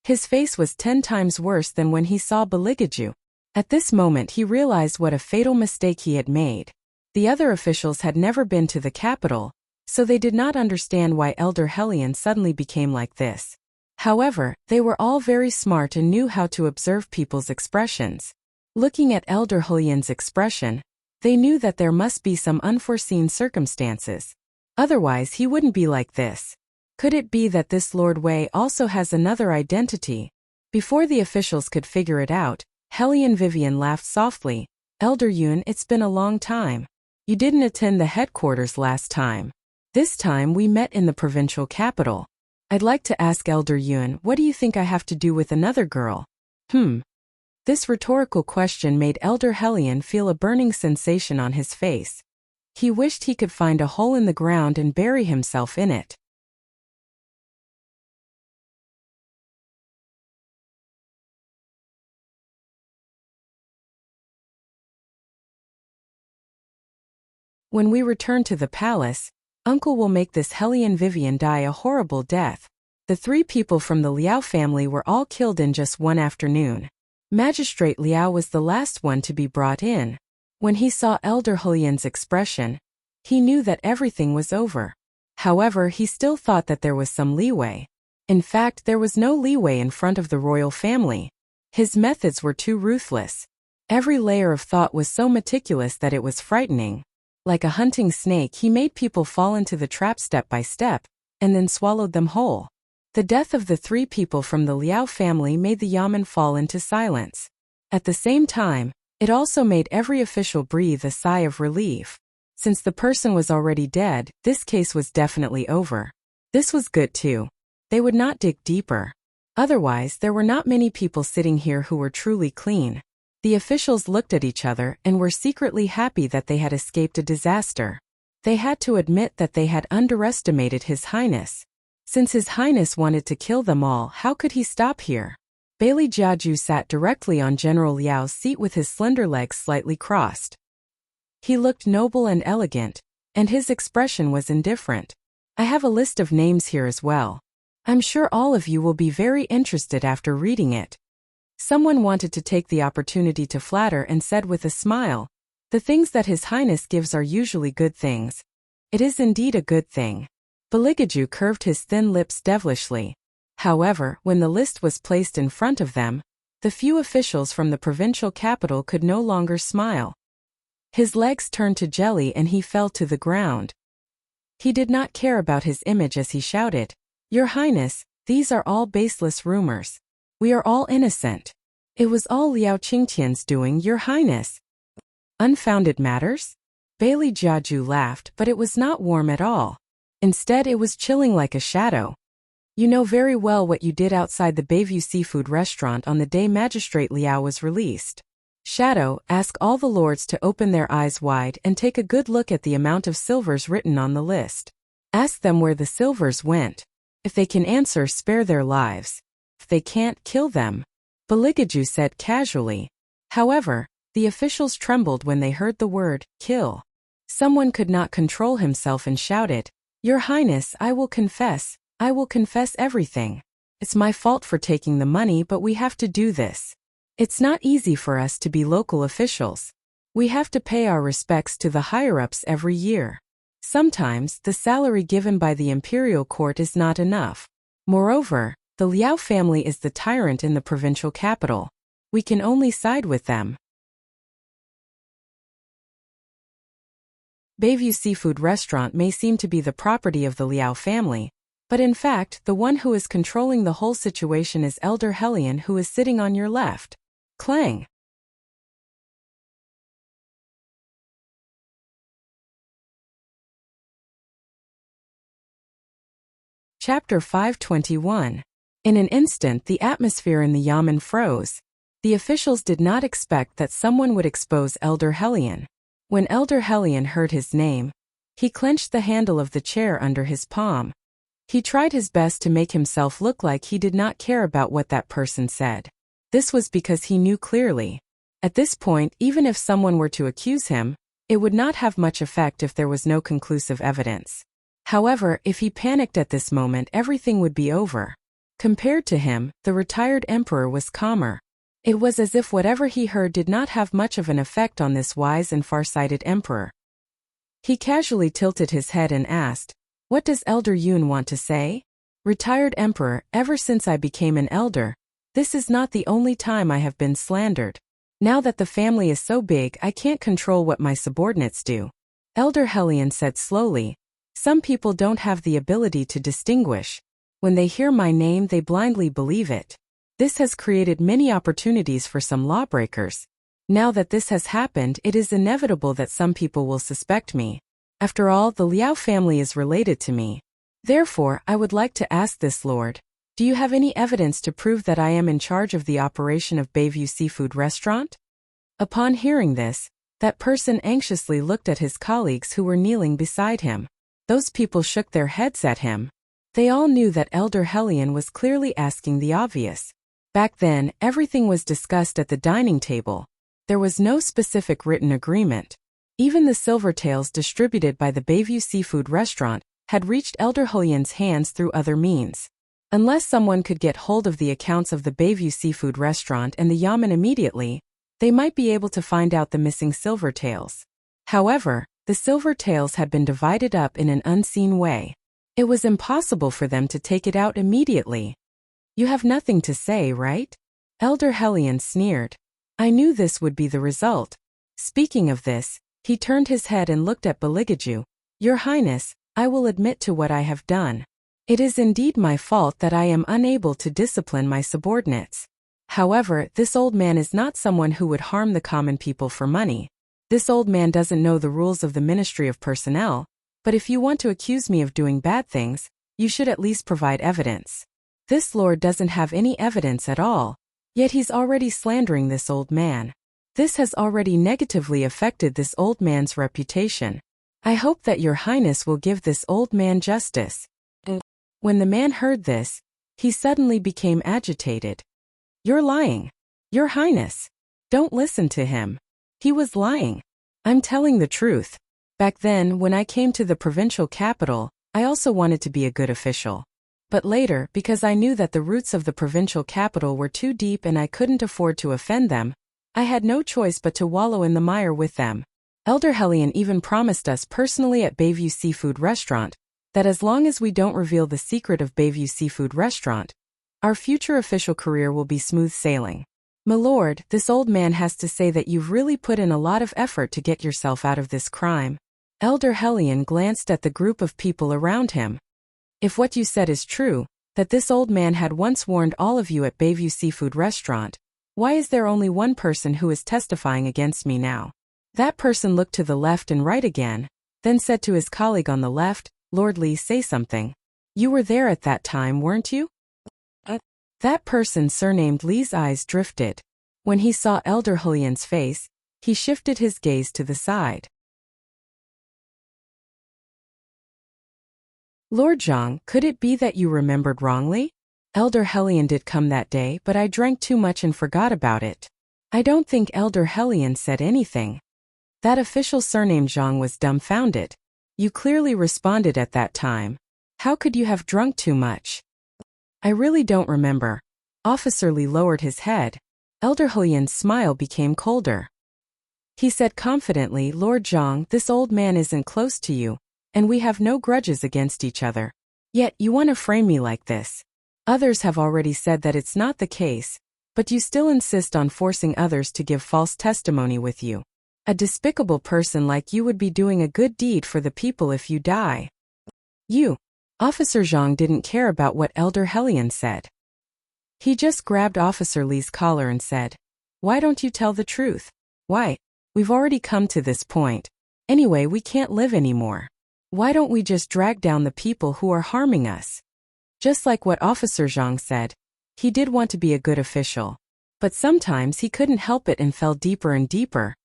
Speaker 1: His face was 10 times worse than when he saw Beligaju. At this moment he realized what a fatal mistake he had made. The other officials had never been to the capital, so they did not understand why Elder Hellion suddenly became like this. However, they were all very smart and knew how to observe people's expressions. Looking at Elder Hellion's expression, they knew that there must be some unforeseen circumstances. Otherwise he wouldn't be like this. Could it be that this Lord Wei also has another identity? Before the officials could figure it out, Hellion Vivian laughed softly. Elder Yun, it's been a long time. You didn't attend the headquarters last time. This time we met in the provincial capital. I'd like to ask Elder Yun, what do you think I have to do with another girl? This rhetorical question made Elder Hellion feel a burning sensation on his face. He wished he could find a hole in the ground and bury himself in it. When we return to the palace, Uncle will make this Hellion Vivian die a horrible death. The 3 people from the Liao family were all killed in just one afternoon. Magistrate Liao was the last one to be brought in. When he saw Elder Hellion's expression, he knew that everything was over. However, he still thought that there was some leeway. In fact, there was no leeway in front of the royal family. His methods were too ruthless. Every layer of thought was so meticulous that it was frightening. Like a hunting snake, he made people fall into the trap step by step, and then swallowed them whole. The death of the 3 people from the Liao family made the yamen fall into silence. At the same time, it also made every official breathe a sigh of relief. Since the person was already dead, this case was definitely over. This was good too. They would not dig deeper. Otherwise, there were not many people sitting here who were truly clean. The officials looked at each other and were secretly happy that they had escaped a disaster. They had to admit that they had underestimated His Highness. Since His Highness wanted to kill them all, how could he stop here? Bailey Jiaju sat directly on General Liao's seat with his slender legs slightly crossed. He looked noble and elegant, and his expression was indifferent. I have a list of names here as well. I'm sure all of you will be very interested after reading it. Someone wanted to take the opportunity to flatter and said with a smile, the things that His Highness gives are usually good things. It is indeed a good thing. Beligaju curved his thin lips devilishly. However, when the list was placed in front of them, the few officials from the provincial capital could no longer smile. His legs turned to jelly and he fell to the ground. He did not care about his image as he shouted, Your Highness, these are all baseless rumors. We are all innocent. It was all Liao Qingtian's doing, Your Highness. Unfounded matters? Bailey Jiaju laughed, but it was not warm at all. Instead, it was chilling like a shadow. You know very well what you did outside the Bayview Seafood Restaurant on the day Magistrate Liao was released. Shadow, ask all the lords to open their eyes wide and take a good look at the amount of silvers written on the list. Ask them where the silvers went. If they can answer, spare their lives. If they can't, kill them. Baligaju said casually. However, the officials trembled when they heard the word, kill. Someone could not control himself and shouted, Your Highness, I will confess everything. It's my fault for taking the money, but we have to do this. It's not easy for us to be local officials. We have to pay our respects to the higher-ups every year. Sometimes, the salary given by the imperial court is not enough. Moreover, the Liao family is the tyrant in the provincial capital. We can only side with them. Bayview Seafood Restaurant may seem to be the property of the Liao family, but in fact, the one who is controlling the whole situation is Elder Hellion, who is sitting on your left. Clang. Chapter 521. In an instant, the atmosphere in the yamen froze. The officials did not expect that someone would expose Elder Hellion. When Elder Hellion heard his name, he clenched the handle of the chair under his palm. He tried his best to make himself look like he did not care about what that person said. This was because he knew clearly. At this point, even if someone were to accuse him, it would not have much effect if there was no conclusive evidence. However, if he panicked at this moment, everything would be over. Compared to him, the retired emperor was calmer. It was as if whatever he heard did not have much of an effect on this wise and far-sighted emperor. He casually tilted his head and asked, What does Elder Yun want to say? Retired emperor, ever since I became an elder, this is not the only time I have been slandered. Now that the family is so big, I can't control what my subordinates do. Elder Hellion said slowly, Some people don't have the ability to distinguish. When they hear my name, they blindly believe it. This has created many opportunities for some lawbreakers. Now that this has happened, it is inevitable that some people will suspect me. After all, the Liao family is related to me. Therefore, I would like to ask this lord, do you have any evidence to prove that I am in charge of the operation of Bayview Seafood Restaurant? Upon hearing this, that person anxiously looked at his colleagues who were kneeling beside him. Those people shook their heads at him. They all knew that Elder Hellion was clearly asking the obvious. Back then, everything was discussed at the dining table. There was no specific written agreement. Even the silvertails distributed by the Bayview Seafood Restaurant had reached Elder Hellion's hands through other means. Unless someone could get hold of the accounts of the Bayview Seafood Restaurant and the yamen immediately, they might be able to find out the missing silvertails. However, the silvertails had been divided up in an unseen way. It was impossible for them to take it out immediately. You have nothing to say, right? Elder Hellion sneered. I knew this would be the result. Speaking of this, he turned his head and looked at Baligaju. Your Highness, I will admit to what I have done. It is indeed my fault that I am unable to discipline my subordinates. However, this old man is not someone who would harm the common people for money. This old man doesn't know the rules of the Ministry of Personnel, but if you want to accuse me of doing bad things, you should at least provide evidence. This lord doesn't have any evidence at all, yet he's already slandering this old man. This has already negatively affected this old man's reputation. I hope that your Highness will give this old man justice. When the man heard this, he suddenly became agitated. You're lying. Your Highness. Don't listen to him. He was lying. I'm telling the truth. Back then, when I came to the provincial capital, I also wanted to be a good official. But later, because I knew that the roots of the provincial capital were too deep and I couldn't afford to offend them, I had no choice but to wallow in the mire with them. Elder Hellion even promised us personally at Bayview Seafood Restaurant that as long as we don't reveal the secret of Bayview Seafood Restaurant, our future official career will be smooth sailing. My lord, this old man has to say that you've really put in a lot of effort to get yourself out of this crime. Elder Hellion glanced at the group of people around him. If what you said is true, that this old man had once warned all of you at Bayview Seafood Restaurant, why is there only one person who is testifying against me now? That person looked to the left and right again, then said to his colleague on the left, Lord Li, say something. You were there at that time, weren't you? That person surnamed Li's eyes drifted. When he saw Elder Helian's face, he shifted his gaze to the side. Lord Zhang, could it be that you remembered wrongly? Elder Helian did come that day, but I drank too much and forgot about it. I don't think Elder Helian said anything. That official surnamed Zhang was dumbfounded. You clearly responded at that time. How could you have drunk too much? I really don't remember. Officer Li lowered his head. Elder Helian's smile became colder. He said confidently, Lord Zhang, this old man isn't close to you, and we have no grudges against each other. Yet you want to frame me like this. Others have already said that it's not the case, but you still insist on forcing others to give false testimony with you. A despicable person like you would be doing a good deed for the people if you die. You. Officer Zhang didn't care about what Elder Helian said. He just grabbed Officer Li's collar and said, Why don't you tell the truth? Why? We've already come to this point. Anyway, we can't live anymore. Why don't we just drag down the people who are harming us? Just like what Officer Zhang said, he did want to be a good official. But sometimes he couldn't help it and fell deeper and deeper.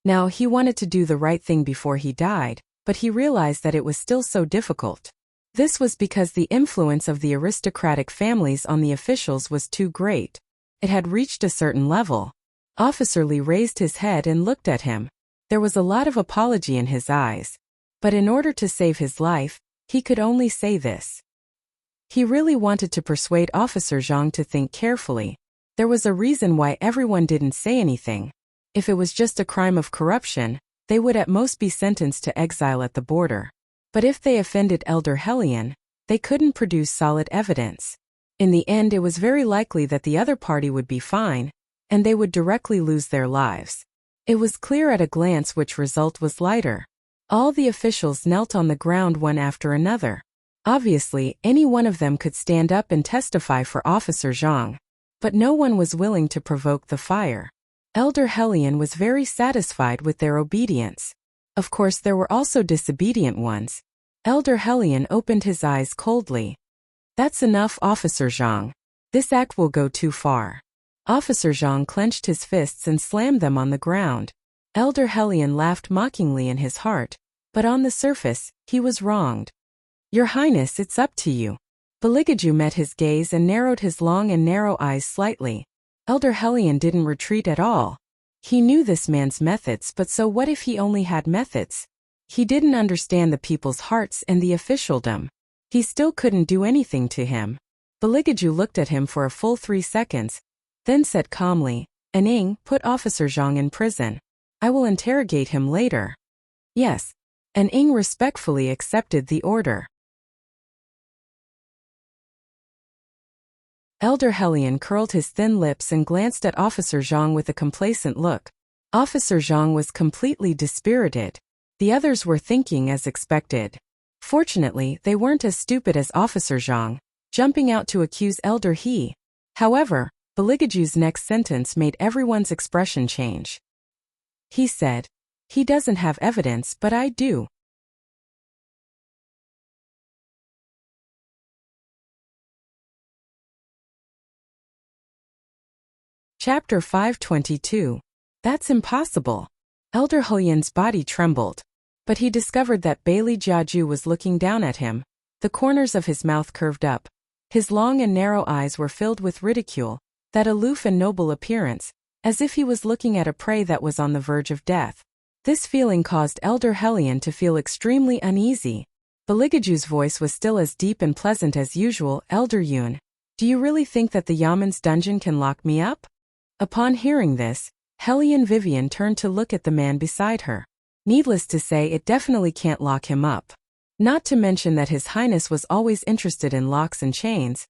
Speaker 1: Now he wanted to do the right thing before he died, but he realized that it was still so difficult. This was because the influence of the aristocratic families on the officials was too great. It had reached a certain level. Officer Li raised his head and looked at him. There was a lot of apology in his eyes. But in order to save his life, he could only say this. He really wanted to persuade Officer Zhang to think carefully. There was a reason why everyone didn't say anything. If it was just a crime of corruption, they would at most be sentenced to exile at the border. But if they offended Elder Helian, they couldn't produce solid evidence. In the end, it was very likely that the other party would be fine, and they would directly lose their lives. It was clear at a glance which result was lighter. All the officials knelt on the ground one after another. Obviously, any one of them could stand up and testify for Officer Zhang. But no one was willing to provoke the fire. Elder Helian was very satisfied with their obedience. Of course, there were also disobedient ones. Elder Helian opened his eyes coldly. That's enough, Officer Zhang. This act will go too far. Officer Zhang clenched his fists and slammed them on the ground. Elder Helian laughed mockingly in his heart, but on the surface, he was wronged. Your Highness, it's up to you. Beligaju met his gaze and narrowed his long and narrow eyes slightly. Elder Helian didn't retreat at all. He knew this man's methods, but so what if he only had methods? He didn't understand the people's hearts and the officialdom. He still couldn't do anything to him. Beligaju looked at him for a full 3 seconds, then said calmly, Aning, put Officer Zhang in prison. I will interrogate him later. Yes. Aning respectfully accepted the order. Elder Helian curled his thin lips and glanced at Officer Zhang with a complacent look. Officer Zhang was completely dispirited. The others were thinking as expected. Fortunately, they weren't as stupid as Officer Zhang, jumping out to accuse Elder He. However, Beligaju's next sentence made everyone's expression change. He said, He doesn't have evidence, but I do. Chapter 522. That's impossible. Elder Helian's body trembled. But he discovered that Bailey Jiaju was looking down at him. The corners of his mouth curved up. His long and narrow eyes were filled with ridicule, that aloof and noble appearance, as if he was looking at a prey that was on the verge of death. This feeling caused Elder Helian to feel extremely uneasy. Beligaju's voice was still as deep and pleasant as usual. Elder Yun, do you really think that the Yaman's dungeon can lock me up? Upon hearing this, Helian Vivian turned to look at the man beside her. Needless to say, it definitely can't lock him up. Not to mention that His Highness was always interested in locks and chains.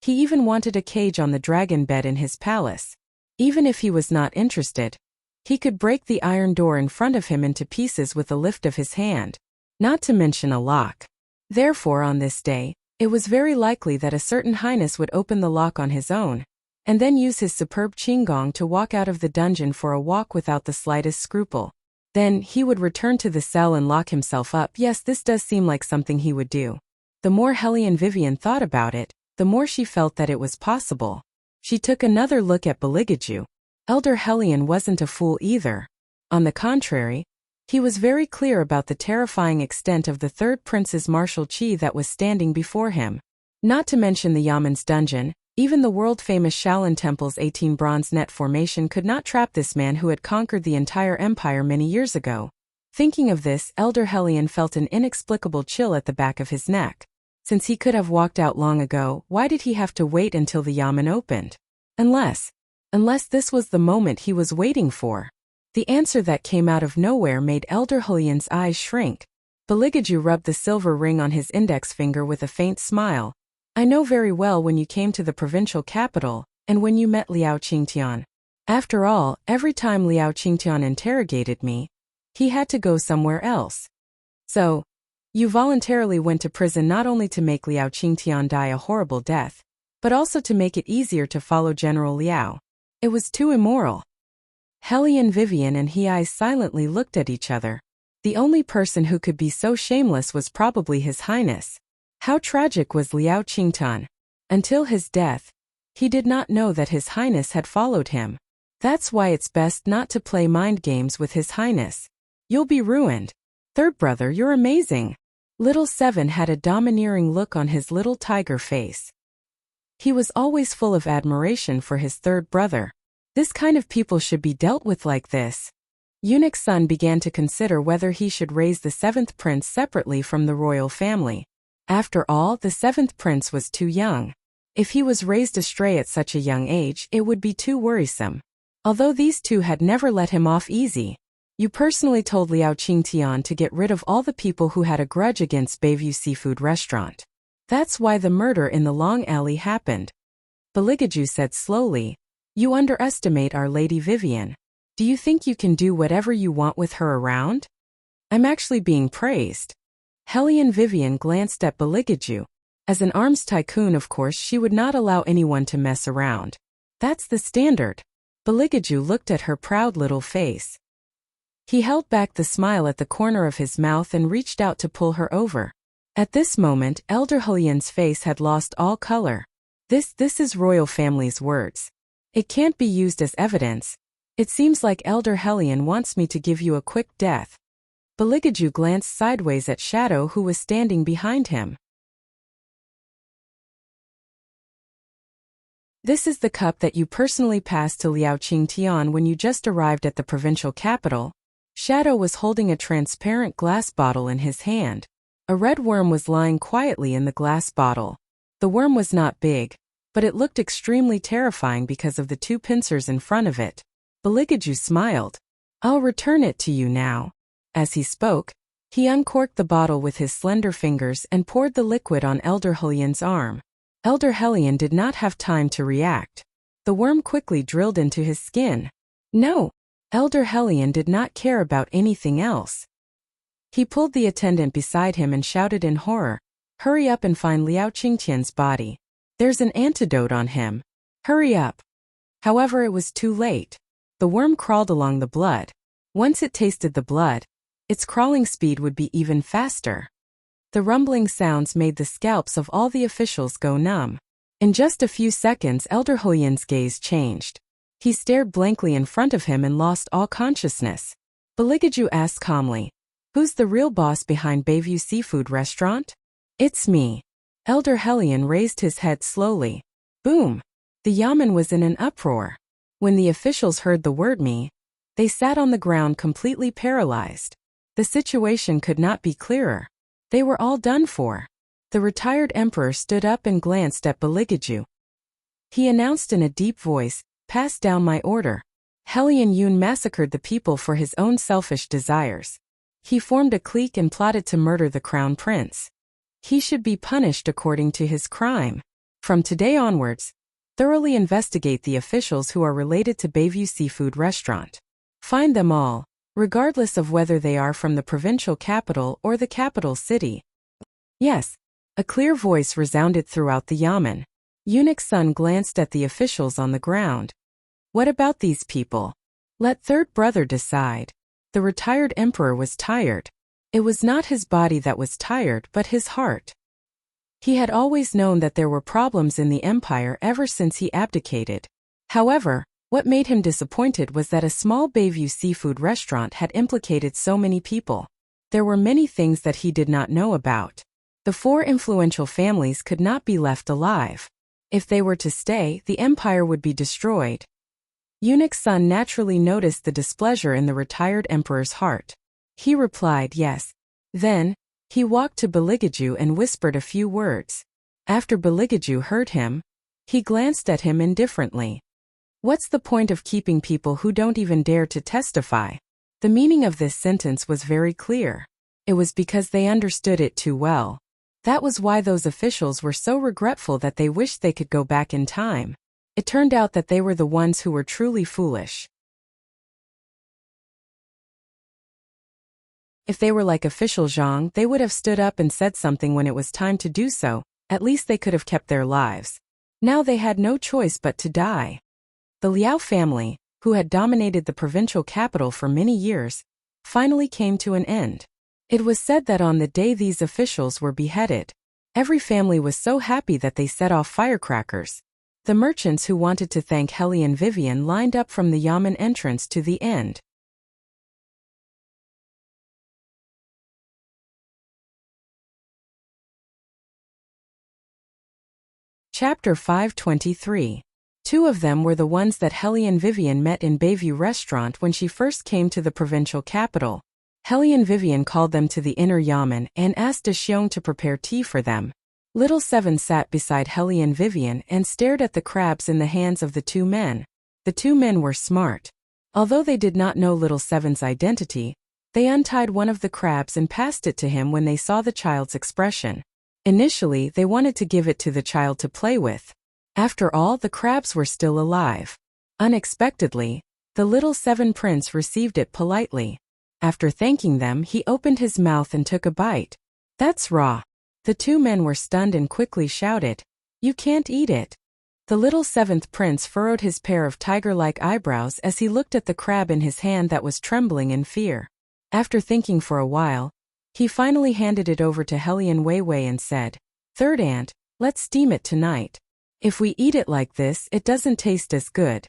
Speaker 1: He even wanted a cage on the dragon bed in his palace. Even if he was not interested, he could break the iron door in front of him into pieces with a lift of his hand, not to mention a lock. Therefore, on this day, it was very likely that a certain highness would open the lock on his own, and then use his superb qinggong to walk out of the dungeon for a walk without the slightest scruple. Then, he would return to the cell and lock himself up. Yes, this does seem like something he would do. The more Hellion Vivian thought about it, the more she felt that it was possible. She took another look at Beligaju. Elder Hellion wasn't a fool either. On the contrary, he was very clear about the terrifying extent of the third prince's martial chi that was standing before him. Not to mention the Yaman's dungeon, even the world-famous Shaolin Temple's 18 bronze net formation could not trap this man who had conquered the entire empire many years ago. Thinking of this, Elder Hellion felt an inexplicable chill at the back of his neck. Since he could have walked out long ago, why did he have to wait until the Yaman opened? Unless this was the moment he was waiting for. The answer that came out of nowhere made Elder Hellion's eyes shrink. Beligaju rubbed the silver ring on his index finger with a faint smile. I know very well when you came to the provincial capital, and when you met Liao Qingtian. After all, every time Liao Qingtian interrogated me, he had to go somewhere else. So, you voluntarily went to prison not only to make Liao Qingtian die a horrible death, but also to make it easier to follow General Liao. It was too immoral. Hellion Vivian and He silently looked at each other. The only person who could be so shameless was probably His Highness. How tragic was Liao Qingtian. Until his death, he did not know that His Highness had followed him. That's why it's best not to play mind games with His Highness. You'll be ruined. Third brother, you're amazing. Little Seven had a domineering look on his little tiger face. He was always full of admiration for his third brother. This kind of people should be dealt with like this. Eunuch's son began to consider whether he should raise the seventh prince separately from the royal family. After all, the seventh prince was too young. If he was raised astray at such a young age, it would be too worrisome. Although these two had never let him off easy. You personally told Liao Qingtian to get rid of all the people who had a grudge against Bayview Seafood Restaurant. That's why the murder in the Long Alley happened. Beligaju said slowly, You underestimate Our Lady Vivian. Do you think you can do whatever you want with her around? I'm actually being praised. Hellion Vivian glanced at Beligaju. As an arms tycoon, of course, she would not allow anyone to mess around. That's the standard. Beligaju looked at her proud little face. He held back the smile at the corner of his mouth and reached out to pull her over. At this moment, Elder Hellion's face had lost all color. This is royal family's words. It can't be used as evidence. It seems like Elder Hellion wants me to give you a quick death. Beligaju glanced sideways at Shadow, who was standing behind him. This is the cup that you personally passed to Liao Qingtian when you just arrived at the provincial capital. Shadow was holding a transparent glass bottle in his hand. A red worm was lying quietly in the glass bottle. The worm was not big, but it looked extremely terrifying because of the two pincers in front of it. Beligaju smiled. I'll return it to you now. As he spoke, he uncorked the bottle with his slender fingers and poured the liquid on Elder Hellion's arm. Elder Hellion did not have time to react. The worm quickly drilled into his skin. No! Elder Hellion did not care about anything else. He pulled the attendant beside him and shouted in horror, Hurry up and find Liao Qingtian's body. There's an antidote on him. Hurry up. However, it was too late. The worm crawled along the blood. Once it tasted the blood, its crawling speed would be even faster. The rumbling sounds made the scalps of all the officials go numb. In just a few seconds, Elder Hellion's gaze changed. He stared blankly in front of him and lost all consciousness. Beligaju asked calmly, Who's the real boss behind Bayview Seafood Restaurant? It's me. Elder Hellion raised his head slowly. Boom! The Yaman was in an uproar. When the officials heard the word me, they sat on the ground completely paralyzed. The situation could not be clearer. They were all done for. The retired emperor stood up and glanced at Beligaju. He announced in a deep voice, Pass down my order. Hellion Yun massacred the people for his own selfish desires. He formed a clique and plotted to murder the crown prince. He should be punished according to his crime. From today onwards, thoroughly investigate the officials who are related to Bayview Seafood Restaurant. Find them all, regardless of whether they are from the provincial capital or the capital city. Yes, a clear voice resounded throughout the Yaman. Eunuch's son glanced at the officials on the ground. What about these people? Let third brother decide. The retired emperor was tired. It was not his body that was tired but his heart. He had always known that there were problems in the empire ever since he abdicated. However, what made him disappointed was that a small Bayview seafood restaurant had implicated so many people. There were many things that he did not know about. The 4 influential families could not be left alive. If they were to stay, the empire would be destroyed. Eunuch's son naturally noticed the displeasure in the retired emperor's heart. He replied yes. Then, he walked to Beligaju and whispered a few words. After Beligaju heard him, he glanced at him indifferently. What's the point of keeping people who don't even dare to testify? The meaning of this sentence was very clear. It was because they understood it too well. That was why those officials were so regretful that they wished they could go back in time. It turned out that they were the ones who were truly foolish. If they were like official Zhang, they would have stood up and said something when it was time to do so. At least they could have kept their lives. Now they had no choice but to die. The Liao family, who had dominated the provincial capital for many years, finally came to an end. It was said that on the day these officials were beheaded, every family was so happy that they set off firecrackers. The merchants who wanted to thank Heli and Vivian lined up from the Yamen entrance to the end. Chapter 523. 2 of them were the ones that Heli and Vivian met in Bayview restaurant when she first came to the provincial capital. Heli and Vivian called them to the inner Yamen and asked Xiong to prepare tea for them. Little Seven sat beside Heli and Vivian and stared at the crabs in the hands of the 2 men. The 2 men were smart. Although they did not know Little Seven's identity, they untied one of the crabs and passed it to him when they saw the child's expression. Initially, they wanted to give it to the child to play with. After all, the crabs were still alive. Unexpectedly, the Little Seven Prince received it politely. After thanking them, he opened his mouth and took a bite. That's raw. The 2 men were stunned and quickly shouted, "You can't eat it." The Little Seventh Prince furrowed his pair of tiger-like eyebrows as he looked at the crab in his hand that was trembling in fear. After thinking for a while, he finally handed it over to Heli and Weiwei and said, "Third aunt, let's steam it tonight. If we eat it like this, it doesn't taste as good."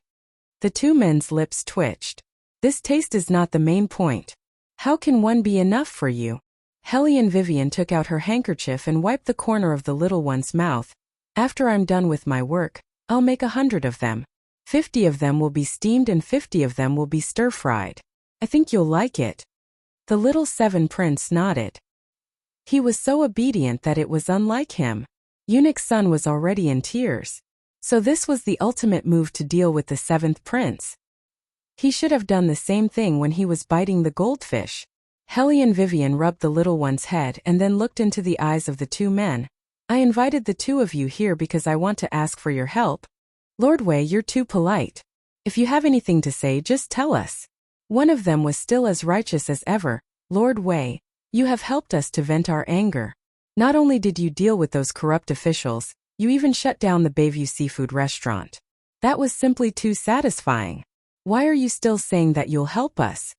Speaker 1: The 2 men's lips twitched. This taste is not the main point. How can one be enough for you? Heli and Vivian took out her handkerchief and wiped the corner of the little one's mouth. After I'm done with my work, I'll make 100 of them. 50 of them will be steamed and 50 of them will be stir-fried. I think you'll like it. The Little Seven Prince nodded. He was so obedient that it was unlike him. Eunuch's son was already in tears. So this was the ultimate move to deal with the 7th prince. He should have done the same thing when he was biting the goldfish. Heli and Vivian rubbed the little one's head and then looked into the eyes of the 2 men. I invited the 2 of you here because I want to ask for your help. Lord Wei, you're too polite. If you have anything to say, just tell us. One of them was still as righteous as ever. Lord Wei, you have helped us to vent our anger. Not only did you deal with those corrupt officials, you even shut down the Bayview seafood restaurant. That was simply too satisfying. Why are you still saying that you'll help us?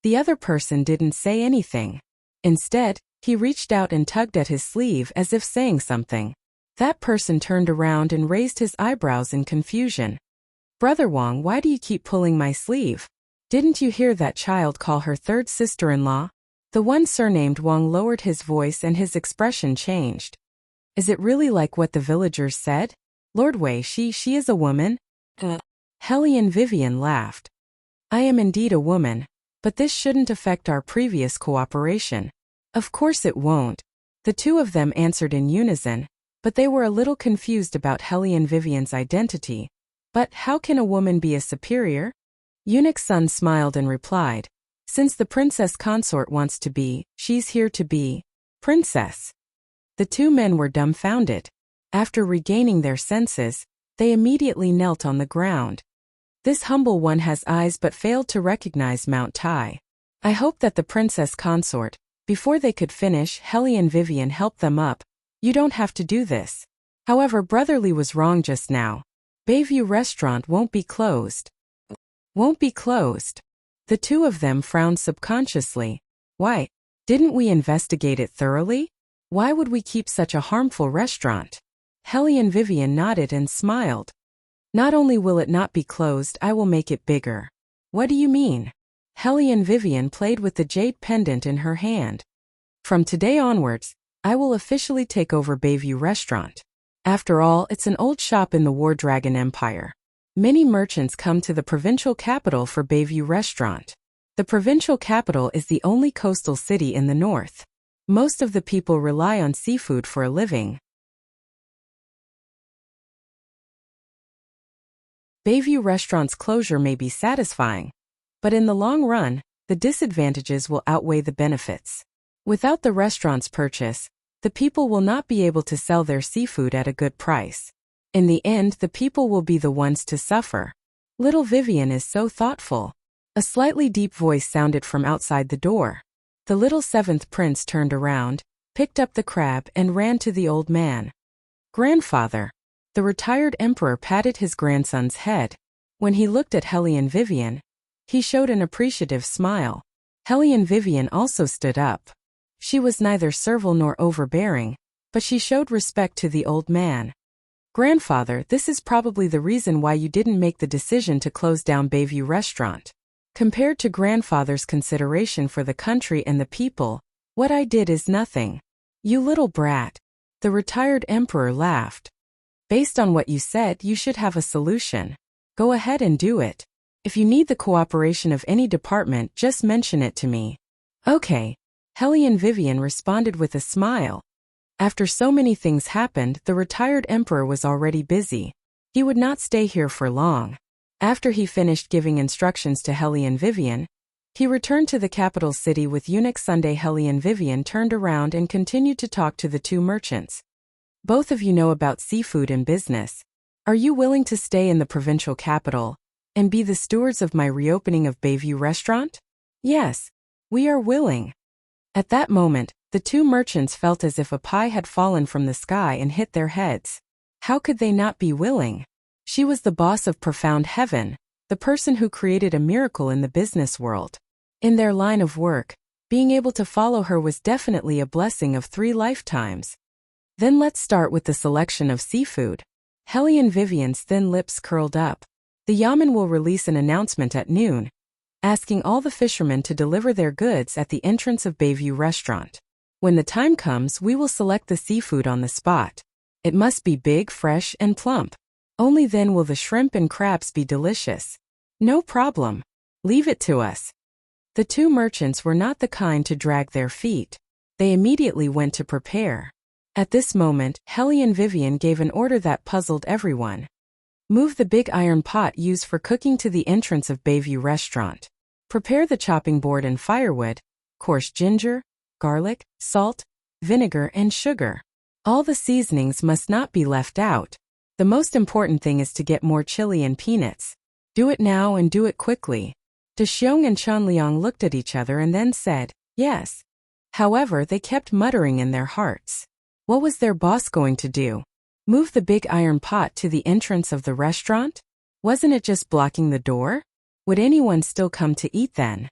Speaker 1: The other person didn't say anything. Instead, he reached out and tugged at his sleeve as if saying something. That person turned around and raised his eyebrows in confusion. Brother Wang, why do you keep pulling my sleeve? Didn't you hear that child call her 3rd sister-in-law? The one surnamed Wang lowered his voice and his expression changed. Is it really like what the villagers said? Lord Wei, she is a woman? Heli and Vivian laughed. I am indeed a woman, but this shouldn't affect our previous cooperation. Of course it won't. The 2 of them answered in unison, but they were a little confused about Heli and Vivian's identity. But how can a woman be a superior? Eunuch's son smiled and replied, since the princess consort wants to be, she's here to be princess. The 2 men were dumbfounded. After regaining their senses, they immediately knelt on the ground. This humble one has eyes but failed to recognize Mount Tai. I hope that the princess consort. Before they could finish, Heli and Vivian helped them up. You don't have to do this. However, Brotherly was wrong just now. Bayview restaurant won't be closed. Won't be closed. The 2 of them frowned subconsciously. Why? Didn't we investigate it thoroughly? Why would we keep such a harmful restaurant? Hellion Vivian nodded and smiled. Not only will it not be closed, I will make it bigger. What do you mean? Hellion Vivian played with the jade pendant in her hand. From today onwards, I will officially take over Bayview Restaurant. After all, it's an old shop in the War Dragon Empire. Many merchants come to the provincial capital for Bayview Restaurant. The provincial capital is the only coastal city in the north. Most of the people rely on seafood for a living. Bayview Restaurant's closure may be satisfying, but in the long run, the disadvantages will outweigh the benefits. Without the restaurant's purchase, the people will not be able to sell their seafood at a good price. In the end, the people will be the ones to suffer. Little Vivian is so thoughtful. A slightly deep voice sounded from outside the door. The little seventh prince turned around, picked up the crab and ran to the old man. Grandfather. The retired emperor patted his grandson's head. When he looked at Hellion Vivian, he showed an appreciative smile. Hellion Vivian also stood up. She was neither servile nor overbearing, but she showed respect to the old man. Grandfather, this is probably the reason why you didn't make the decision to close down Bayview Restaurant. Compared to grandfather's consideration for the country and the people, what I did is nothing. You little brat. The retired emperor laughed. Based on what you said, you should have a solution. Go ahead and do it. If you need the cooperation of any department, just mention it to me. Okay. Hellion Vivian responded with a smile. After so many things happened, the retired emperor was already busy. He would not stay here for long. After he finished giving instructions to Hellion Vivian, he returned to the capital city with eunuch Sunday. Hellion Vivian turned around and continued to talk to the two merchants. Both of you know about seafood and business. Are you willing to stay in the provincial capital and be the stewards of my reopening of Bayview Restaurant? Yes, we are willing. At that moment, the two merchants felt as if a pie had fallen from the sky and hit their heads. How could they not be willing? She was the boss of Profound Heaven, the person who created a miracle in the business world. In their line of work, being able to follow her was definitely a blessing of 3 lifetimes. Then let's start with the selection of seafood. Hellion Vivian's thin lips curled up. The yamen will release an announcement at noon, asking all the fishermen to deliver their goods at the entrance of Bayview Restaurant. When the time comes, we will select the seafood on the spot. It must be big, fresh, and plump. Only then will the shrimp and crabs be delicious. No problem. Leave it to us. The two merchants were not the kind to drag their feet. They immediately went to prepare. At this moment, Hellion Vivian gave an order that puzzled everyone. Move the big iron pot used for cooking to the entrance of Bayview Restaurant. Prepare the chopping board and firewood, coarse ginger, garlic, salt, vinegar, and sugar. All the seasonings must not be left out. The most important thing is to get more chili and peanuts. Do it now and do it quickly. De Xiong and Chanliang looked at each other and then said, yes. However, they kept muttering in their hearts. What was their boss going to do? Move the big iron pot to the entrance of the restaurant? Wasn't it just blocking the door? Would anyone still come to eat then?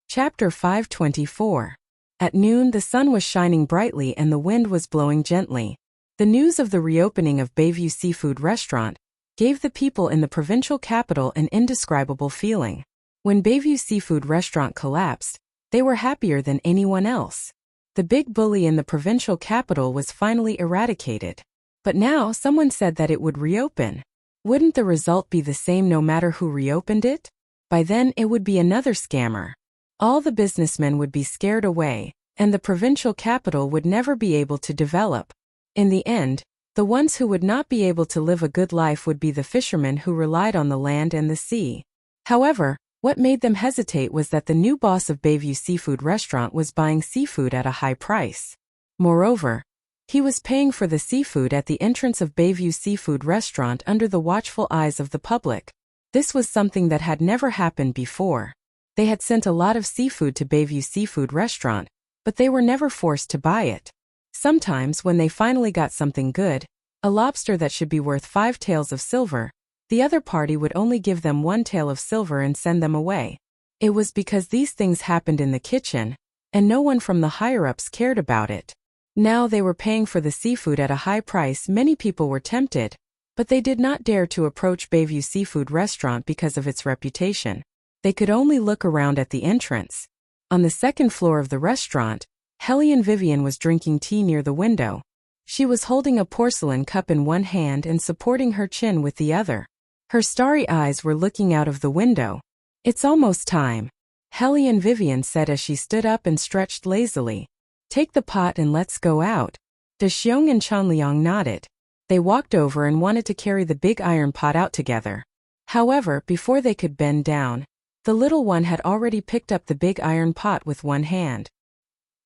Speaker 1: Chapter 524. At noon, the sun was shining brightly and the wind was blowing gently. The news of the reopening of Bayview Seafood Restaurant gave the people in the provincial capital an indescribable feeling. When Bayview Seafood Restaurant collapsed, they were happier than anyone else. The big bully in the provincial capital was finally eradicated. But now someone said that it would reopen. Wouldn't the result be the same no matter who reopened it? By then it would be another scammer. All the businessmen would be scared away, and the provincial capital would never be able to develop. In the end, the ones who would not be able to live a good life would be the fishermen who relied on the land and the sea. However, what made them hesitate was that the new boss of Bayview Seafood Restaurant was buying seafood at a high price. Moreover, he was paying for the seafood at the entrance of Bayview Seafood Restaurant under the watchful eyes of the public. This was something that had never happened before. They had sent a lot of seafood to Bayview Seafood Restaurant, but they were never forced to buy it. Sometimes when they finally got something good, a lobster that should be worth 5 taels of silver, The other party would only give them one tael of silver and send them away. It was because these things happened in the kitchen, and no one from the higher-ups cared about it. Now they were paying for the seafood at a high price. Many people were tempted, but they did not dare to approach Bayview Seafood Restaurant because of its reputation. They could only look around at the entrance. On the second floor of the restaurant, Hellion Vivian was drinking tea near the window. She was holding a porcelain cup in one hand and supporting her chin with the other. Her starry eyes were looking out of the window. "It's almost time," Hellion Vivian said as she stood up and stretched lazily. "Take the pot and let's go out." Da Xiong and Chanliang nodded. They walked over and wanted to carry the big iron pot out together. However, before they could bend down, the little one had already picked up the big iron pot with one hand.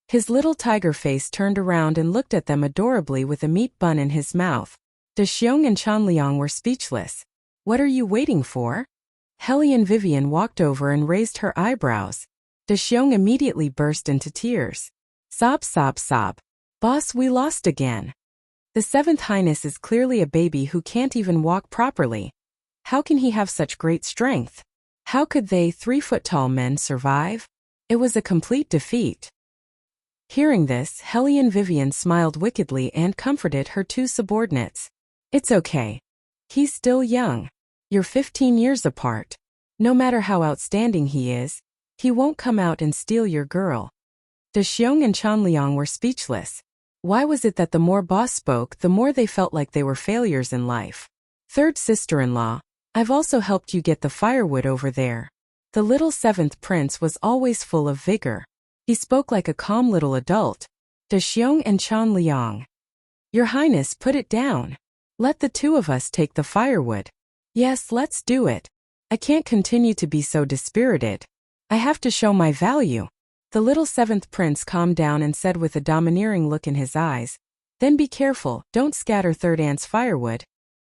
Speaker 1: His little tiger face turned around and looked at them adorably with a meat bun in his mouth. Da Xiong and Chanliang were speechless. "What are you waiting for?" Hellion Vivian walked over and raised her eyebrows. Da Xiong immediately burst into tears. "Sob, sob, sob. Boss, we lost again. The Seventh Highness is clearly a baby who can't even walk properly. How can he have such great strength? How could they 3-foot-tall men survive?" It was a complete defeat. Hearing this, Hellion Vivian smiled wickedly and comforted her two subordinates. "It's okay. He's still young. You're 15 years apart. No matter how outstanding he is, he won't come out and steal your girl." Da Xiong and Chanliang were speechless. Why was it that the more boss spoke, the more they felt like they were failures in life? "Third sister-in-law, I've also helped you get the firewood over there." The little seventh prince was always full of vigor. He spoke like a calm little adult. Da Xiong and Chanliang. "Your Highness, put it down. Let the two of us take the firewood." "Yes, let's do it. I can't continue to be so dispirited. I have to show my value." The little seventh prince calmed down and said with a domineering look in his eyes, "Then be careful, don't scatter third aunt's firewood."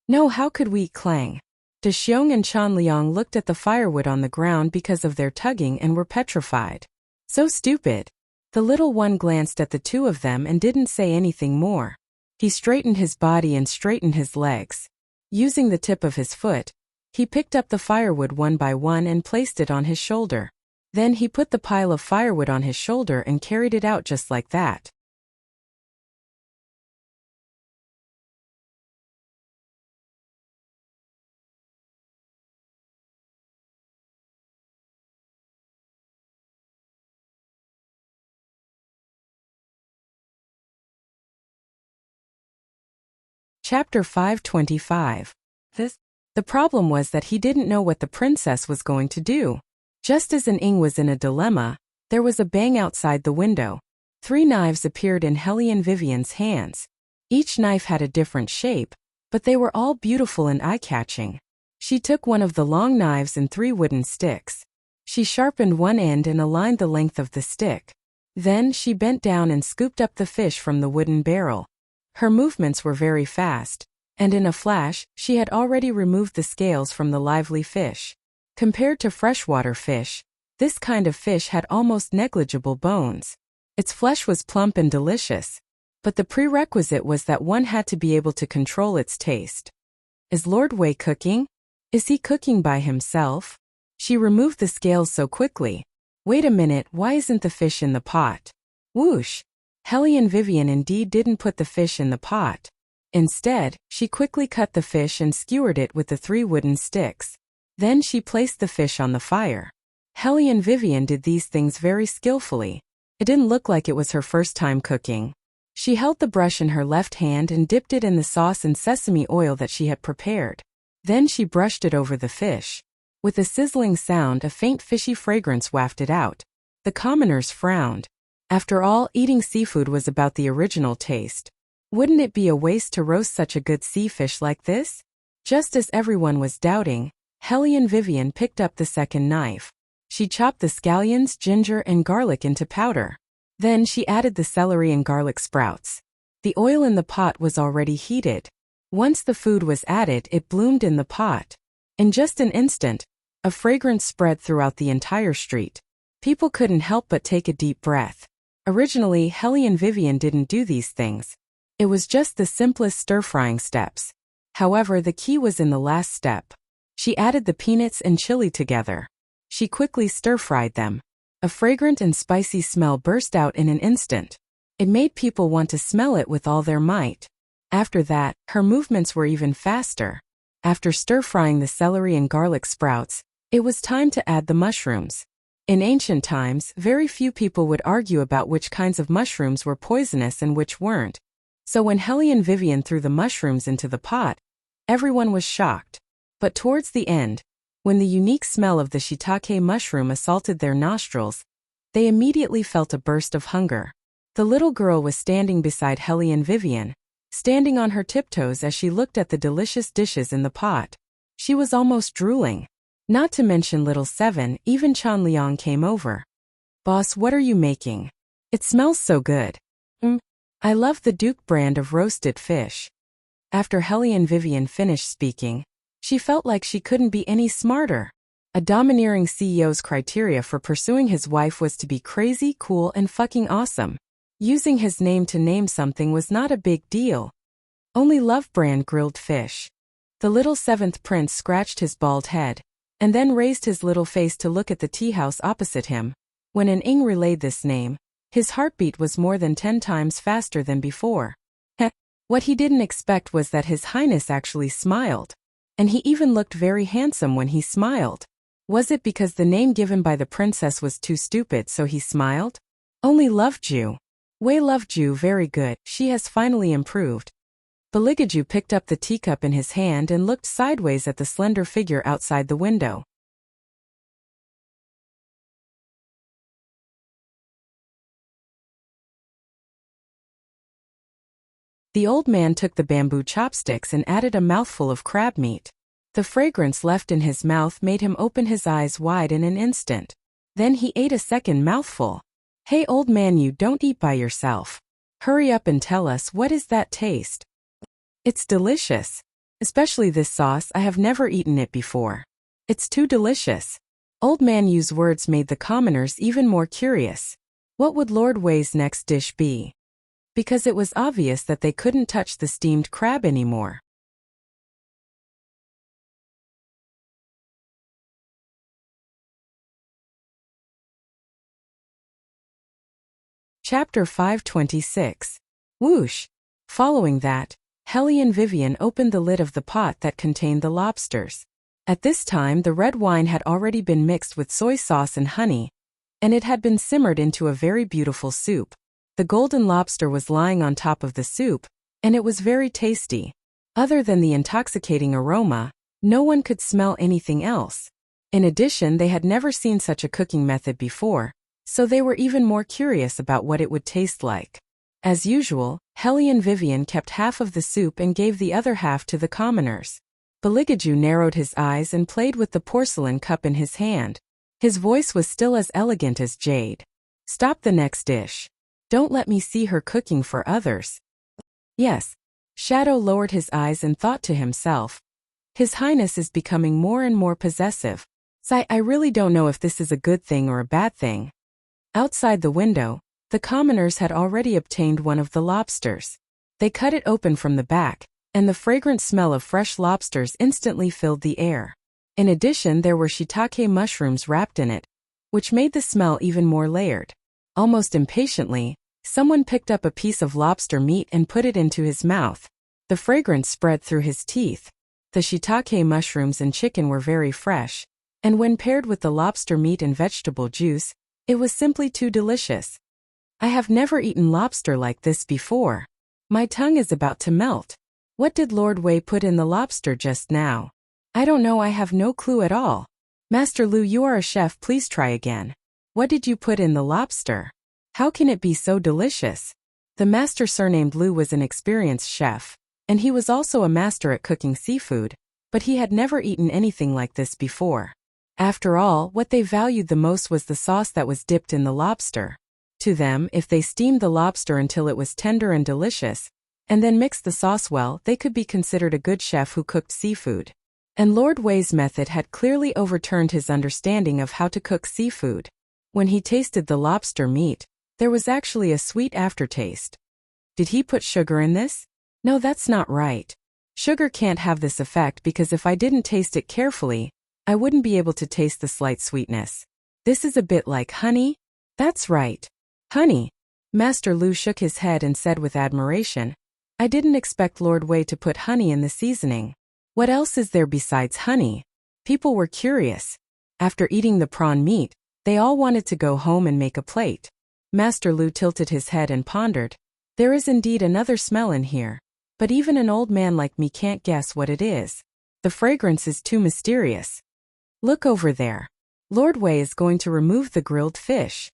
Speaker 1: "No, how could we?" Clang. Da Xiong and Chanliang looked at the firewood on the ground because of their tugging and were petrified. "So stupid." The little one glanced at the two of them and didn't say anything more. He straightened his body and straightened his legs. Using the tip of his foot, he picked up the firewood one by one and placed it on his shoulder. Then he put the pile of firewood on his shoulder and carried it out just like that. Chapter 525. The problem was that he didn't know what the princess was going to do. Just as An Ing was in a dilemma, there was a bang outside the window. 3 knives appeared in Hellion Vivian's hands. Each knife had a different shape, but they were all beautiful and eye-catching. She took one of the long knives and 3 wooden sticks. She sharpened one end and aligned the length of the stick. Then she bent down and scooped up the fish from the wooden barrel. Her movements were very fast, and in a flash, she had already removed the scales from the lively fish. Compared to freshwater fish, this kind of fish had almost negligible bones. Its flesh was plump and delicious, but the prerequisite was that one had to be able to control its taste. Is Lord Wei cooking? Is he cooking by himself? She removed the scales so quickly. Wait a minute, why isn't the fish in the pot? Whoosh! Hellion Vivian indeed didn't put the fish in the pot. Instead, she quickly cut the fish and skewered it with the 3 wooden sticks. Then she placed the fish on the fire. Hellion Vivian did these things very skillfully. It didn't look like it was her first time cooking. She held the brush in her left hand and dipped it in the sauce and sesame oil that she had prepared. Then she brushed it over the fish. With a sizzling sound, a faint fishy fragrance wafted out. The commoners frowned. After all, eating seafood was about the original taste. Wouldn't it be a waste to roast such a good sea fish like this? Just as everyone was doubting, Hellion Vivian picked up the second knife. She chopped the scallions, ginger, and garlic into powder. Then she added the celery and garlic sprouts. The oil in the pot was already heated. Once the food was added, it bloomed in the pot. In just an instant, a fragrance spread throughout the entire street. People couldn't help but take a deep breath. Originally, Hellion Vivian didn't do these things. It was just the simplest stir-frying steps. However, the key was in the last step. She added the peanuts and chili together. She quickly stir-fried them. A fragrant and spicy smell burst out in an instant. It made people want to smell it with all their might. After that, her movements were even faster. After stir-frying the celery and garlic sprouts, it was time to add the mushrooms. In ancient times, very few people would argue about which kinds of mushrooms were poisonous and which weren't. So when Hellion Vivian threw the mushrooms into the pot, everyone was shocked. But towards the end, when the unique smell of the shiitake mushroom assaulted their nostrils, they immediately felt a burst of hunger. The little girl was standing beside Hellion Vivian, standing on her tiptoes as she looked at the delicious dishes in the pot. She was almost drooling. Not to mention little Seven, even Chan Liang came over. "Boss, what are you making? It smells so good." I love the Duke brand of roasted fish." After Hellion Vivian finished speaking, she felt like she couldn't be any smarter. A domineering CEO's criteria for pursuing his wife was to be crazy, cool, and fucking awesome. Using his name to name something was not a big deal. Only Love brand grilled fish. The little seventh prince scratched his bald head, and then raised his little face to look at the tea house opposite him. When an Ing relayed this name, his heartbeat was more than 10 times faster than before. What he didn't expect was that His Highness actually smiled. And he even looked very handsome when he smiled. Was it because the name given by the princess was too stupid so he smiled? Only Loveju. Wei Loveju very good, she has finally improved. Baligaju picked up the teacup in his hand and looked sideways at the slender figure outside the window. The old man took the bamboo chopsticks and added a mouthful of crab meat. The fragrance left in his mouth made him open his eyes wide in an instant. Then he ate a second mouthful. "Hey old man, you don't eat by yourself. Hurry up and tell us, what is that taste?" "It's delicious. Especially this sauce, I have never eaten it before. It's too delicious." Old man Yu's words made the commoners even more curious. What would Lord Wei's next dish be? Because it was obvious that they couldn't touch the steamed crab anymore. Chapter 526. Whoosh! Following that, Hellion Vivian opened the lid of the pot that contained the lobsters. At this time the red wine had already been mixed with soy sauce and honey, and it had been simmered into a very beautiful soup. The golden lobster was lying on top of the soup, and it was very tasty. Other than the intoxicating aroma, no one could smell anything else. In addition, they had never seen such a cooking method before, so they were even more curious about what it would taste like. As usual, Hellion Vivian kept half of the soup and gave the other half to the commoners. Baligaju narrowed his eyes and played with the porcelain cup in his hand. His voice was still as elegant as jade. "Stop the next dish. Don't let me see her cooking for others." "Yes." Shadow lowered his eyes and thought to himself. His Highness is becoming more and more possessive. I really don't know if this is a good thing or a bad thing. Outside the window, the commoners had already obtained one of the lobsters. They cut it open from the back, and the fragrant smell of fresh lobsters instantly filled the air. In addition, there were shiitake mushrooms wrapped in it, which made the smell even more layered. Almost impatiently, someone picked up a piece of lobster meat and put it into his mouth. The fragrance spread through his teeth. The shiitake mushrooms and chicken were very fresh, and when paired with the lobster meat and vegetable juice, it was simply too delicious. I have never eaten lobster like this before. My tongue is about to melt. What did Lord Wei put in the lobster just now? I don't know, I have no clue at all. Master Lu, you are a chef, please try again. What did you put in the lobster? How can it be so delicious? The master surnamed Lu was an experienced chef, and he was also a master at cooking seafood, but he had never eaten anything like this before. After all, what they valued the most was the sauce that was dipped in the lobster. To them, if they steamed the lobster until it was tender and delicious, and then mixed the sauce well, they could be considered a good chef who cooked seafood. And Lord Wei's method had clearly overturned his understanding of how to cook seafood. When he tasted the lobster meat, there was actually a sweet aftertaste. Did he put sugar in this? No, that's not right. Sugar can't have this effect because if I didn't taste it carefully, I wouldn't be able to taste the slight sweetness. This is a bit like honey? That's right. Honey. Master Lu shook his head and said with admiration, I didn't expect Lord Wei to put honey in the seasoning. What else is there besides honey? People were curious. After eating the prawn meat, they all wanted to go home and make a plate. Master Lu tilted his head and pondered. There is indeed another smell in here. But even an old man like me can't guess what it is. The fragrance is too mysterious. Look over there. Lord Wei is going to remove the grilled fish.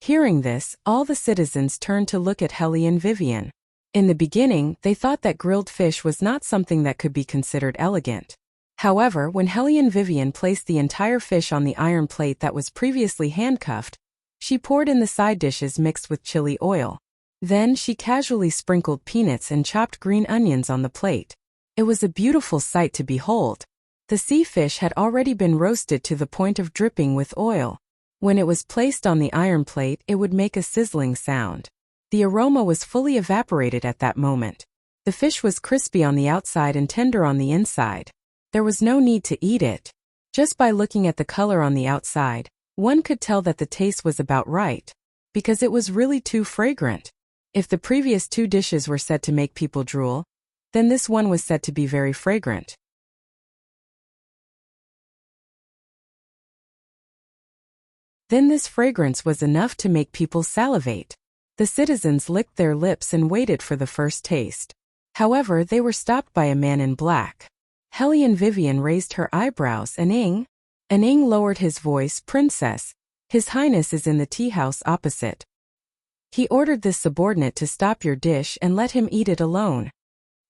Speaker 1: Hearing this, all the citizens turned to look at Hellion Vivian. In the beginning, they thought that grilled fish was not something that could be considered elegant. However, when Hellion Vivian placed the entire fish on the iron plate that was previously handcuffed, she poured in the side dishes mixed with chili oil. Then she casually sprinkled peanuts and chopped green onions on the plate. It was a beautiful sight to behold. The sea fish had already been roasted to the point of dripping with oil. When it was placed on the iron plate, it would make a sizzling sound. The aroma was fully evaporated at that moment. The fish was crispy on the outside and tender on the inside. There was no need to eat it. Just by looking at the color on the outside, one could tell that the taste was about right, because it was really too fragrant. If the previous two dishes were said to make people drool, then this one was said to be very fragrant. Then this fragrance was enough to make people salivate. The citizens licked their lips and waited for the first taste. However, they were stopped by a man in black. Hellion Vivian raised her eyebrows. Aning lowered his voice. Princess, His Highness is in the tea house opposite. He ordered this subordinate to stop your dish and let him eat it alone.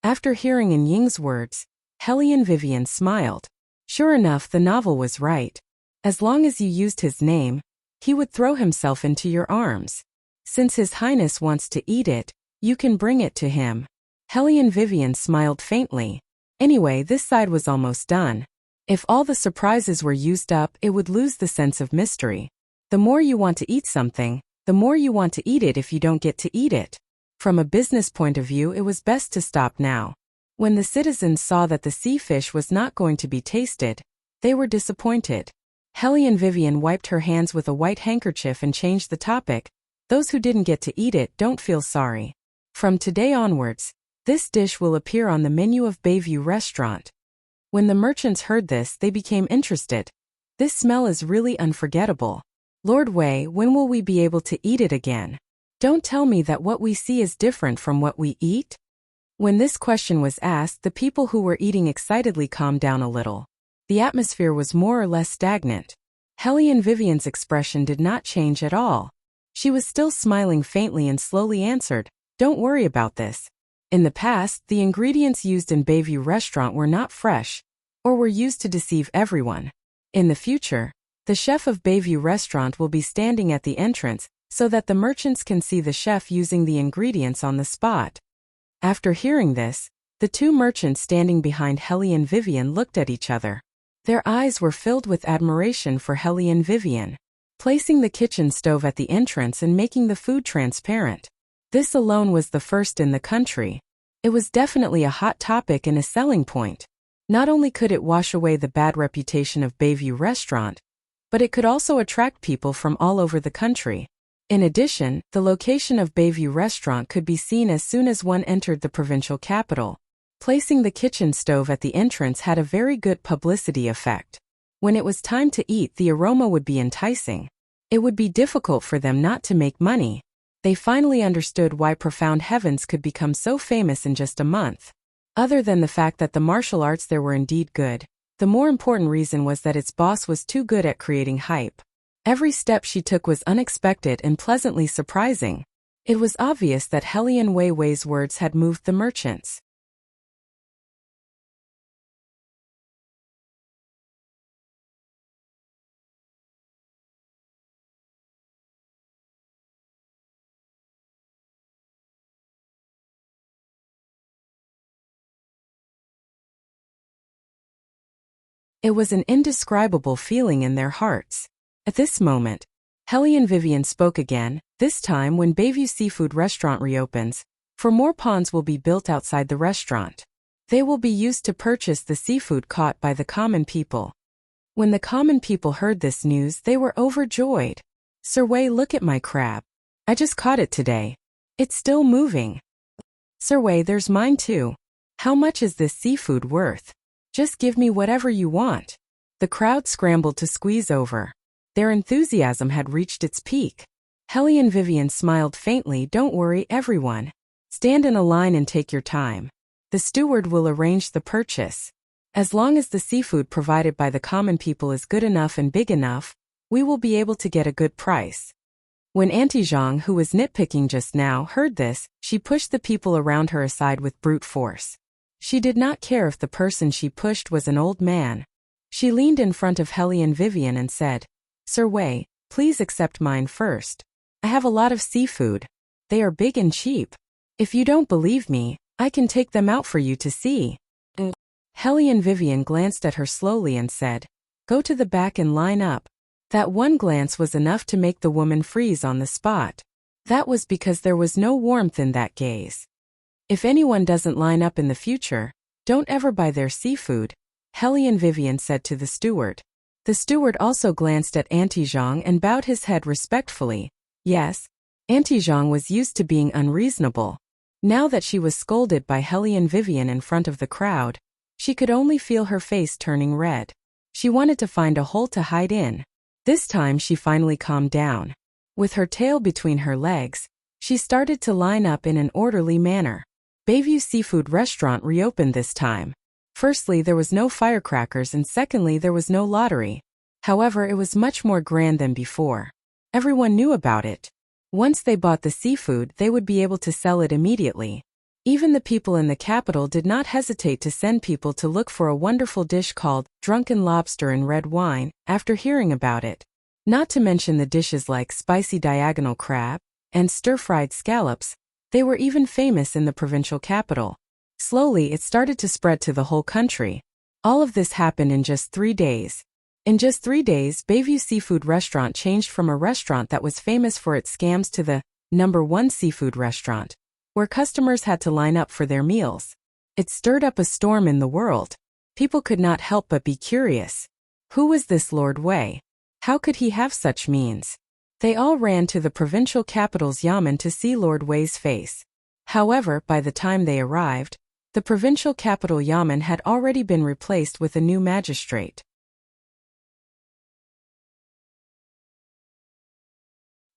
Speaker 1: After hearing An Ying's words, Hellion Vivian smiled. Sure enough, the novel was right. As long as you used his name, he would throw himself into your arms. Since His Highness wants to eat it, you can bring it to him. Hellion Vivian smiled faintly. Anyway, this side was almost done. If all the surprises were used up, it would lose the sense of mystery. The more you want to eat something, the more you want to eat it if you don't get to eat it. From a business point of view, it was best to stop now. When the citizens saw that the sea fish was not going to be tasted, they were disappointed. Hellion Vivian wiped her hands with a white handkerchief and changed the topic. Those who didn't get to eat it don't feel sorry. From today onwards, this dish will appear on the menu of Bayview restaurant. When the merchants heard this, they became interested. This smell is really unforgettable. Lord Wei, when will we be able to eat it again? Don't tell me that what we see is different from what we eat? When this question was asked, the people who were eating excitedly calmed down a little. The atmosphere was more or less stagnant. Hellion Vivian's expression did not change at all. She was still smiling faintly and slowly answered, Don't worry about this. In the past, the ingredients used in Bayview restaurant were not fresh, or were used to deceive everyone. In the future, the chef of Bayview restaurant will be standing at the entrance so that the merchants can see the chef using the ingredients on the spot. After hearing this, the two merchants standing behind Hellion Vivian looked at each other. Their eyes were filled with admiration for Hellion Vivian, placing the kitchen stove at the entrance and making the food transparent. This alone was the first in the country. It was definitely a hot topic and a selling point. Not only could it wash away the bad reputation of Bayview restaurant, but it could also attract people from all over the country. In addition, the location of Bayview restaurant could be seen as soon as one entered the provincial capital. Placing the kitchen stove at the entrance had a very good publicity effect. When it was time to eat, the aroma would be enticing. It would be difficult for them not to make money. They finally understood why Profound Heavens could become so famous in just a month. Other than the fact that the martial arts there were indeed good, the more important reason was that its boss was too good at creating hype. Every step she took was unexpected and pleasantly surprising. It was obvious that Hellion Wei's words had moved the merchants. It was an indescribable feeling in their hearts. At this moment, Hellion Vivian spoke again, this time when Bayview Seafood Restaurant reopens, for more ponds will be built outside the restaurant. They will be used to purchase the seafood caught by the common people. When the common people heard this news, they were overjoyed. Sir Wei, look at my crab. I just caught it today. It's still moving. Sir Wei, there's mine too. How much is this seafood worth? Just give me whatever you want. The crowd scrambled to squeeze over. Their enthusiasm had reached its peak. Hellion Vivian smiled faintly. Don't worry, everyone. Stand in a line and take your time. The steward will arrange the purchase. As long as the seafood provided by the common people is good enough and big enough, we will be able to get a good price. When Auntie Zhang, who was nitpicking just now, heard this, she pushed the people around her aside with brute force. She did not care if the person she pushed was an old man. She leaned in front of Hellion Vivian and said, Sir Wei, please accept mine first. I have a lot of seafood. They are big and cheap. If you don't believe me, I can take them out for you to see. Hellion Vivian glanced at her slowly and said, Go to the back and line up. That one glance was enough to make the woman freeze on the spot. That was because there was no warmth in that gaze. If anyone doesn't line up in the future, don't ever buy their seafood, Hellion Vivian said to the steward. The steward also glanced at Auntie Zhang and bowed his head respectfully. Yes, Auntie Zhang was used to being unreasonable. Now that she was scolded by Hellion Vivian in front of the crowd, she could only feel her face turning red. She wanted to find a hole to hide in. This time she finally calmed down. With her tail between her legs, she started to line up in an orderly manner. Bayview Seafood Restaurant reopened this time. Firstly, there was no firecrackers, and secondly, there was no lottery. However, it was much more grand than before. Everyone knew about it. Once they bought the seafood, they would be able to sell it immediately. Even the people in the capital did not hesitate to send people to look for a wonderful dish called drunken lobster and red wine after hearing about it. Not to mention the dishes like spicy diagonal crab and stir-fried scallops. They were even famous in the provincial capital. Slowly, it started to spread to the whole country. All of this happened in just 3 days. In just 3 days, Bayview Seafood Restaurant changed from a restaurant that was famous for its scams to the #1 seafood restaurant, where customers had to line up for their meals. It stirred up a storm in the world. People could not help but be curious. Who was this Lord Wei? How could he have such means? They all ran to the provincial capital's yamen to see Lord Wei's face. However, by the time they arrived, the provincial capital yamen had already been replaced with a new magistrate.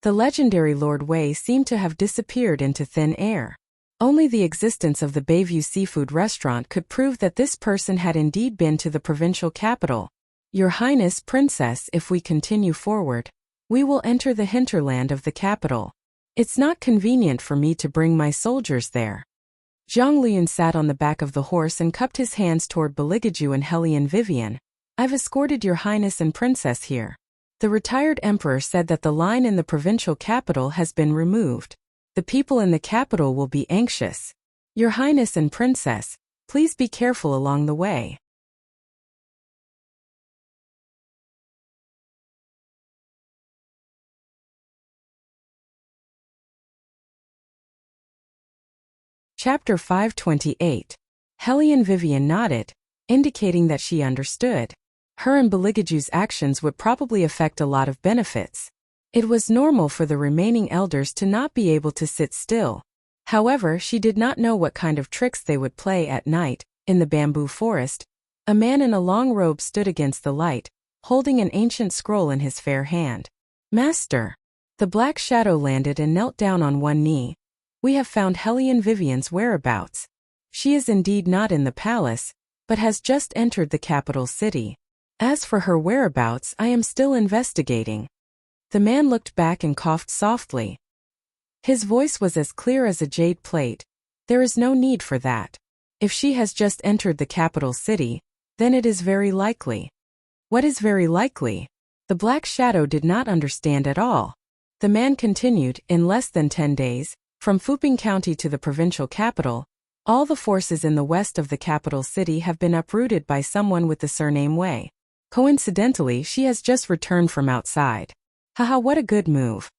Speaker 1: The legendary Lord Wei seemed to have disappeared into thin air. Only the existence of the Bayview Seafood Restaurant could prove that this person had indeed been to the provincial capital. Your Highness, Princess, if we continue forward, we will enter the hinterland of the capital. It's not convenient for me to bring my soldiers there. Zhang Liun sat on the back of the horse and cupped his hands toward Beligaju and Hellion Vivian. I've escorted your Highness and Princess here. The retired emperor said that the line in the provincial capital has been removed. The people in the capital will be anxious. Your Highness and Princess, please be careful along the way. Chapter 528. Hellion Vivian nodded, indicating that she understood. Her and Beligaju's actions would probably affect a lot of benefits. It was normal for the remaining elders to not be able to sit still. However, she did not know what kind of tricks they would play at night. In the bamboo forest, a man in a long robe stood against the light, holding an ancient scroll in his fair hand. Master! The black shadow landed and knelt down on one knee. We have found Hellion Vivian's whereabouts. She is indeed not in the palace, but has just entered the capital city. As for her whereabouts, I am still investigating. The man looked back and coughed softly. His voice was as clear as a jade plate. There is no need for that. If she has just entered the capital city, then it is very likely. What is very likely? The black shadow did not understand at all. The man continued, in less than 10 days, from Fuping County to the provincial capital, all the forces in the west of the capital city have been uprooted by someone with the surname Wei. Coincidentally, she has just returned from outside. Haha, what a good move.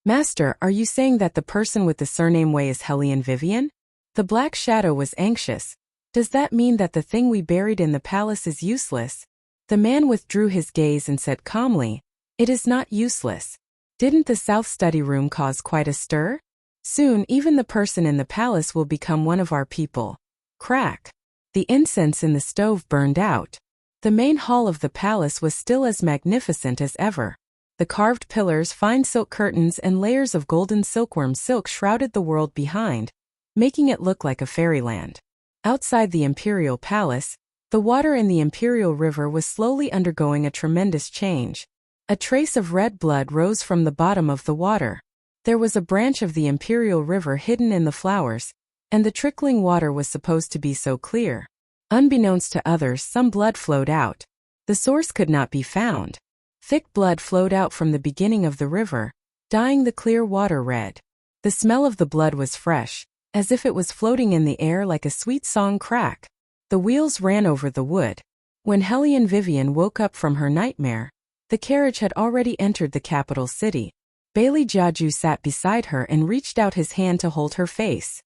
Speaker 1: Master, are you saying that the person with the surname Wei is Hellion Vivian? The black shadow was anxious. Does that mean that the thing we buried in the palace is useless? The man withdrew his gaze and said calmly, "It is not useless. Didn't the south study room cause quite a stir? Soon even the person in the palace will become one of our people." Crack! The incense in the stove burned out. The main hall of the palace was still as magnificent as ever. The carved pillars, fine silk curtains, and layers of golden silkworm silk shrouded the world behind, making it look like a fairyland. Outside the imperial palace, the water in the imperial river was slowly undergoing a tremendous change. A trace of red blood rose from the bottom of the water. There was a branch of the imperial river hidden in the flowers, and the trickling water was supposed to be so clear. Unbeknownst to others, some blood flowed out. The source could not be found. Thick blood flowed out from the beginning of the river, dyeing the clear water red. The smell of the blood was fresh, as if it was floating in the air like a sweet song. Crack! The wheels ran over the wood. When Hellion Vivian woke up from her nightmare, the carriage had already entered the capital city. Bailey Jiaju sat beside her and reached out his hand to hold her face.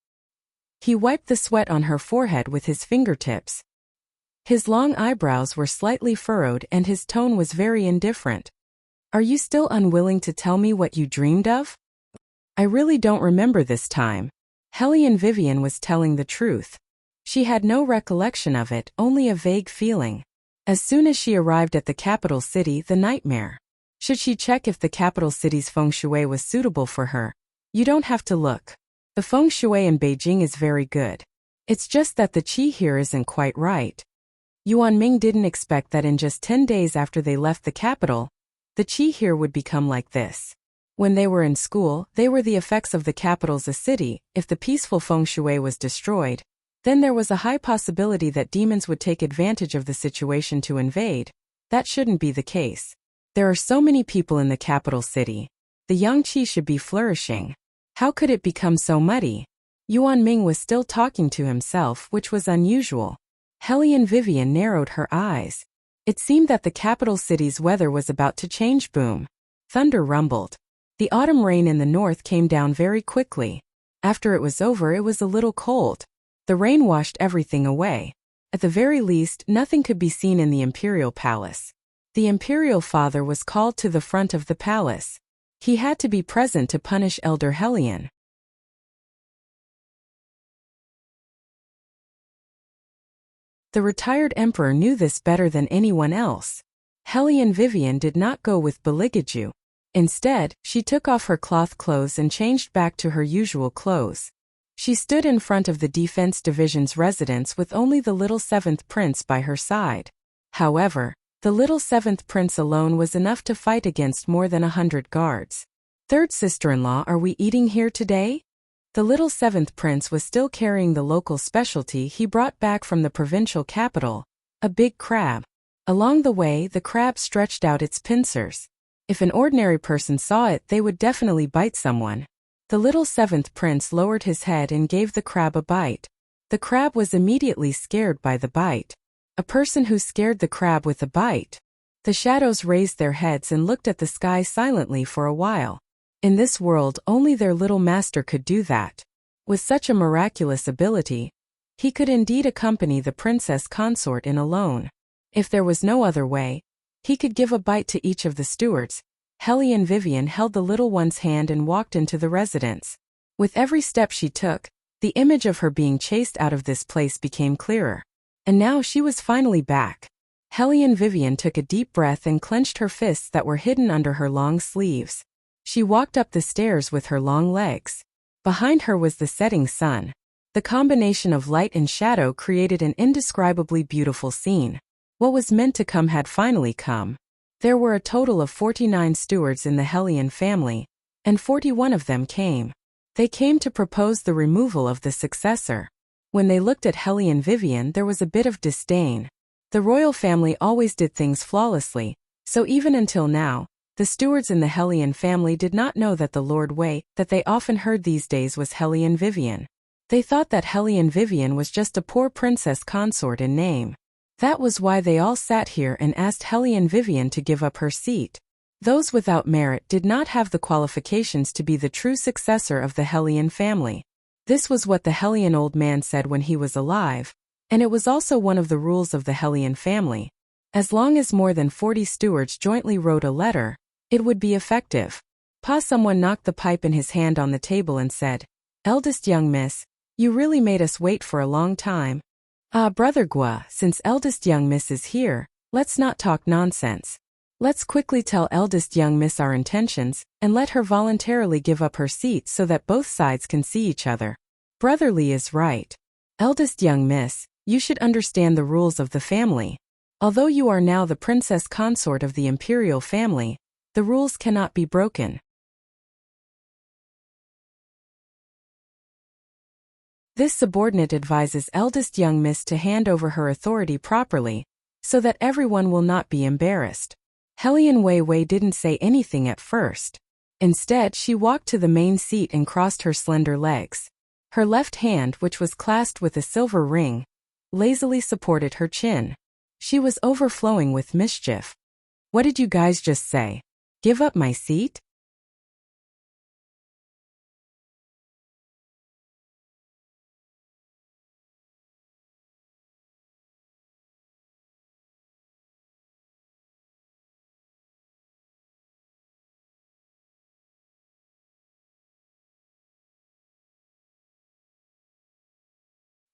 Speaker 1: He wiped the sweat on her forehead with his fingertips. His long eyebrows were slightly furrowed and his tone was very indifferent. "Are you still unwilling to tell me what you dreamed of?" "I really don't remember this time." Hellion Vivian was telling the truth. She had no recollection of it, only a vague feeling. As soon as she arrived at the capital city, the nightmare. Should she check if the capital city's feng shui was suitable for her? You don't have to look. The feng shui in Beijing is very good. It's just that the qi here isn't quite right. Yuan Ming didn't expect that in just 10 days after they left the capital, the qi here would become like this. When they were in school, they were the effects of the capital's a city. If the peaceful feng shui was destroyed, then there was a high possibility that demons would take advantage of the situation to invade. That shouldn't be the case. There are so many people in the capital city. The yang qi should be flourishing. How could it become so muddy? Yuan Ming was still talking to himself, which was unusual. Hellion Vivian narrowed her eyes. It seemed that the capital city's weather was about to change. Boom! Thunder rumbled. The autumn rain in the north came down very quickly. After it was over, it was a little cold. The rain washed everything away. At the very least, nothing could be seen in the imperial palace. The imperial father was called to the front of the palace. He had to be present to punish Elder Hellion. The retired emperor knew this better than anyone else. Hellion Vivian did not go with Beligaju. Instead, she took off her cloth clothes and changed back to her usual clothes. She stood in front of the Defense Division's residence with only the little 7th Prince by her side. However, the little 7th Prince alone was enough to fight against more than 100 guards. "Third sister-in-law, are we eating here today?" The little 7th Prince was still carrying the local specialty he brought back from the provincial capital, a big crab. Along the way, the crab stretched out its pincers. If an ordinary person saw it, they would definitely bite someone. The little 7th Prince lowered his head and gave the crab a bite. The crab was immediately scared by the bite. A person who scared the crab with a bite. The shadows raised their heads and looked at the sky silently for a while. In this world, only their little master could do that. With such a miraculous ability, he could indeed accompany the Princess Consort in alone. If there was no other way, he could give a bite to each of the stewards. Hellion Vivian held the little one's hand and walked into the residence. With every step she took, the image of her being chased out of this place became clearer. And now she was finally back. Hellion Vivian took a deep breath and clenched her fists that were hidden under her long sleeves. She walked up the stairs with her long legs. Behind her was the setting sun. The combination of light and shadow created an indescribably beautiful scene. What was meant to come had finally come. There were a total of 49 stewards in the Hellion family, and 41 of them came. They came to propose the removal of the successor. When they looked at Hellion Vivian, there was a bit of disdain. The royal family always did things flawlessly, so even until now, the stewards in the Hellion family did not know that the Lord Wei that they often heard these days was Hellion Vivian. They thought that Hellion Vivian was just a poor princess consort in name. That was why they all sat here and asked Hellion Vivian to give up her seat. Those without merit did not have the qualifications to be the true successor of the Hellion family. This was what the Hellion old man said when he was alive. And it was also one of the rules of the Hellion family. As long as more than 40 stewards jointly wrote a letter, it would be effective. Someone knocked the pipe in his hand on the table and said, "Eldest young miss, you really made us wait for a long time." Brother Gua, since eldest young miss is here, let's not talk nonsense. Let's quickly tell eldest young miss our intentions, and let her voluntarily give up her seat so that both sides can see each other. Brother Li is right. Eldest young miss, you should understand the rules of the family. Although you are now the princess consort of the imperial family, the rules cannot be broken. This subordinate advises eldest young miss to hand over her authority properly, so that everyone will not be embarrassed. Hellion Wei Wei didn't say anything at first. Instead, she walked to the main seat and crossed her slender legs. Her left hand, which was clasped with a silver ring, lazily supported her chin. She was overflowing with mischief. What did you guys just say? Give up my seat?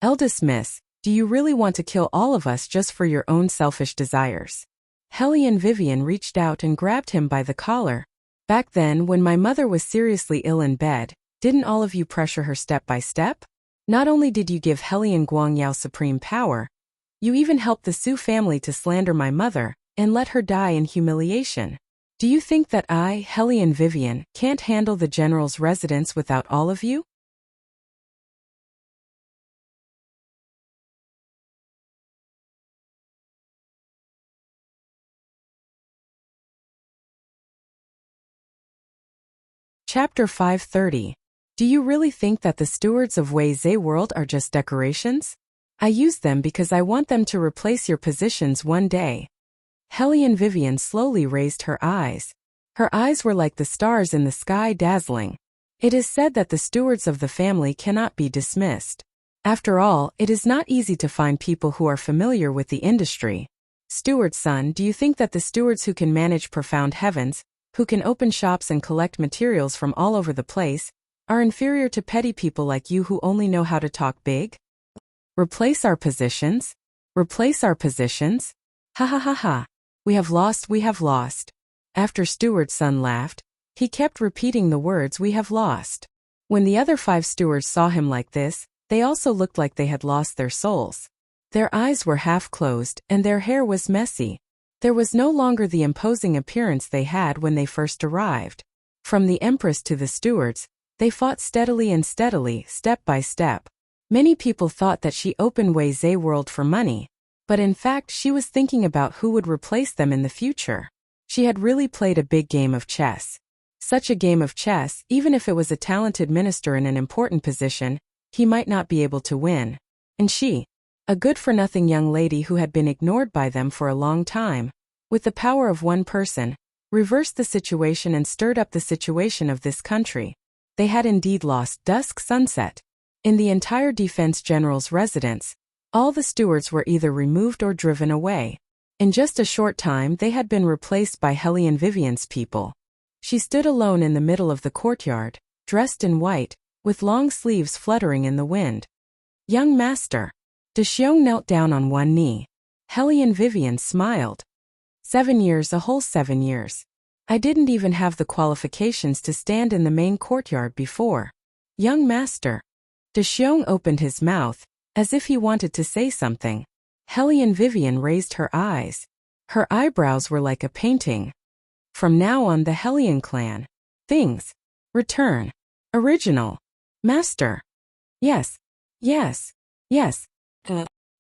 Speaker 1: Eldest miss, do you really want to kill all of us just for your own selfish desires? Hellion Vivian reached out and grabbed him by the collar. Back then, when my mother was seriously ill in bed, didn't all of you pressure her step by step? Not only did you give Hellion Guangyao supreme power, you even helped the Su family to slander my mother and let her die in humiliation. Do you think that I, Hellion Vivian, can't handle the general's residence without all of you? Chapter 530. Do you really think that the stewards of Wei Zhe World are just decorations? I use them because I want them to replace your positions one day. Hellion Vivian slowly raised her eyes. Her eyes were like the stars in the sky, dazzling. It is said that the stewards of the family cannot be dismissed. After all, it is not easy to find people who are familiar with the industry. Steward's son, do you think that the stewards who can manage profound heavens, who can open shops and collect materials from all over the place, are inferior to petty people like you who only know how to talk big? Replace our positions? Replace our positions? Ha ha ha ha. We have lost, we have lost. After Steward's son laughed, he kept repeating the words, we have lost. When the other 5 stewards saw him like this, they also looked like they had lost their souls. Their eyes were half closed and their hair was messy. There was no longer the imposing appearance they had when they first arrived. From the Empress to the stewards, they fought steadily and steadily, step by step. Many people thought that she opened Wei Zhe World for money, but in fact she was thinking about who would replace them in the future. She had really played a big game of chess. Such a game of chess, even if it was a talented minister in an important position, he might not be able to win. And she, a good-for-nothing young lady who had been ignored by them for a long time, with the power of one person, reversed the situation and stirred up the situation of this country. They had indeed lost dusk sunset. In the entire defense general's residence, all the stewards were either removed or driven away. In just a short time they had been replaced by Hellion Vivian's people. She stood alone in the middle of the courtyard, dressed in white, with long sleeves fluttering in the wind. Young master. De Xiong knelt down on one knee. Hellion Vivian smiled. 7 years, a whole 7 years. I didn't even have the qualifications to stand in the main courtyard before. Young master. De Xiong opened his mouth, as if he wanted to say something. Hellion Vivian raised her eyes. Her eyebrows were like a painting. From now on the Hellion clan. Things. Return. Original. Master. Yes. Yes. Yes.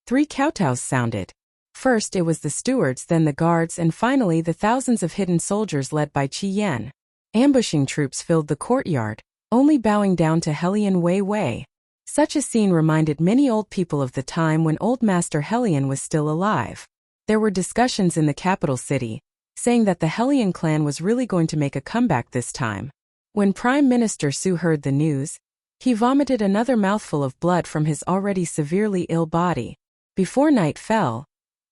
Speaker 1: 3 kowtows sounded. First it was the stewards, then the guards, and finally the thousands of hidden soldiers led by Qi Yan. Ambushing troops filled the courtyard, only bowing down to Hellion Wei Wei. Such a scene reminded many old people of the time when old Master Hellion was still alive. There were discussions in the capital city, saying that the Hellion clan was really going to make a comeback this time. When Prime Minister Su heard the news, he vomited another mouthful of blood from his already severely ill body. Before night fell,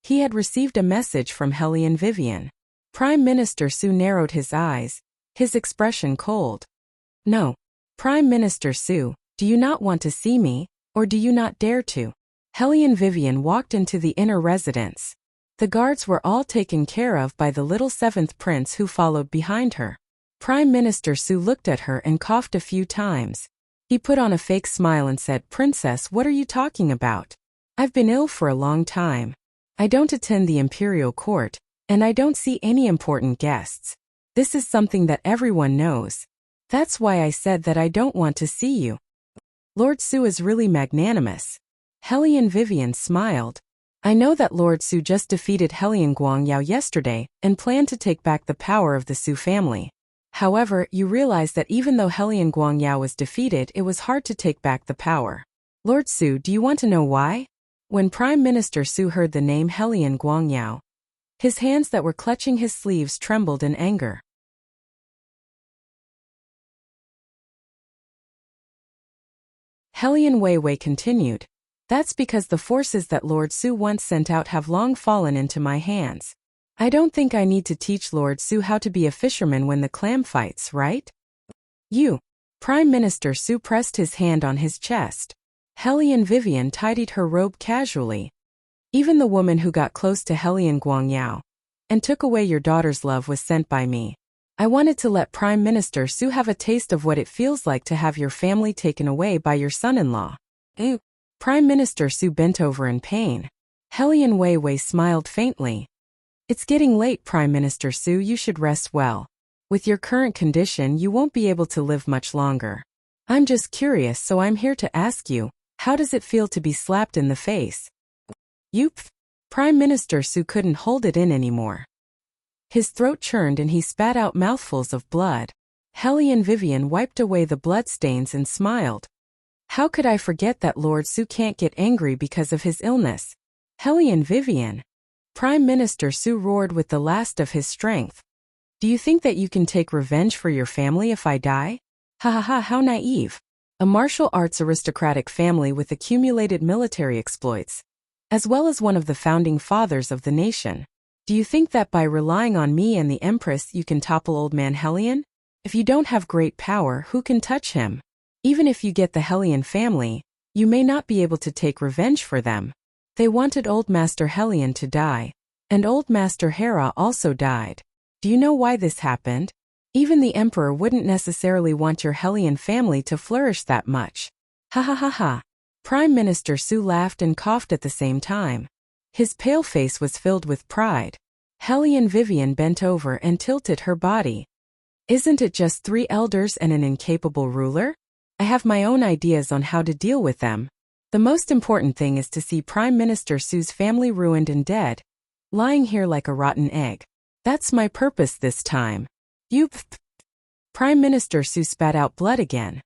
Speaker 1: he had received a message from Hellion Vivian. Prime Minister Su narrowed his eyes, his expression cold. No. Prime Minister Su, do you not want to see me, or do you not dare to? Hellion Vivian walked into the inner residence. The guards were all taken care of by the little seventh prince who followed behind her. Prime Minister Su looked at her and coughed a few times. He put on a fake smile and said, "Princess, what are you talking about? I've been ill for a long time. I don't attend the imperial court, and I don't see any important guests. This is something that everyone knows. That's why I said that I don't want to see you." Lord Su is really magnanimous. Hellion Vivian smiled. I know that Lord Su just defeated Hellion Guangyao yesterday and planned to take back the power of the Su family. However, you realize that even though Hellion Guangyao was defeated, it was hard to take back the power. Lord Su, do you want to know why? When Prime Minister Su heard the name Hellion Guangyao, his hands that were clutching his sleeves trembled in anger. Hellion Weiwei continued. That's because the forces that Lord Su once sent out have long fallen into my hands. I don't think I need to teach Lord Su how to be a fisherman when the clam fights, right? You. Prime Minister Su pressed his hand on his chest. Hellion Vivian tidied her robe casually. Even the woman who got close to Hellion Guangyao and took away your daughter's love was sent by me. I wanted to let Prime Minister Su have a taste of what it feels like to have your family taken away by your son-in-law. Ew. Prime Minister Su bent over in pain. Hellion Weiwei smiled faintly. It's getting late, Prime Minister Su, you should rest well. With your current condition, you won't be able to live much longer. I'm just curious, so I'm here to ask you, how does it feel to be slapped in the face? Yoop. Prime Minister Su couldn't hold it in anymore. His throat churned and he spat out mouthfuls of blood. Hellion Vivian wiped away the bloodstains and smiled. How could I forget that Lord Su can't get angry because of his illness? Hellion Vivian. Prime Minister Su roared with the last of his strength. Do you think that you can take revenge for your family if I die? Ha ha ha, how naive. A martial arts aristocratic family with accumulated military exploits, as well as one of the founding fathers of the nation. Do you think that by relying on me and the Empress you can topple old man Hellion? If you don't have great power, who can touch him? Even if you get the Hellion family, you may not be able to take revenge for them. They wanted Old Master Hellion to die, and Old Master Hera also died. Do you know why this happened? Even the Emperor wouldn't necessarily want your Hellion family to flourish that much. Ha ha ha ha. Prime Minister Su laughed and coughed at the same time. His pale face was filled with pride. Hellion Vivian bent over and tilted her body. Isn't it just 3 elders and an incapable ruler? I have my own ideas on how to deal with them. The most important thing is to see Prime Minister Su's family ruined and dead, lying here like a rotten egg. That's my purpose this time. You. Prime Minister Su spat out blood again.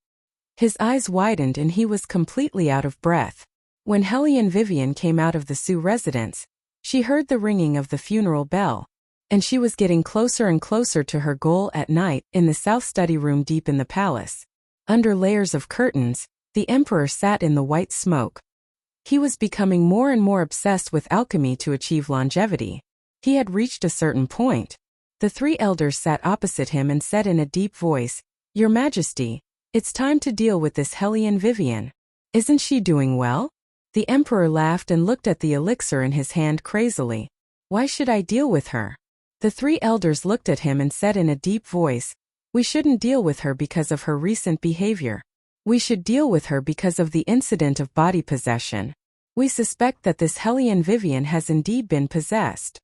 Speaker 1: His eyes widened and he was completely out of breath. When Hellion Vivian came out of the Su residence, she heard the ringing of the funeral bell, and she was getting closer and closer to her goal at night in the south study room deep in the palace. Under layers of curtains, the Emperor sat in the white smoke. He was becoming more and more obsessed with alchemy to achieve longevity. He had reached a certain point. The 3 elders sat opposite him and said in a deep voice, "Your Majesty, it's time to deal with this Hellion Vivian. Isn't she doing well?" The Emperor laughed and looked at the elixir in his hand crazily. "Why should I deal with her?" The 3 elders looked at him and said in a deep voice, "We shouldn't deal with her because of her recent behavior. We should deal with her because of the incident of body possession. We suspect that this Hellion Vivian has indeed been possessed."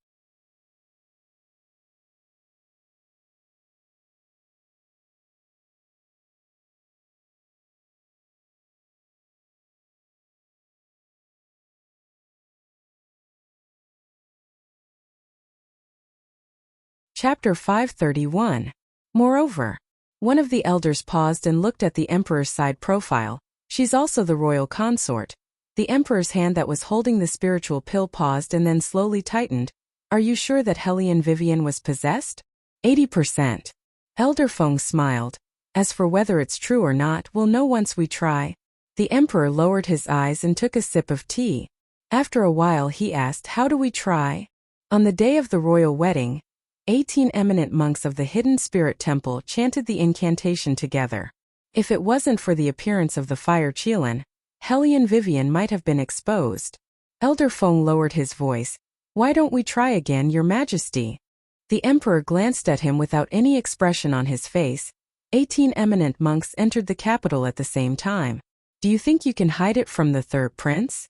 Speaker 1: Chapter 531. Moreover, one of the elders paused and looked at the Emperor's side profile. She's also the royal consort. The Emperor's hand that was holding the spiritual pill paused and then slowly tightened. "Are you sure that Hellion Vivian was possessed?" 80%. Elder Feng smiled. "As for whether it's true or not, we'll know once we try." The Emperor lowered his eyes and took a sip of tea. After a while he asked, "How do we try?" On the day of the royal wedding, 18 eminent monks of the Hidden Spirit Temple chanted the incantation together. If it wasn't for the appearance of the fire Qilin, Hellion Vivian might have been exposed. Elder Feng lowered his voice. "Why don't we try again, Your Majesty?" The emperor glanced at him without any expression on his face. 18 eminent monks entered the capital at the same time. "Do you think you can hide it from the third prince?"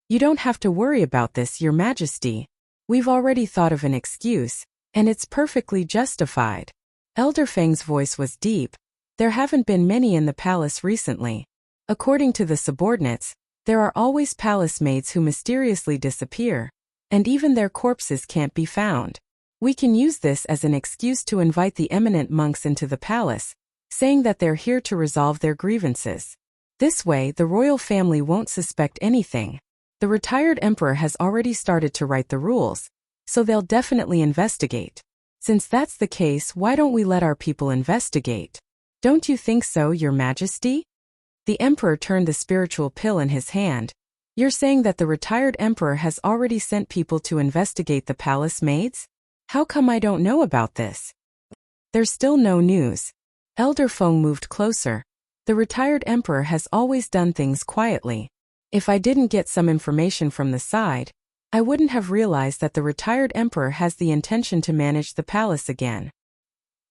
Speaker 1: "You don't have to worry about this, Your Majesty. We've already thought of an excuse, and it's perfectly justified." Elder Feng's voice was deep. "There haven't been many in the palace recently. According to the subordinates, there are always palace maids who mysteriously disappear, and even their corpses can't be found. We can use this as an excuse to invite the eminent monks into the palace, saying that they're here to resolve their grievances. This way, the royal family won't suspect anything. The retired emperor has already started to write the rules, so they'll definitely investigate. Since that's the case, why don't we let our people investigate? Don't you think so, Your Majesty?" The emperor turned the spiritual pill in his hand. "You're saying that the retired emperor has already sent people to investigate the palace maids? How come I don't know about this?" "There's still no news." Elder Feng moved closer. "The retired emperor has always done things quietly. If I didn't get some information from the side, I wouldn't have realized that the retired emperor has the intention to manage the palace again.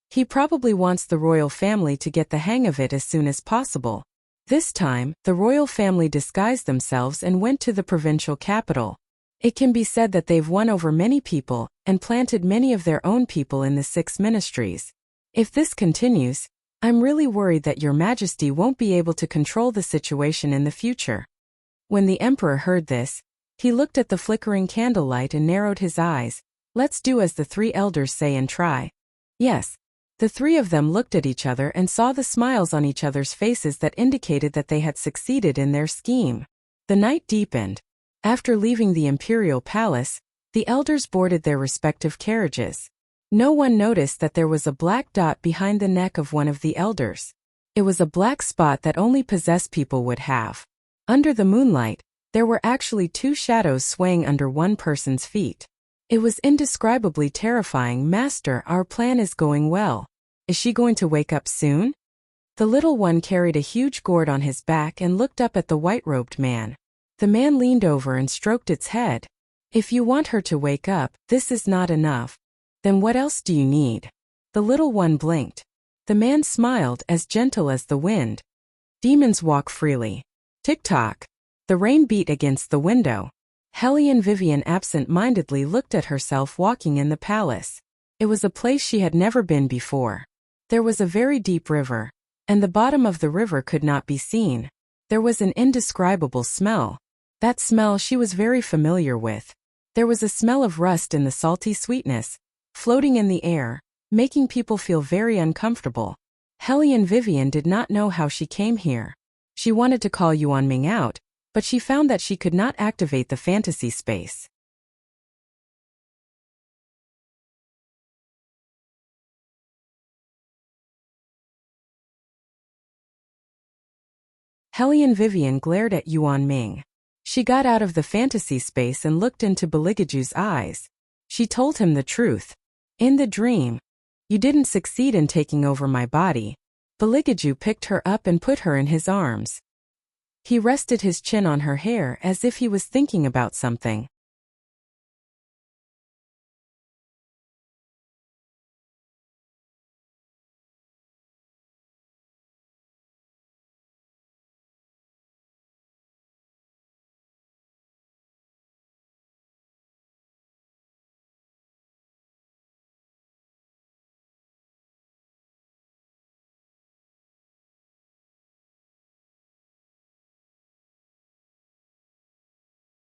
Speaker 1: He probably wants the royal family to get the hang of it as soon as possible." This time, the royal family disguised themselves and went to the provincial capital. It can be said that they've won over many people and planted many of their own people in the 6 ministries. If this continues, I'm really worried that Your Majesty won't be able to control the situation in the future. When the emperor heard this, he looked at the flickering candlelight and narrowed his eyes. "Let's do as the 3 elders say and try." "Yes." The 3 of them looked at each other and saw the smiles on each other's faces that indicated that they had succeeded in their scheme. The night deepened. After leaving the imperial palace, the elders boarded their respective carriages. No one noticed that there was a black dot behind the neck of one of the elders. It was a black spot that only possessed people would have. Under the moonlight, there were actually 2 shadows swaying under one person's feet. It was indescribably terrifying. "Master, our plan is going well. Is she going to wake up soon?" The little one carried a huge gourd on his back and looked up at the white-robed man. The man leaned over and stroked its head. "If you want her to wake up, this is not enough. Then what else do you need?" The little one blinked. The man smiled, as gentle as the wind. "Demons walk freely." Tick-tock. The rain beat against the window. Hellion Vivian absent-mindedly looked at herself walking in the palace. It was a place she had never been before. There was a very deep river, and the bottom of the river could not be seen. There was an indescribable smell. That smell she was very familiar with. There was a smell of rust in the salty sweetness, floating in the air, making people feel very uncomfortable. Hellion Vivian did not know how she came here. She wanted to call Yuan Ming out, but she found that she could not activate the fantasy space. Hellion Vivian glared at Yuan Ming. She got out of the fantasy space and looked into Beligaju's eyes. She told him the truth. "In the dream, you didn't succeed in taking over my body." Beligaju picked her up and put her in his arms. He rested his chin on her hair as if he was thinking about something.